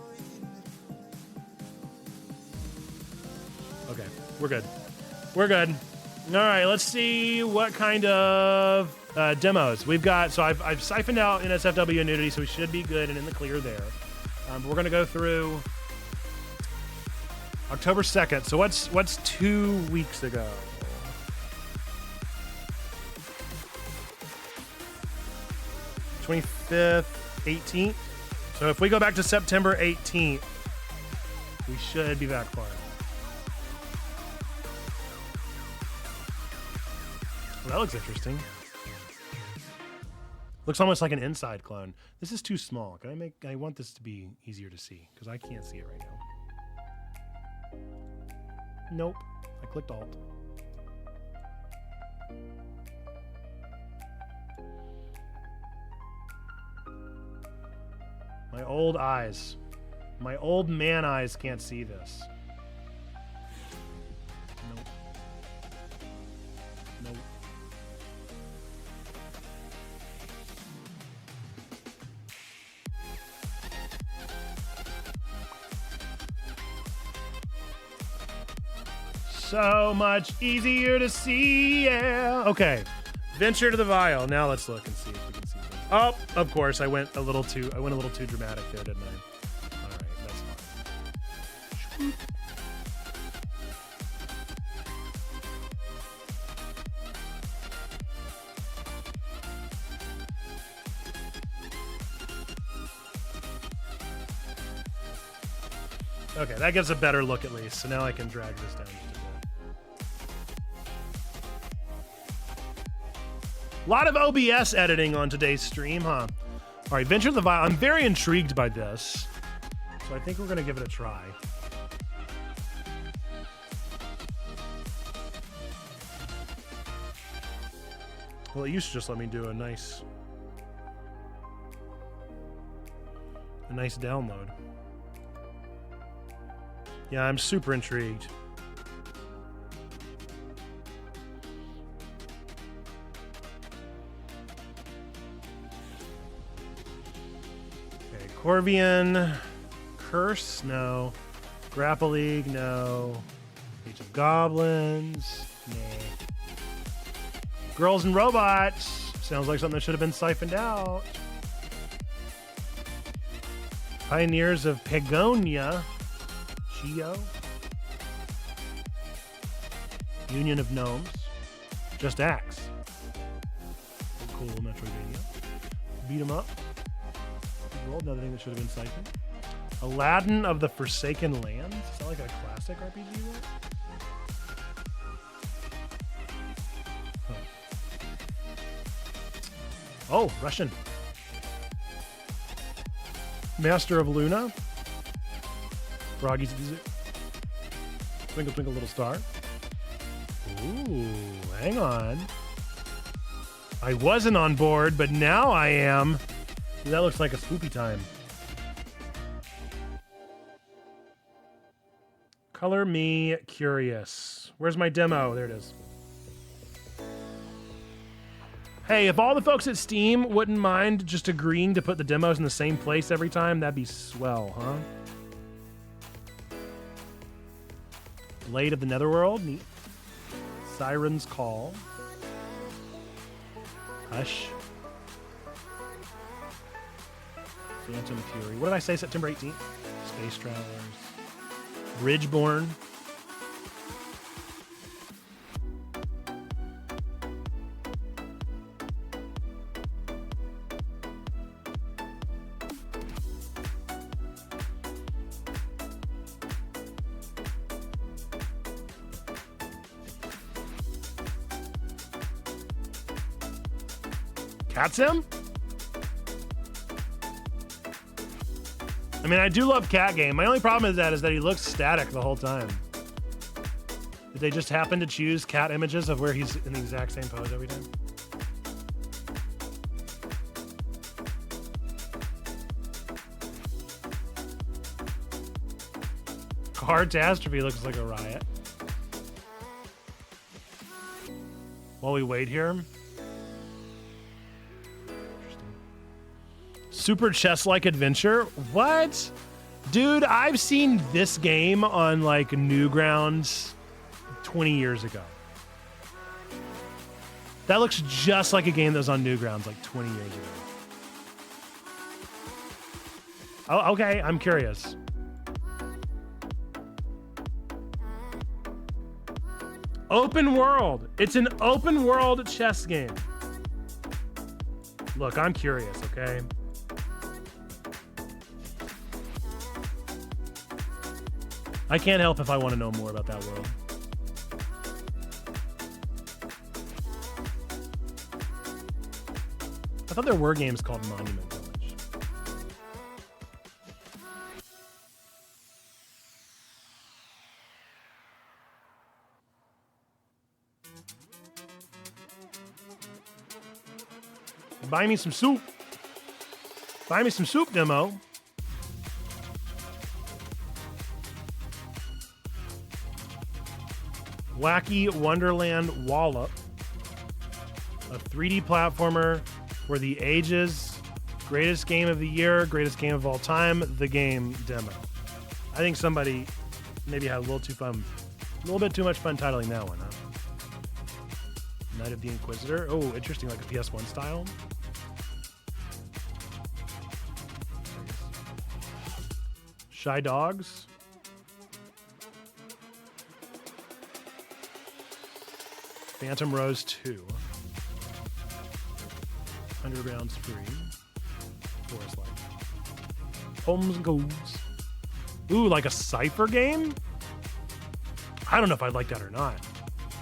Okay, we're good. We're good. All right, let's see what kind of demos we've got. So I've siphoned out NSFW and nudity, so we should be good and in the clear there. But we're gonna go through October 2nd. So what's 2 weeks ago? '25th, 18th. So if we go back to September 18th, we should be back far. Well, that looks interesting. Looks almost like an inside clone. This is too small. I want this to be easier to see, because I can't see it right now. Nope. I clicked Alt. My old eyes. My old man eyes can't see this. Nope. Nope. So much easier to see, yeah. Okay, venture to the vial. Now let's look and see if we can see something. Oh, of course, I went a little too dramatic there, didn't I? All right, that's fine. Okay, that gives a better look at least. So now I can drag this down just a bit. A lot of OBS editing on today's stream, huh? All right, Venture to the Vial. I'm very intrigued by this, so I think we're going to give it a try. Well, it used to just let me do a nice download. Yeah, I'm super intrigued. Okay, Corvian, Curse, no. Grapple League, no. Age of Goblins, nah. Girls and Robots, sounds like something that should have been siphoned out. Pioneers of Pagonia, Geo. Union of Gnomes, Just Axe. Cool Metroidvania. Beat 'em up. Roll, another thing that should have been siphoned. Aladdin of the Forsaken Lands. Is that like a classic RPG there? Huh. Oh, Russian. Master of Luna. Froggy's Twinkle Twinkle Little Star. Ooh, hang on. I wasn't on board, but now I am. That looks like a spoopy time. Color me curious. Where's my demo? There it is. Hey, if all the folks at Steam wouldn't mind just agreeing to put the demos in the same place every time, that'd be swell, huh? Blade of the Netherworld, neat. Siren's Call. Hush. Phantom Fury. What did I say, September 18th? Space Travelers. Bridgeborn. Cat Sim? I mean, I do love Cat Game. My only problem with that is that he looks static the whole time. Did they just happen to choose cat images of where he's in the exact same pose every time? Cardtastrophe looks like a riot. While we wait here. Super chess-like adventure? What? Dude, I've seen this game on like Newgrounds 20 years ago. That looks just like a game that was on Newgrounds like 20 years ago. Oh, okay, I'm curious. Open world. It's an open world chess game. Look, I'm curious, okay? I can't help if I want to know more about that world. I thought there were games called Monument Village. Buy me some soup. Buy me some soup, demo. Wacky Wonderland Wallop, a 3D platformer for the ages, greatest game of the year, greatest game of all time, the game demo. I think somebody maybe had a little bit too much fun titling that one, huh? Night of the Inquisitor. Oh, interesting, like a PS1 style. Shy Dogs. Phantom Rose 2. Underground's free. Forest Life. Holmes and Codes. Ooh, like a cipher game? I don't know if I'd like that or not.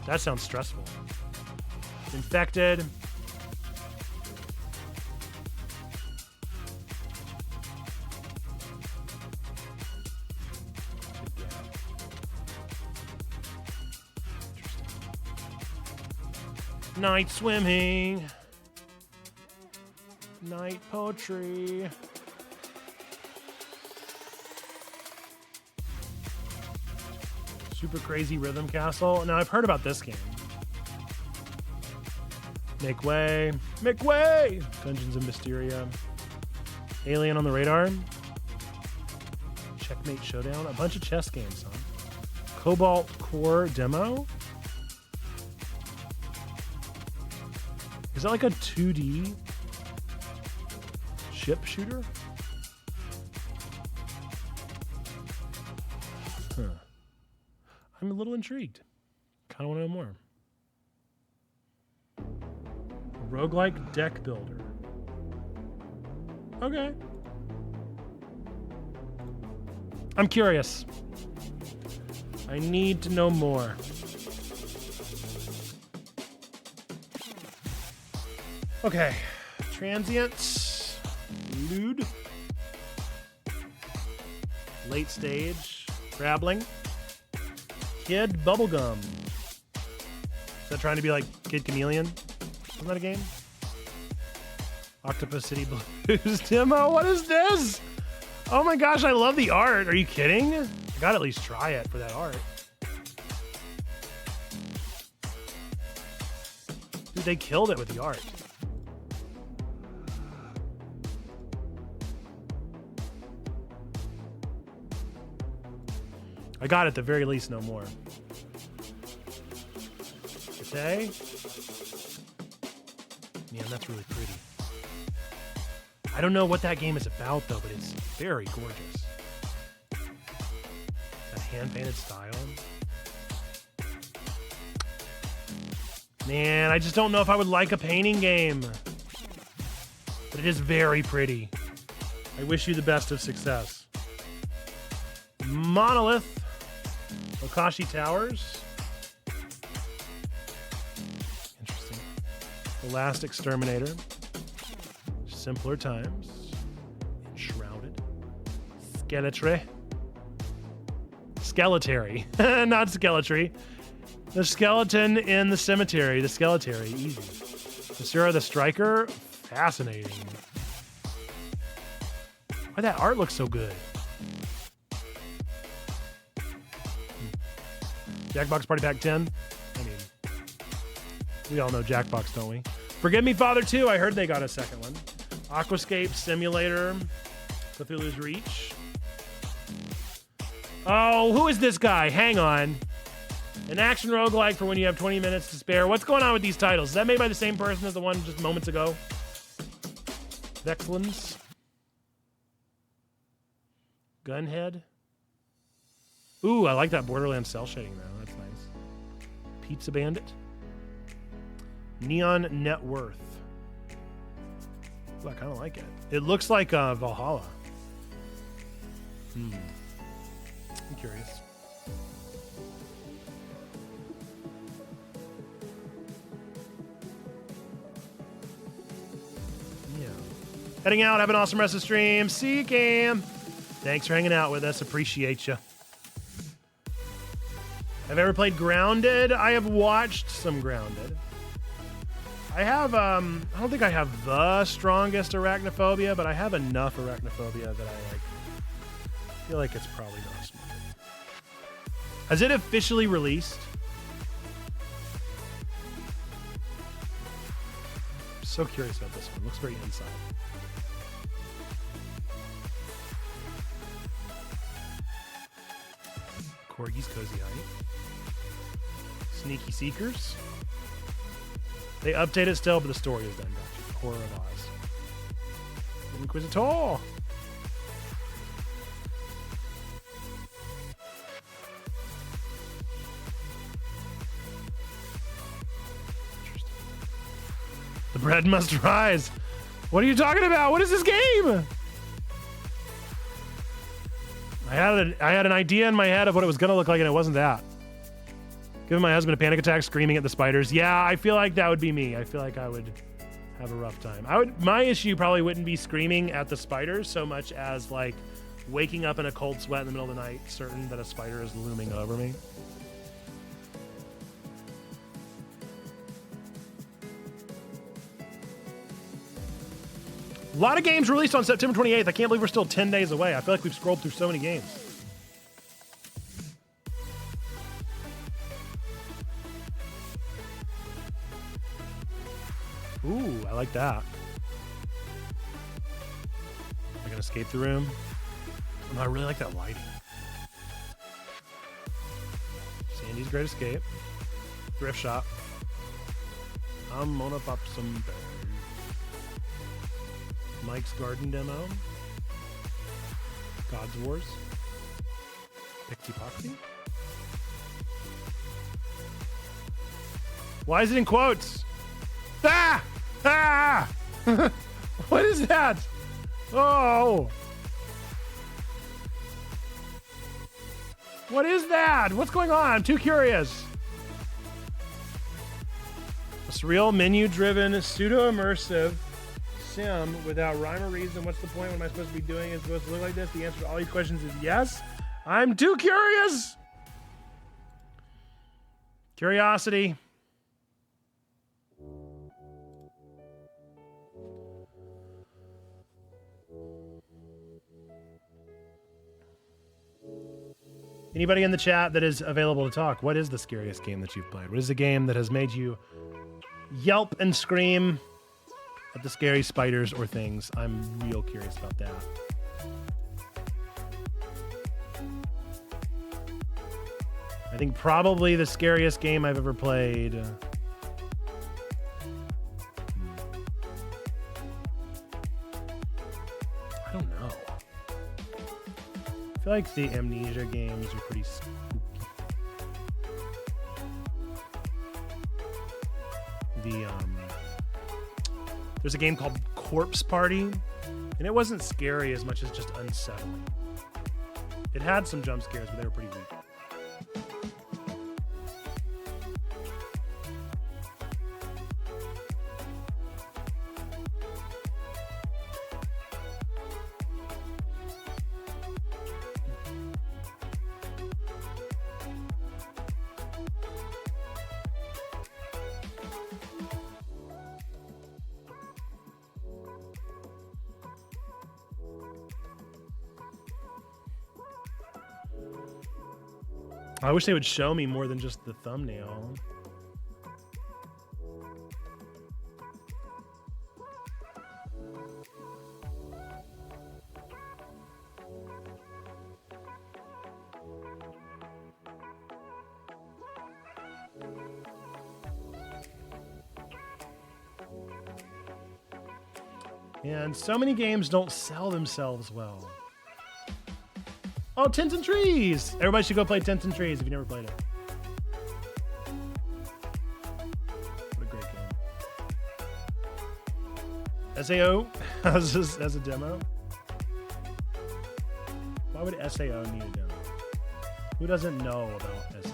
That sounds stressful. Infected. Night swimming. Night poetry. Super Crazy Rhythm Castle. Now I've heard about this game. Make Way. Make Way! Dungeons and Mysteria. Alien on the Radar. Checkmate Showdown. A bunch of chess games, huh? Cobalt Core Demo. Is that like a 2D ship shooter? Huh. I'm a little intrigued. Kind of want to know more. Roguelike deck builder. Okay. I'm curious. I need to know more. Okay. Transient. Lewd. Late stage. Traveling. Kid Bubblegum. Is that trying to be like Kid Chameleon? Isn't that a game? Octopus City Blues demo? What is this? Oh my gosh, I love the art. Are you kidding? I gotta at least try it for that art. Dude, they killed it with the art. I got at the very least no more. Okay. Man, that's really pretty. I don't know what that game is about though, but it's very gorgeous. That hand-painted style. Man, I just don't know if I would like a painting game. But it is very pretty. I wish you the best of success. Monolith. Okashi Towers. Interesting. The Last Exterminator. Simpler Times. Enshrouded. Skeletary. Skeletary. Not Skeletary. The Skeleton in the Cemetery. The Skeletary. Easy. Masura the Striker. Fascinating. Why that art looks so good? Jackbox Party Pack 10. I mean, we all know Jackbox, don't we? Forgive Me Father 2. I heard they got a second one. Aquascape Simulator. Cthulhu's Reach. Oh, who is this guy? Hang on. An action roguelike for when you have 20 minutes to spare. What's going on with these titles? Is that made by the same person as the one just moments ago? Vexlands. Gunhead. Ooh, I like that Borderlands cell shading though. That's nice. Pizza Bandit. Neon Net Worth. Ooh, I kind of like it. It looks like Valhalla. I'm curious. Yeah. Heading out. Have an awesome rest of the stream. See you, Cam. Thanks for hanging out with us. Appreciate you. Have I ever played Grounded? I have watched some Grounded. I have, I don't think I have the strongest arachnophobia, but I have enough arachnophobia that I feel like it's probably not smart. Has it officially released? I'm so curious about this one. Looks very inside. Corgi's Cozy Height. Sneaky Seekers. They update it still, but the story is done. Gotcha. Horror of Oz. Inquisitor. Interesting. The bread must rise. What are you talking about? What is this game? I had an idea in my head of what it was going to look like, and it wasn't that. Giving my husband a panic attack, screaming at the spiders. Yeah, I feel like that would be me. I feel like I would have a rough time. My issue probably wouldn't be screaming at the spiders so much as like waking up in a cold sweat in the middle of the night, certain that a spider is looming over me. A lot of games released on September 28th. I can't believe we're still 10 days away. I feel like we've scrolled through so many games. Ooh, I like that. I can escape the room. Oh, no, I really like that lighting. Sandy's Great Escape. Thrift Shop. I'm gonna pop some berries. Mike's Garden Demo. God's Wars. Pixie Poxy. Why is it in quotes? Ah! Ah! What is that? Oh! What is that? What's going on? I'm too curious. A surreal menu-driven, pseudo-immersive sim without rhyme or reason. What's the point? What am I supposed to be doing? Is it supposed to look like this? The answer to all these questions is yes. I'm too curious. Curiosity. Anybody in the chat that is available to talk, what is the scariest game that you've played? What is the game that has made you yelp and scream at the scary spiders or things? I'm real curious about that. I think probably the scariest game I've ever played. I don't know. I feel like the Amnesia games are pretty spooky. There's a game called Corpse Party, and it wasn't scary as much as just unsettling. It had some jump scares, but they were pretty weak. I wish they would show me more than just the thumbnail. And so many games don't sell themselves well. Oh, Tents and Trees! Everybody should go play Tents and Trees if you never played it. What a great game. SAO as a demo? Why would SAO need a demo? Who doesn't know about SAO?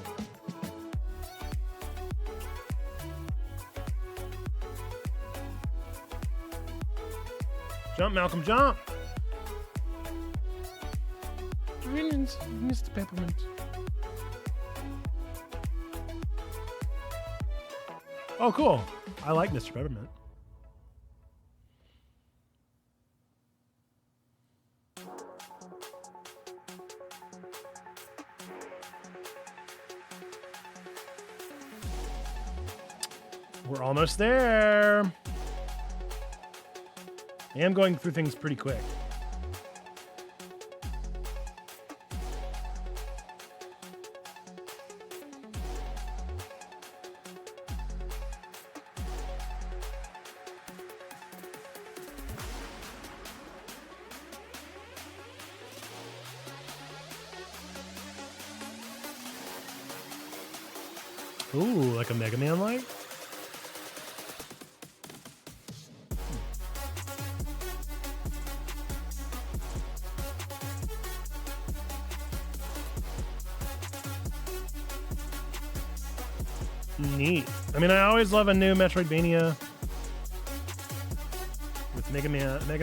Jump, Malcolm, jump! Mr. Peppermint. Oh, cool. I like Mr. Peppermint. We're almost there. I am going through things pretty quick. Ooh, like a Mega Man like? Neat. I mean, I always love a new Metroidvania with Mega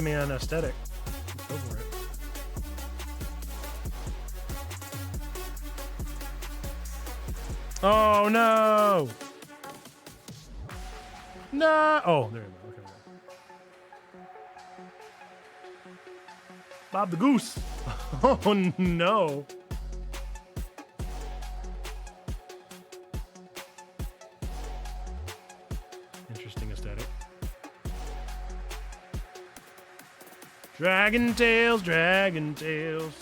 Man aesthetic. Let's go for it. Oh no! No! Oh, there we go. Okay. Bob the Goose. Oh no! Interesting aesthetic. Dragon Tales, Dragon Tales.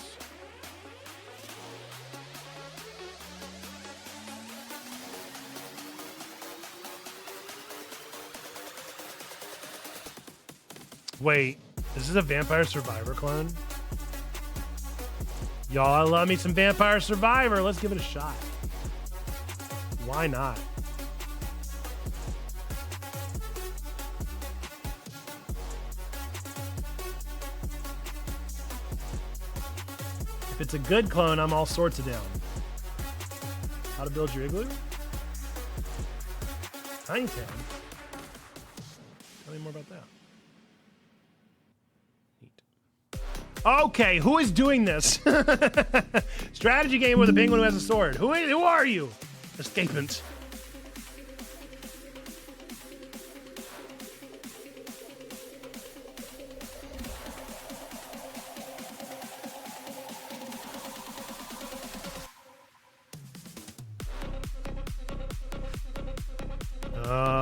Wait, is this a Vampire Survivor clone? Y'all, I love me some Vampire Survivor. Let's give it a shot. Why not? If it's a good clone, I'm all sorts of down. How to build your igloo? Tiny Town. Tell me more about that. Okay, who is doing this? Strategy game with a penguin who has a sword. Who are you? Escapant.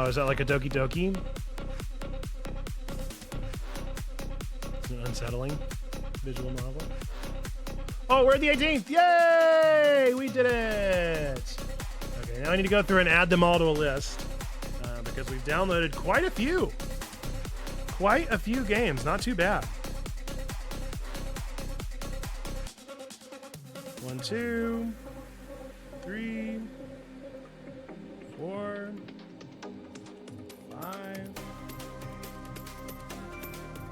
is that like a Doki Doki? An unsettling visual novel. Oh, we're at the 18th! Yay! We did it! Okay, now I need to go through and add them all to a list because we've downloaded quite a few. Quite a few games. Not too bad. 1, 2, 3, 4, 5,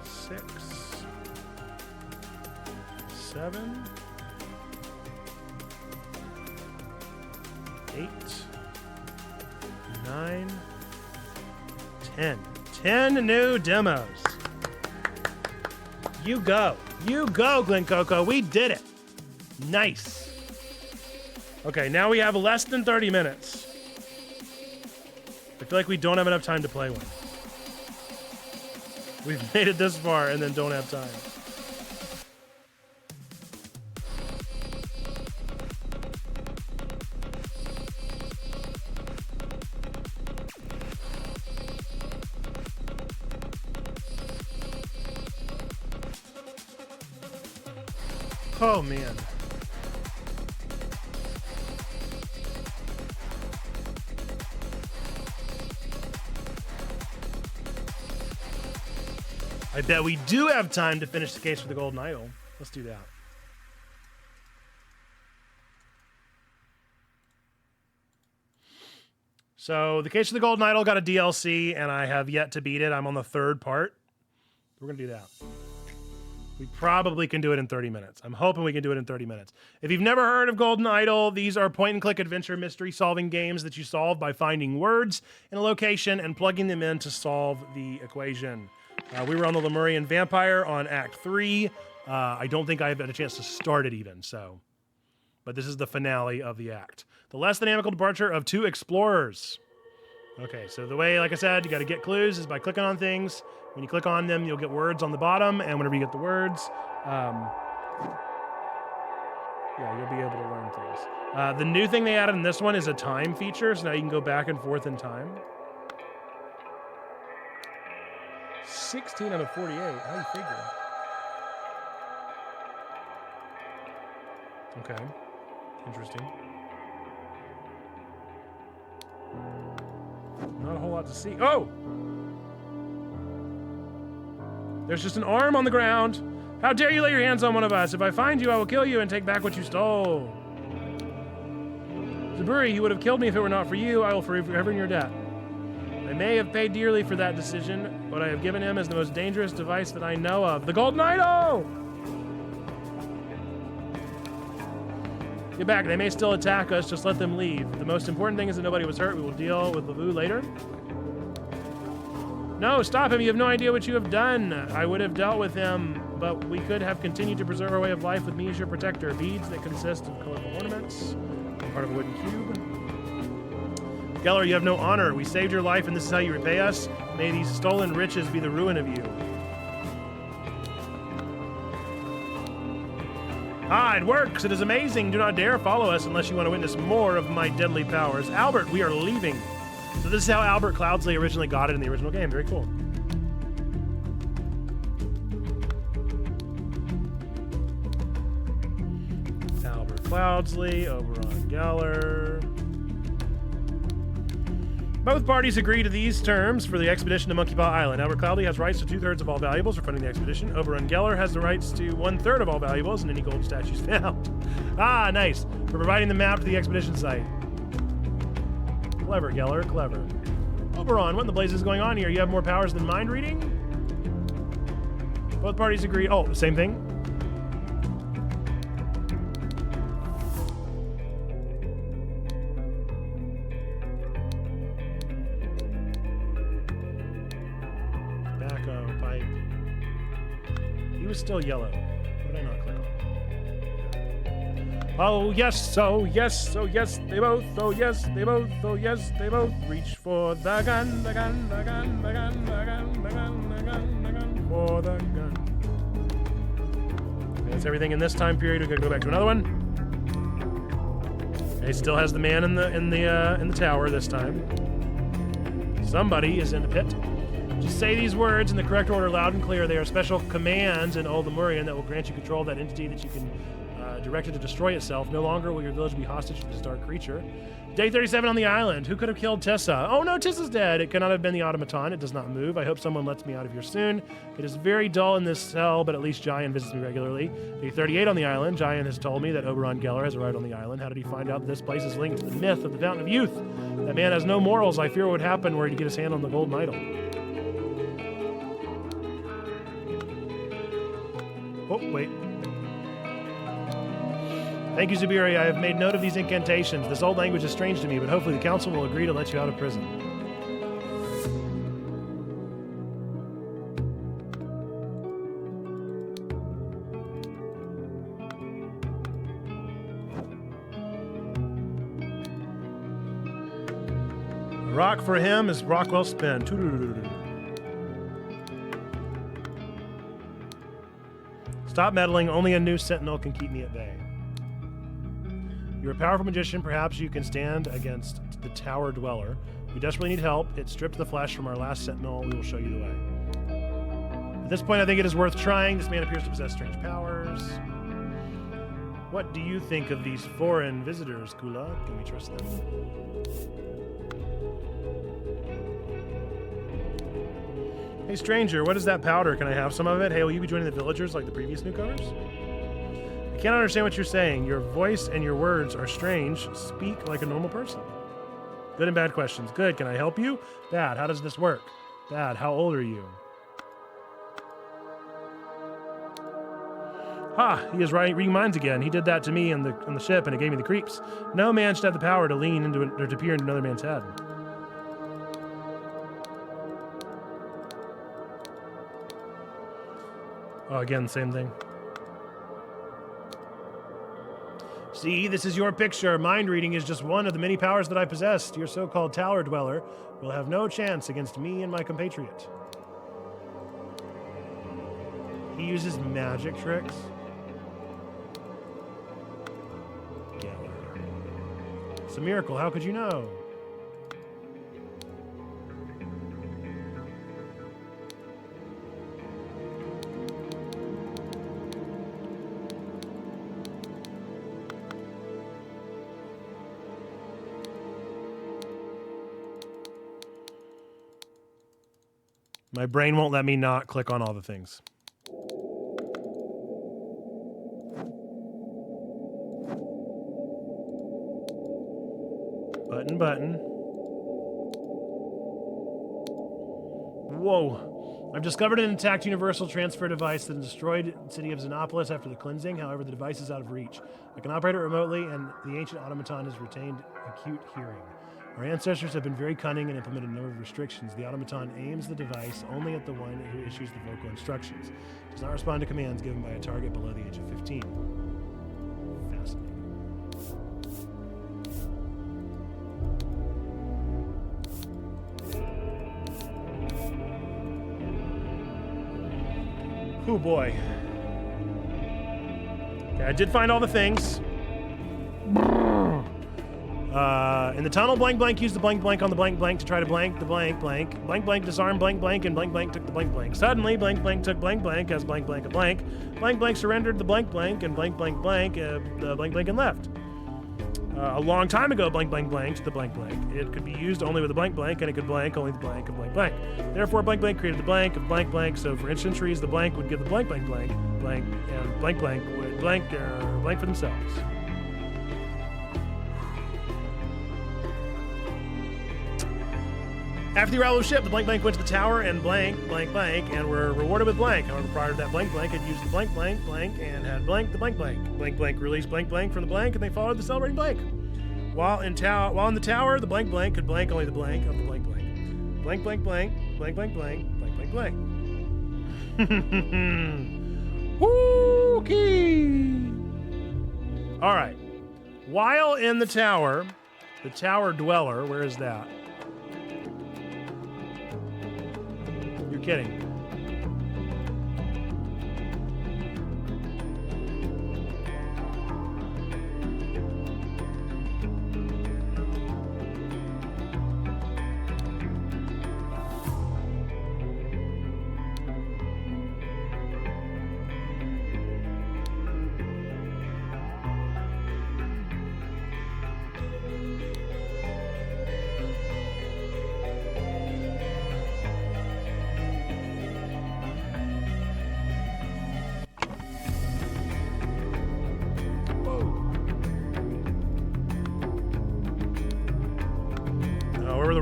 6, 7, 8, 9, 10. 10 new demos. You go. You go, Glen Coco. We did it. Nice. Okay, now we have less than 30 minutes. I feel like we don't have enough time to play one. We've made it this far and then don't have time. Oh, man. I bet we do have time to finish the case for the Golden Idol. Let's do that. So the case for the Golden Idol got a DLC, and I have yet to beat it. I'm on the 3rd part. We're going to do that. We probably can do it in 30 minutes. I'm hoping we can do it in 30 minutes. If you've never heard of Golden Idol, these are point-and-click adventure mystery-solving games that you solve by finding words in a location and plugging them in to solve the equation. We were on the Lemurian Vampire on Act 3. I don't think I've had a chance to start it even, so. But this is the finale of the act. The less than amicable departure of 2 explorers. Okay, so the way, like I said, you got to get clues is by clicking on things. When you click on them, you'll get words on the bottom, and whenever you get the words, yeah, you'll be able to learn things. The new thing they added in this one is a time feature, so now you can go back and forth in time. 16 out of 48. How do you figure? Okay. Interesting. Not a whole lot to see. Oh! There's just an arm on the ground. How dare you lay your hands on one of us? If I find you, I will kill you and take back what you stole. Zaburi, he would have killed me if it were not for you. I will forever in your debt. I may have paid dearly for that decision, but I have given him as the most dangerous device that I know of. The Golden Idol! Get back. They may still attack us. Just let them leave. The most important thing is that nobody was hurt. We will deal with Lavu later. No, stop him. You have no idea what you have done. I would have dealt with him, but we could have continued to preserve our way of life with me as your protector. Beads that consist of colorful ornaments. Part of a wooden cube. Geller, you have no honor. We saved your life, and this is how you repay us. May these stolen riches be the ruin of you. Ah, it works. It is amazing. Do not dare follow us unless you want to witness more of my deadly powers. Albert, we are leaving. So this is how Albert Cloudsley originally got it in the original game. Very cool. Albert Cloudsley over on Geller. Both parties agree to these terms for the expedition to Monkey Paw Island. Albert Cloudsley has rights to 2/3 of all valuables for funding the expedition. Oberon Geller has the rights to 1/3 of all valuables and any gold statues found. Ah, nice. For providing the map to the expedition site. Clever, Geller, clever. Oberon, what in the blazes is going on here? You have more powers than mind reading? Both parties agree. Oh, same thing? Tobacco, pipe. He was still yellow. What did I not click on? Oh yes, oh yes, oh yes, they both, oh yes, they both, oh yes, they both reach for the gun, the gun, the gun, the gun, the gun, the gun, the gun, the gun, for the gun. Okay, that's everything in this time period. We're gonna go back to another one. Okay, still has the man in the tower this time. Somebody is in the pit. Just say these words in the correct order, loud and clear. They are special commands in Old Lemurian that will grant you control of that entity that you can direct it to destroy itself. No longer will your village be hostage to this dark creature. Day 37 on the island. Who could have killed Tessa? Oh no, Tessa's dead. It cannot have been the automaton. It does not move. I hope someone lets me out of here soon. It is very dull in this cell, but at least Giant visits me regularly. Day 38 on the island. Giant has told me that Oberon Geller has arrived on the island. How did he find out that this place is linked to the myth of the Fountain of Youth? That man has no morals. I fear what would happen were he to get his hand on the golden idol. Oh, wait. Thank you, Zubiri. I have made note of these incantations. This old language is strange to me, but hopefully the council will agree to let you out of prison. A rock for him is rock well spent. Stop meddling. Only a new sentinel can keep me at bay. You're a powerful magician. Perhaps you can stand against the tower dweller. We desperately need help. It stripped the flesh from our last sentinel. We will show you the way. At this point, I think it is worth trying. This man appears to possess strange powers. What do you think of these foreign visitors, Kula? Can we trust them? Hey, stranger, what is that powder? Can I have some of it? Hey, will you be joining the villagers like the previous newcomers? I can't understand what you're saying. Your voice and your words are strange. Speak like a normal person. Good and bad questions. Good. Can I help you? Bad. How does this work? Bad. How old are you? Ha! He is reading minds again. He did that to me on the ship, and it gave me the creeps. No man should have the power to lean into or to peer into another man's head. Oh, again, same thing. See, this is your picture. Mind reading is just one of the many powers that I possess. Your so-called tower dweller will have no chance against me and my compatriot. He uses magic tricks. Geller. It's a miracle. How could you know? My brain won't let me not click on all the things. Button. Whoa. I've discovered an intact universal transfer device that destroyed the city of Xenopolis after the cleansing. However, the device is out of reach. I can operate it remotely, and the ancient automaton has retained acute hearing. Our ancestors have been very cunning and implemented a number of restrictions. The automaton aims the device only at the one who issues the vocal instructions. It does not respond to commands given by a target below the age of 15. Fascinating. Oh boy. Okay, I did find all the things. In the tunnel, blank blank used the blank blank on the blank blank to try to blank the blank blank. Blank blank disarmed blank blank, and blank blank took the blank blank. Suddenly, blank blank took blank blank as blank blank a blank. Blank blank surrendered the blank blank, and blank blank blank the blank blank and left. A long time ago, blank blank blanked the blank blank. It could be used only with a blank blank, and it could blank only the blank of blank blank. Therefore, blank blank created the blank of blank blank. So for ancient trees, the blank would give the blank blank blank blank, and blank blank would blank blank for themselves. After the arrival of the ship, the blank blank went to the tower and blank and were rewarded with blank. However, prior to that, blank had used the blank and had blank the blank. Blank released blank from the blank, and they followed the celebrating blank. While in the tower, the blank could blank only the blank of the blank. Blank. Woo-key! All right. While in the tower dweller, where is that? You're kidding.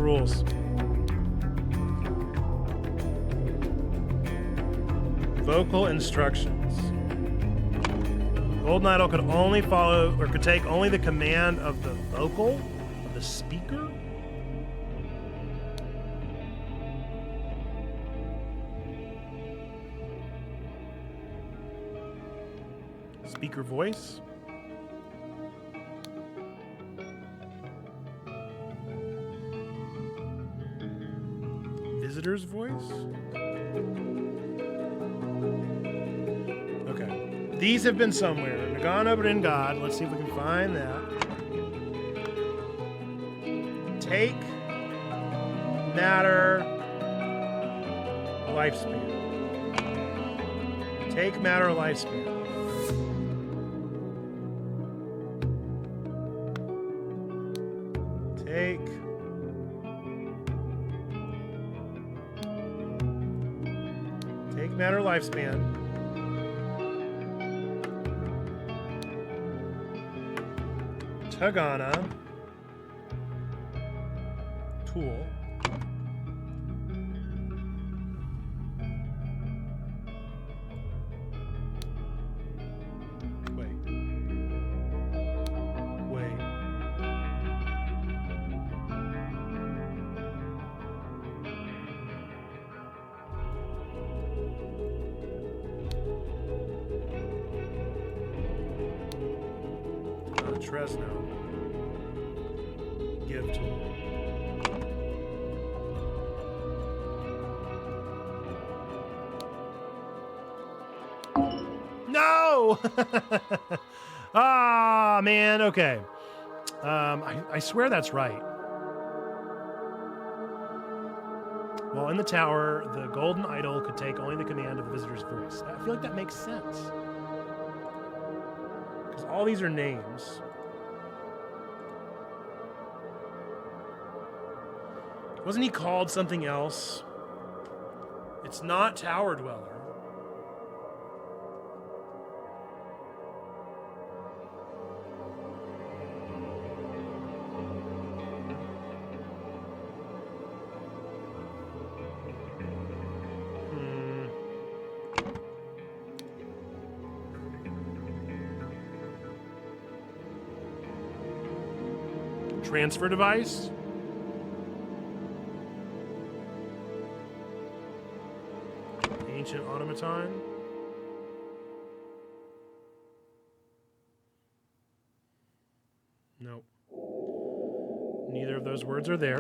rules. Vocal instructions. Golden idol could only follow or could take only the command of the vocal of the speaker. Speaker voice. Visitor's voice. Okay. These have been somewhere. Nagano, but in God. Let's see if we can find that. Take, matter, lifespan. Take, matter, lifespan. Take. Take, matter, lifespan. Tagana. Tool. Wait. Tresno. Give tool. No! Ah, man. Okay. I swear that's right. While in the tower, the golden idol could take only the command of the visitor's voice. I feel like that makes sense. Because all these are names. Wasn't he called something else? It's not Tower Dweller. Transfer device? Ancient automaton? Nope. Neither of those words are there.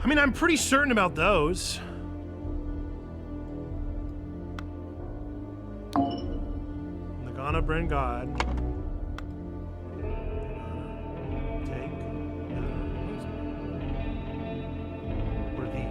I mean, I'm pretty certain about those. Nagana Bren God. Take. What are these?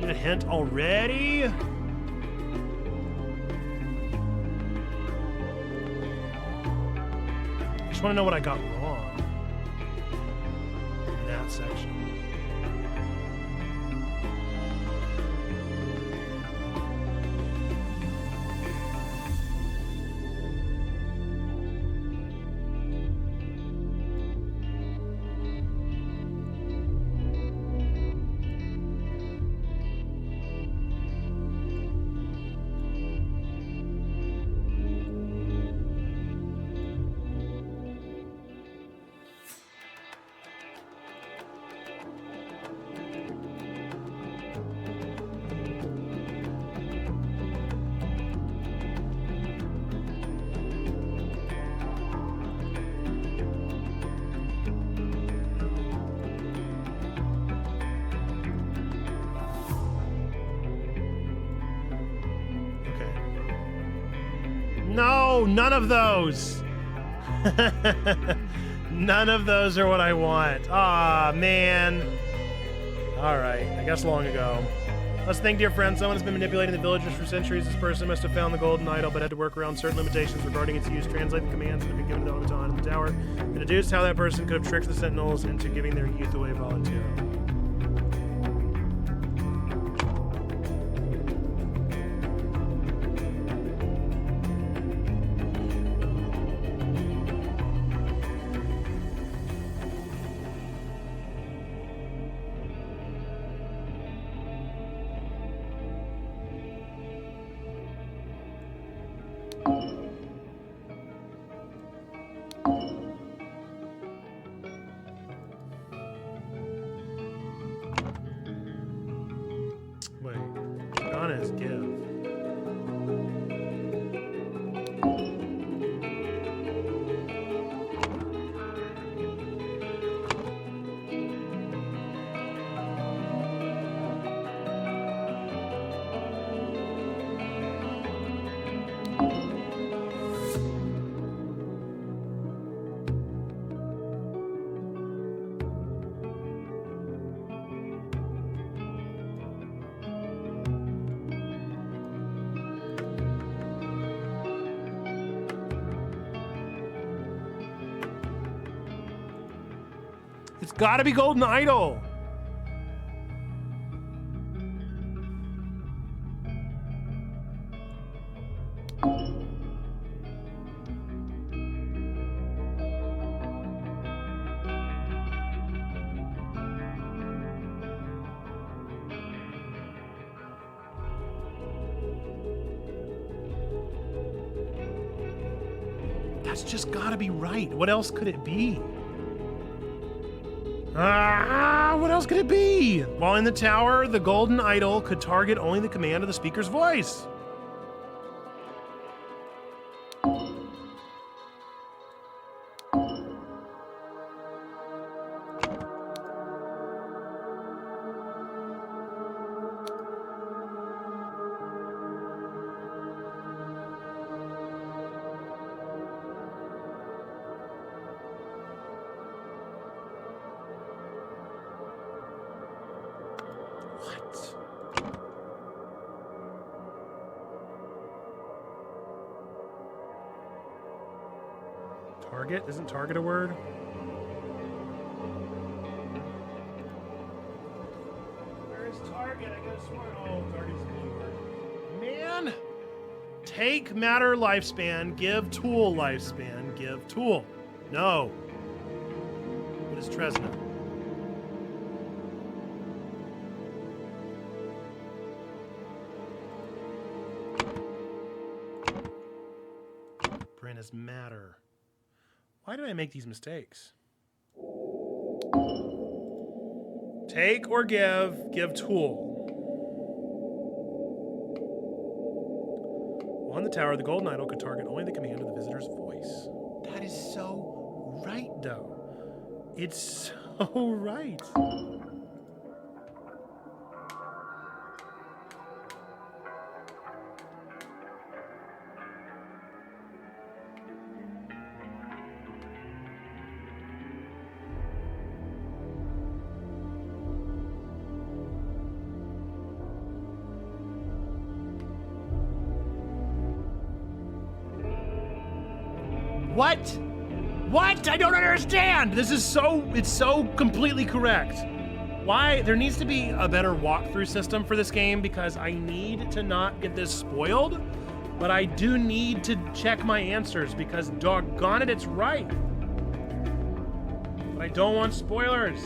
A hint already? I just want to know what I got wrong in that section. No, none of those. None of those are what I want. Aw, man. All right, I guess long ago. Let's think, dear friend, someone has been manipulating the villagers for centuries. This person must have found the golden idol, but had to work around certain limitations regarding its use, translate the commands that have been given to the automaton in the tower, and deduce how that person could have tricked the sentinels into giving their youth away voluntarily. It's gotta be Golden Idol. That's just gotta be right. What else could it be? What else could it be? While in the tower, the golden idol could target only the command of the speaker's voice. Target? Isn't target a word? Where is target? I got a smart. Oh, target's a new word. Man! Take matter lifespan, give tool lifespan, give tool. No. What is Tresna? Brain is matter. Why did I make these mistakes? Take or give tool. On the tower, the golden idol could target only the command of the visitor's voice. That is so right, though. It's so right. What? What? I don't understand. This is it's so completely correct. Why? There needs to be a better walkthrough system for this game because I need to not get this spoiled, but I do need to check my answers because doggone it, it's right. But I don't want spoilers.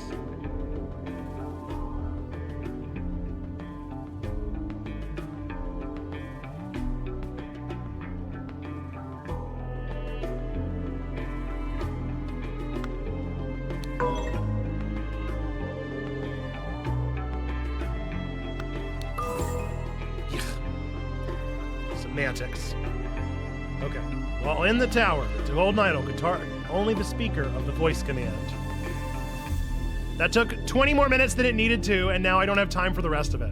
Semantics. Okay. While in the tower, the golden idol could target only the speaker of the voice command. That took 20 more minutes than it needed to, and now I don't have time for the rest of it.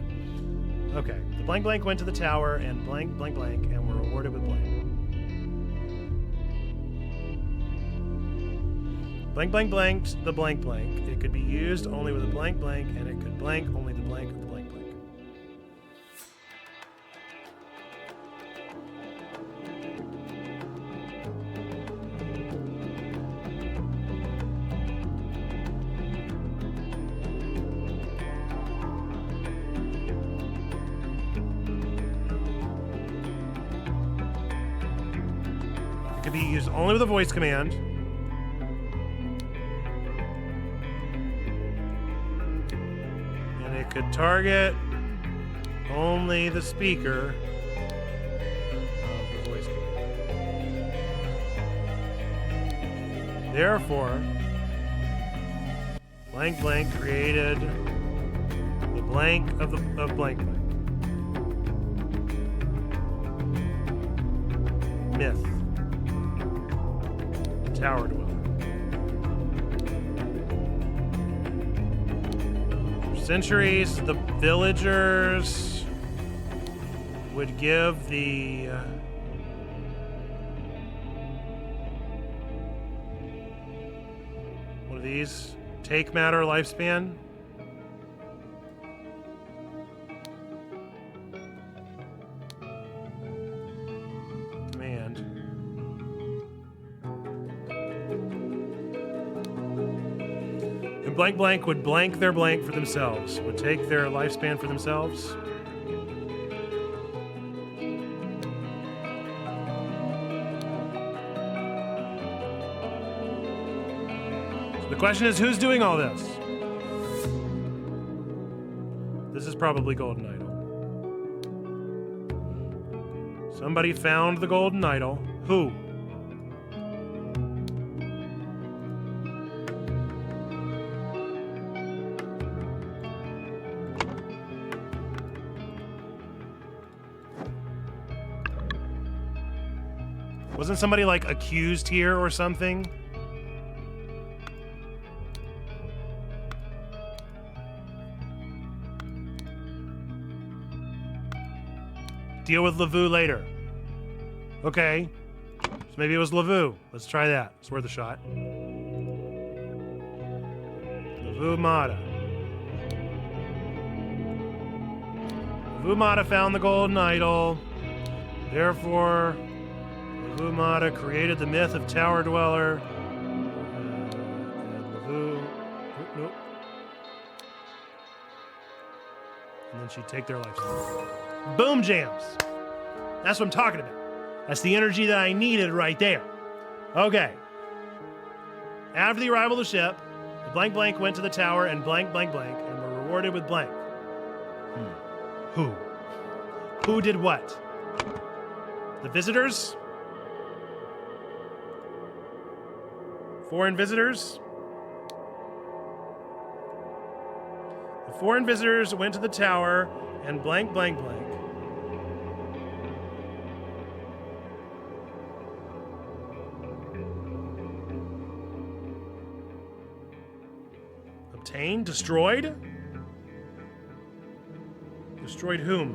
Okay. The blank blank went to the tower, and blank blank blank, and were rewarded with blank. Blank blank blanked the blank blank. It could be used only with a blank blank, and it could blank only the blank of the blank blank. It could be used only with a voice command. And it could target only the speaker of the voice command. Therefore, blank blank created the blank of blank blank. Myth. Tower dweller. For centuries, the villagers would give the what are these? Take matter lifespan. Command. And blank blank would blank their blank for themselves, would take their lifespan for themselves. So the question is, who's doing all this? This is probably Golden Idol. Somebody found the Golden Idol. Who? Wasn't somebody like accused here or something? Deal with Lavu later. Okay. So maybe it was Lavu. Let's try that. It's worth a shot. Lavu Mata. Lavu Mata found the Golden Idol. Therefore, Lavu Mata created the myth of Tower Dweller. And Lavu... Nope. And then she'd take their life. Boom jams. That's what I'm talking about. That's the energy that I needed right there. Okay. After the arrival of the ship, the blank blank went to the tower and blank blank blank and were rewarded with blank. Who? Who did what? The visitors? Foreign visitors? The foreign visitors went to the tower and blank blank blank. Obtained? Destroyed? Destroyed whom?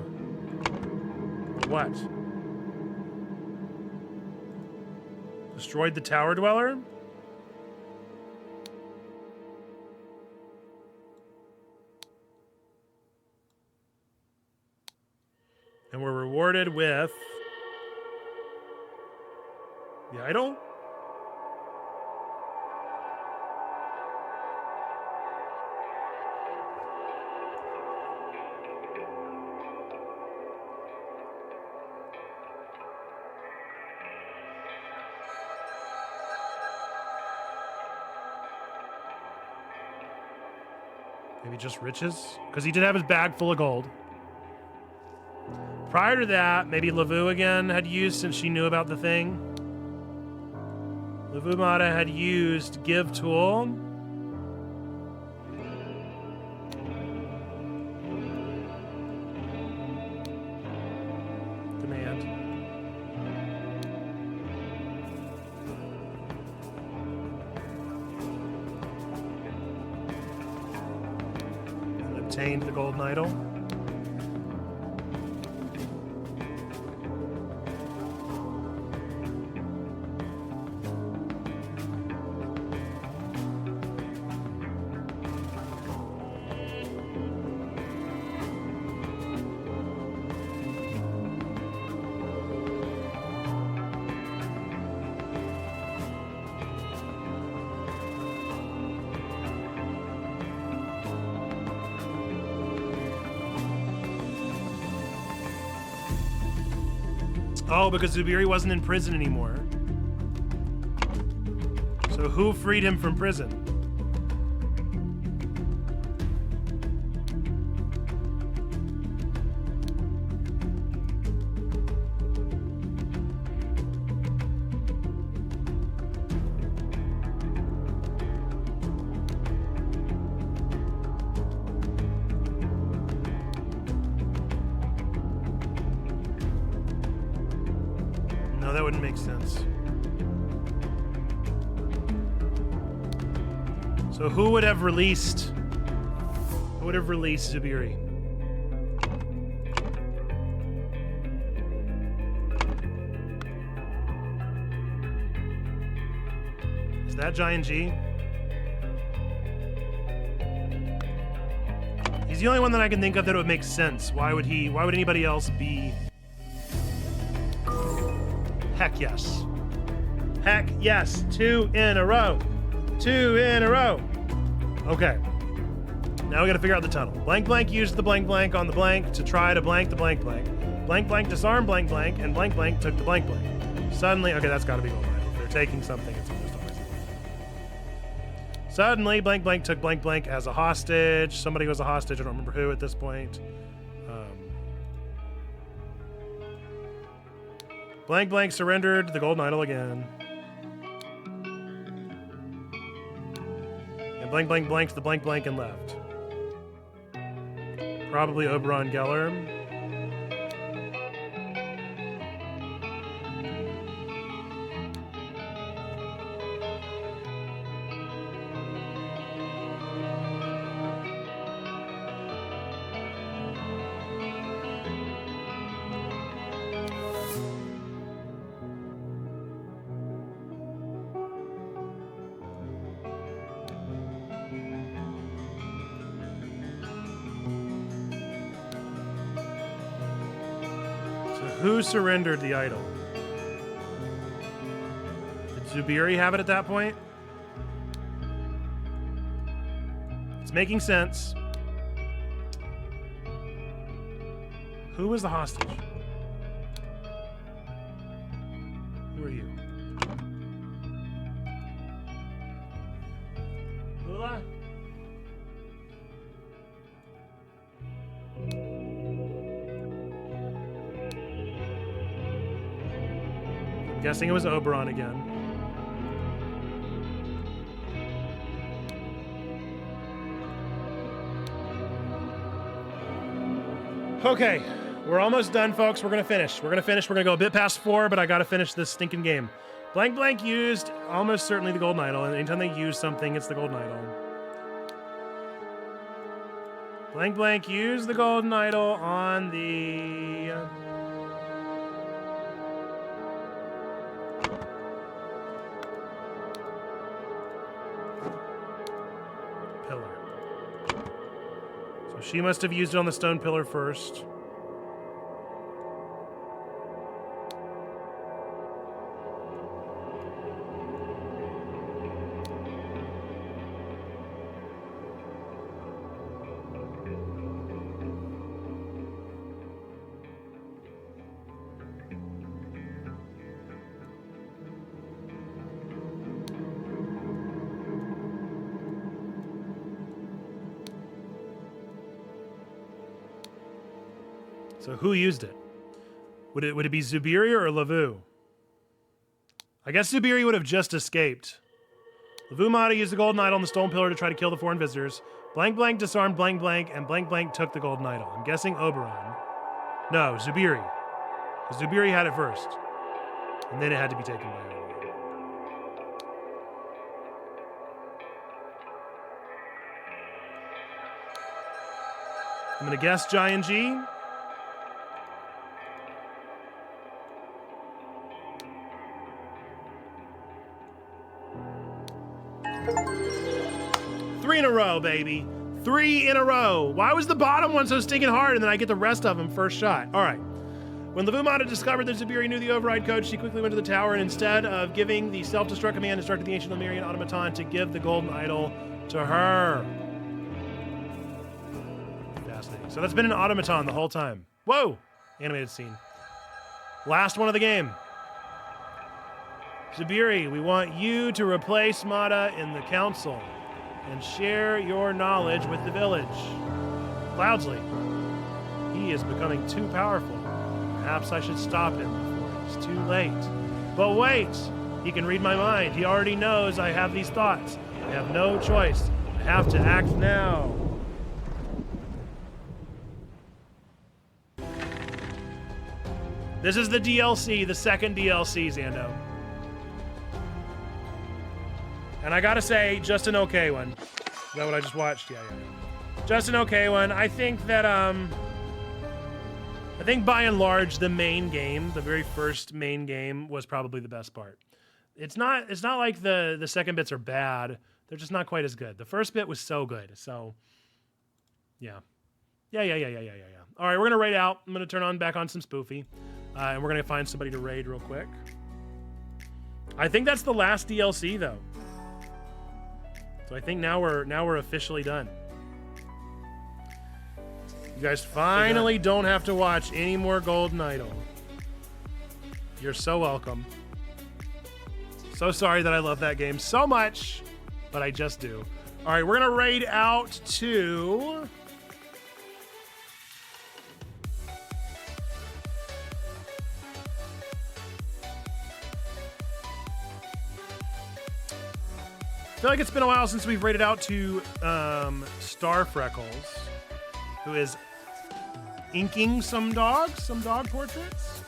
What? Destroyed the Tower Dweller? And we're rewarded with the idol? Maybe just riches? Because he did have his bag full of gold. Prior to that, maybe Lavu again had used, since she knew about the thing. Lavu Mata had used Give Tool. Demand. And obtained the Golden Idol. Oh, because Zubiri wasn't in prison anymore. So who freed him from prison? No, that wouldn't make sense. So who would have released Zubiri? Is that Giant G? He's the only one that I can think of that would make sense. Why would anybody else be? Heck yes. Heck yes. 2 in a row. 2 in a row. Okay. Now we gotta figure out the tunnel. Blank blank used the blank blank on the blank to try to blank the blank blank. Blank blank disarmed blank blank, and blank blank took the blank blank. Suddenly, okay, that's gotta be gold medal. If they're taking something, it's almost always gold medal. Suddenly, blank blank took blank blank as a hostage. Somebody was a hostage, I don't remember who at this point. Blank blank surrendered the golden idol again. And blank blank blanked the blank blank and left. Probably Oberon Geller. Who surrendered the idol? Did Zubiri have it at that point? It's making sense. Who was the hostage? Who are you? Lula? Guessing it was Oberon again. Okay, we're almost done, folks. We're gonna finish. We're gonna go a bit past 4, but I gotta finish this stinking game. Blank blank used almost certainly the golden idol, and anytime they use something, it's the golden idol. Blank blank used the golden idol on the pillar. So she must have used it on the stone pillar first. So who used it? Would it be Zubiri or Lavu? I guess Zubiri would have just escaped. Lavu Mata used the golden idol on the stone pillar to try to kill the foreign visitors. Blank blank disarmed blank blank, and blank blank took the golden idol. I'm guessing Oberon. No, Zubiri. Because Zubiri had it first. And then it had to be taken by Oberon. I'm gonna guess Giant G. Three in a row, baby. 3 in a row. Why was the bottom one so stinking hard and then I get the rest of them first shot? All right. When Lavumata discovered that Zubiri knew the override code, she quickly went to the tower and instead of giving the self-destruct command, instructed the ancient Lemurian automaton to give the golden idol to her. Fascinating. So that's been an automaton the whole time. Whoa! Animated scene. Last one of the game. Zabiri, we want you to replace Mata in the council and share your knowledge with the village. Cloudsley, he is becoming too powerful. Perhaps I should stop him before it's too late. But wait, he can read my mind. He already knows I have these thoughts. I have no choice. I have to act now. This is the DLC, the second DLC, Zando. And I gotta say, just an okay one. Is that what I just watched? Yeah. Just an okay one. I think that, I think by and large, the main game, the very first main game, was probably the best part. It's not like the second bits are bad. They're just not quite as good. The first bit was so good. So, yeah. Yeah. All right, we're gonna raid out. I'm gonna turn back on some Spoofy. And we're gonna find somebody to raid real quick. I think that's the last DLC though. So I think now we're officially done. You guys finally don't have to watch any more Golden Idol. You're so welcome. So sorry that I love that game so much, but I just do. All right, we're gonna raid out to. I feel like it's been a while since we've raided out to Star Freckles, who is inking some dog portraits.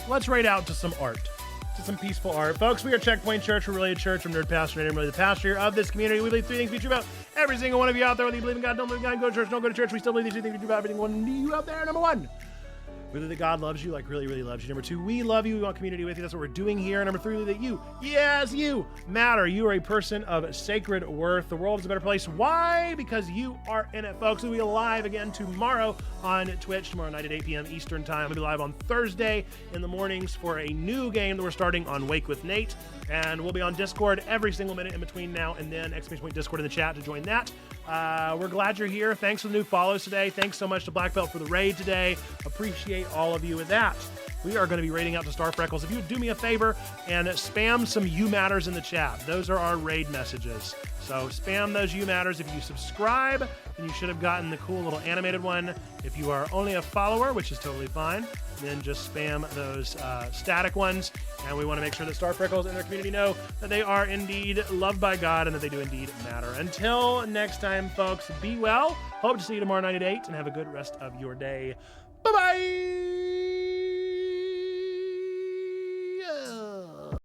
Let's raid out to some art, to some peaceful art. Folks, we are Checkpoint Church. We're really a church. I'm Nerd Pastor, and I'm really the pastor of this community. We believe three things to be true about every single one of you out there. Whether you believe in God, don't believe in God, go to church, don't go to church. We still believe these two things to be true about every single one of you out there. Number one, whether that God loves you, like really, really loves you. Number two, we love you. We want community with you. That's what we're doing here. Number three, that you, yes, you matter. You are a person of sacred worth. The world is a better place. Why? Because you are in it, folks. We'll be live again tomorrow on Twitch, tomorrow night at 8 p.m. Eastern Time. We'll be live on Thursday in the mornings for a new game that we're starting on Wake with Nate. And we'll be on Discord every single minute in between now and then. ! Discord in the chat to join that. We're glad you're here. Thanks for the new follows today. Thanks so much to Black Belt for the raid today. Appreciate all of you with that. We are going to be raiding out to Star Freckles. If you would do me a favor and spam some You Matters in the chat. Those are our raid messages. So spam those You Matters. If you subscribe, then you should have gotten the cool little animated one. If you are only a follower, which is totally fine, then just spam those static ones. And we want to make sure that Star Freckles and their community know that they are indeed loved by God and that they do indeed matter. Until next time, folks, be well. Hope to see you tomorrow night at 8 and have a good rest of your day. Bye-bye!